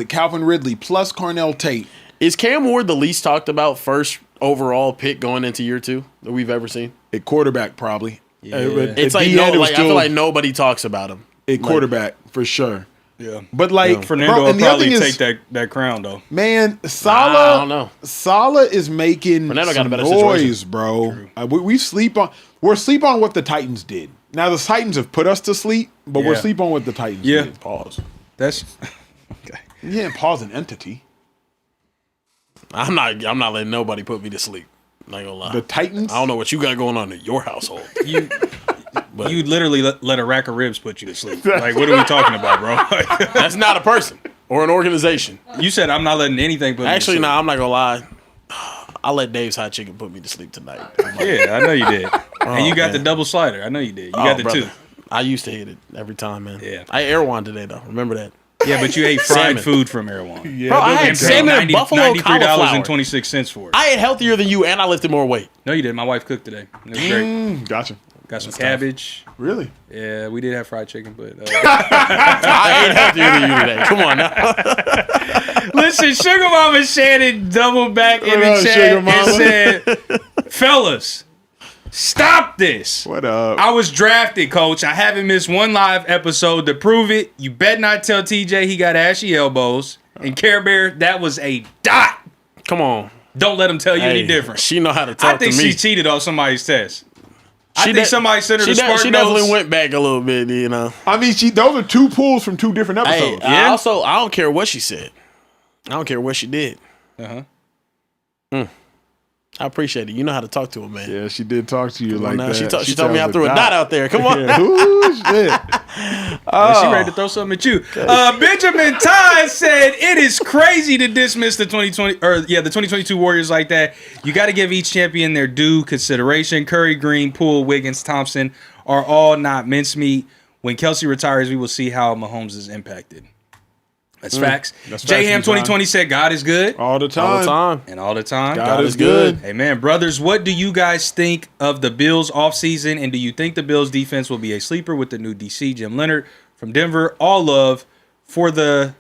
Calvin Ridley plus Carnell Tate. Is Cam Ward the least talked about first overall pick going into year 2 that we've ever seen? At quarterback, probably. Yeah. It's like, I feel like nobody talks about him. At quarterback, for sure. Yeah. But like Fernando bro, will and the other probably thing is, take that crown though. man, I Salah. don't know. Salah is making Fernando got a some better noise, situation. bro. We're sleep on what the Titans did. Now the Titans have put us to sleep, but we're Yeah. sleep on what the Titans Yeah. did. Pause. That's okay. You can't pause an entity. I'm not letting nobody put me to sleep. Not gonna lie. The Titans. I don't know what you got going on in your household. You literally let a rack of ribs put you to sleep. Like, what are we talking about, bro? That's not a person or an organization. You said I'm not letting anything put me to Actually, sleep. no, I'm not gonna lie. I let Dave's Hot Chicken put me to sleep tonight. Yeah, I know you did. And you got man. the double slider. I know you did. You got the brother. two. I used to hit it every time, man. Yeah. I ate Erewhon today, though. Remember that. Yeah, but you ate fried Salmon. food from Erewhon. Yeah, Bro, I those had are salmon and buffalo cauliflower. $93.26 for it. I ate healthier than you, and I lifted more weight. No, you did. My wife cooked today. It was great. Gotcha. Got some cabbage. Really? Yeah, we did have fried chicken, but I ate healthier than you today. Come on now. listen, Sugar Mama Shannon doubled back in What the up, chat Sugar and Mama? said, "Fellas, stop this. What up? I was drafted, coach. I haven't missed one live episode to prove it. You bet not tell TJ he got ashy elbows. And Carebear, that was a dot. Come on. Don't let him tell you any different. She know how to talk I think to me. she cheated on somebody's test. She I think somebody sent her the she spark She notes. definitely went back a little bit, you know. I mean, those are two pulls from two different Hey, episodes. I don't care what she said. I don't care what she did. I appreciate it. You know how to talk to her, man. Yeah, she did talk to you like Now, that. she told me I threw a dot out there. Come on. Yeah. Ooh, shit. She ready to throw something at you. Benjamin Todd said it is crazy to dismiss the 2022 Warriors like that. You got to give each champion their due consideration. Curry, Green, Poole, Wiggins, Thompson are all not mincemeat. When Kelsey retires, we will see how Mahomes is impacted. That's facts. That's J facts, Ham 2020 said God is good. All the time. All the time. And all the time. God is good. Amen. Brothers, what do you guys think of the Bills offseason? And do you think the Bills defense will be a sleeper with the new DC, Jim Leonard from Denver? All love for the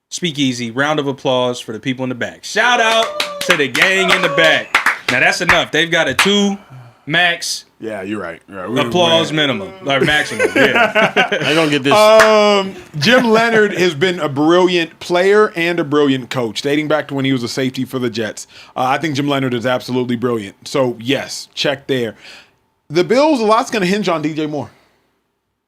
Speakeasy. Round of applause for the people in the back. Shout out to the gang in the back. Now that's enough. They've got a 2 max Yeah, you're right. You're right. applause minimum. Or maximum. Yeah. I don't get this. Jim Leonard has been a brilliant player and a brilliant coach, dating back to when he was a safety for the Jets. I think Jim Leonard is absolutely brilliant. So, yes, check there. The Bills, a lot's going to hinge on DJ Moore.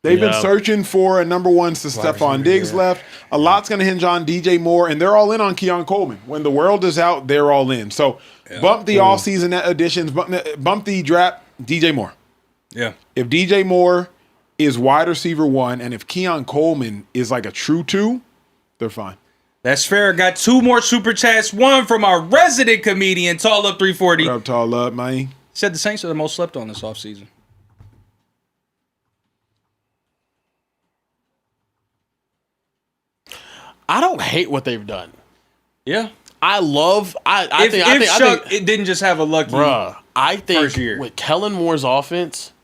They've been searching for a number one since Stephon Diggs left. A lot's going to hinge on DJ Moore, and they're all in on Keon Coleman. When the world is out, they're all in. So, bump the offseason additions, bump the draft, DJ Moore. Yeah. If DJ Moore is wide receiver 1, and if Keon Coleman is like a true 2, they're fine. That's fair. Got 2 more super chats. One from our resident comedian, Tall Up 340. What up, tall up, man? Said the Saints are the most slept on this offseason. I don't hate what they've done. Yeah. I think it didn't just have a lucky I think first year. with Kellen Moore's offense, him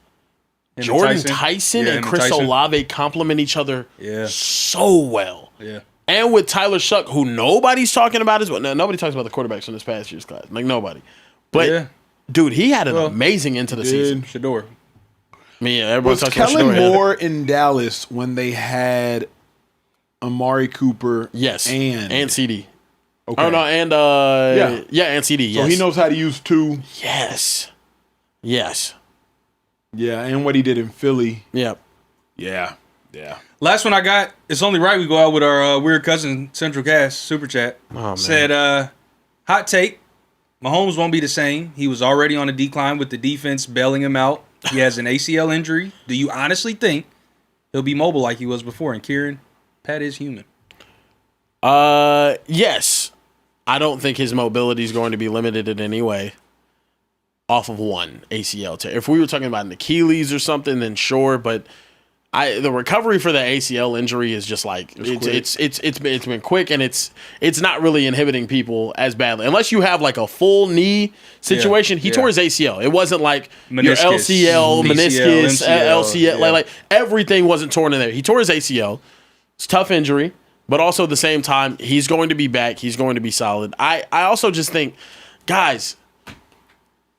and Jordan Tyson Yeah, and him Chris Tyson. Olave complement each other Yeah. so well. Yeah. And with Tyler Shuck, who nobody's talking about as well. No, nobody talks about the quarterbacks from this past year's class. Like nobody. But dude, he had an amazing into the season. Shador. I mean, everyone Was talks about Kellen Shador. Moore in Dallas when they had Amari Cooper? Yes. And CD. Okay. Oh no, and and CD. Yes. So he knows how to use 2. Yes. Yeah, and what he did in Philly. Yep. Yeah. Last one I got, it's only right we go out with our weird cousin Central Cast super chat. Oh, man. Said, hot take, Mahomes won't be the same. He was already on a decline with the defense bailing him out. He has an ACL injury. Do you honestly think he'll be mobile like he was before? And Kieran, Pat is human. Yes. I don't think his mobility is going to be limited in any way off of one ACL tear. If we were talking about an Achilles or something, then sure, but the recovery for the ACL injury is just like it's been quick, and it's not really inhibiting people as badly unless you have like a full knee situation. He tore his ACL. It wasn't like your LCL, meniscus, LCL, like everything wasn't torn in there. He tore his ACL. It's a tough injury, but also at the same time, he's going to be back. He's going to be solid. I also just think, guys,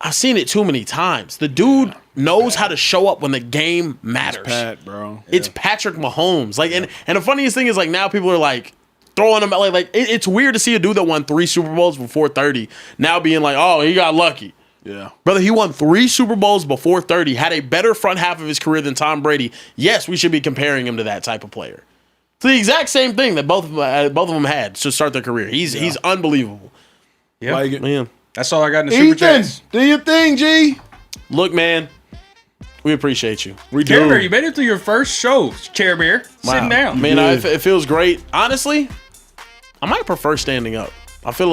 I've seen it too many times. The dude knows how to show up when the game matters. Pat, bro. It's Patrick Mahomes. Like, and the funniest thing is, like, now people are like throwing him like it's weird to see a dude that won 3 Super Bowls before 30 now being like, oh, he got lucky. Yeah. Brother, he won 3 Super Bowls before 30, had a better front half of his career than Tom Brady. Yes, we should be comparing him to that type of player. It's the exact same thing that both of them had to start their career. He's unbelievable. Yeah. Like it. Man. That's all I got in the super chats. Do your thing, G. Look, man, we appreciate you. We do. Carebear, you made it through your first show, Carebear. Sitting down. Man, it feels great. Honestly, I might prefer standing up. I feel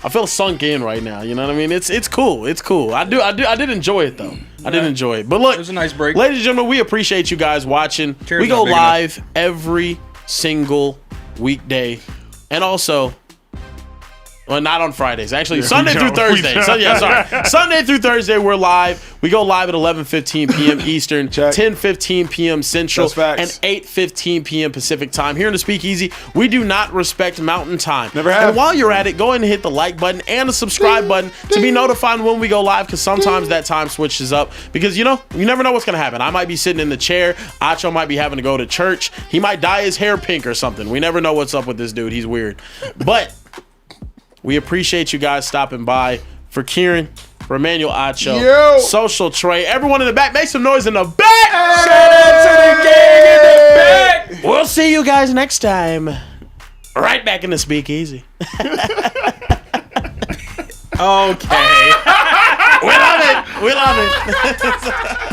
I feel sunk in right now. You know what I mean? It's cool. It's cool. I did enjoy it though. I did enjoy it. But look, It was a nice break. ladies and gentlemen, we appreciate you guys watching. Chair's We go not big live every single weekday, and also. Well, not on Fridays. Actually, Sunday through Thursday. Sunday through Thursday, we're live. We go live at 11:15 p.m. Eastern, 10:15 p.m. Central, and 8:15 p.m. Pacific time. Here in the Speakeasy, we do not respect Mountain Time. Never have. And while you're at it, go ahead and hit the like button and the subscribe button to be notified when we go live, because sometimes that time switches up. Because, you never know what's going to happen. I might be sitting in the chair. Acho might be having to go to church. He might dye his hair pink or something. We never know what's up with this dude. He's weird. But we appreciate you guys stopping by. For Kieran, for Emmanuel Acho, Social Trey, everyone in the back, make some noise in the back. Shout out to the gang in the back. We'll see you guys next time. Right back in the Speakeasy. Okay. We love it.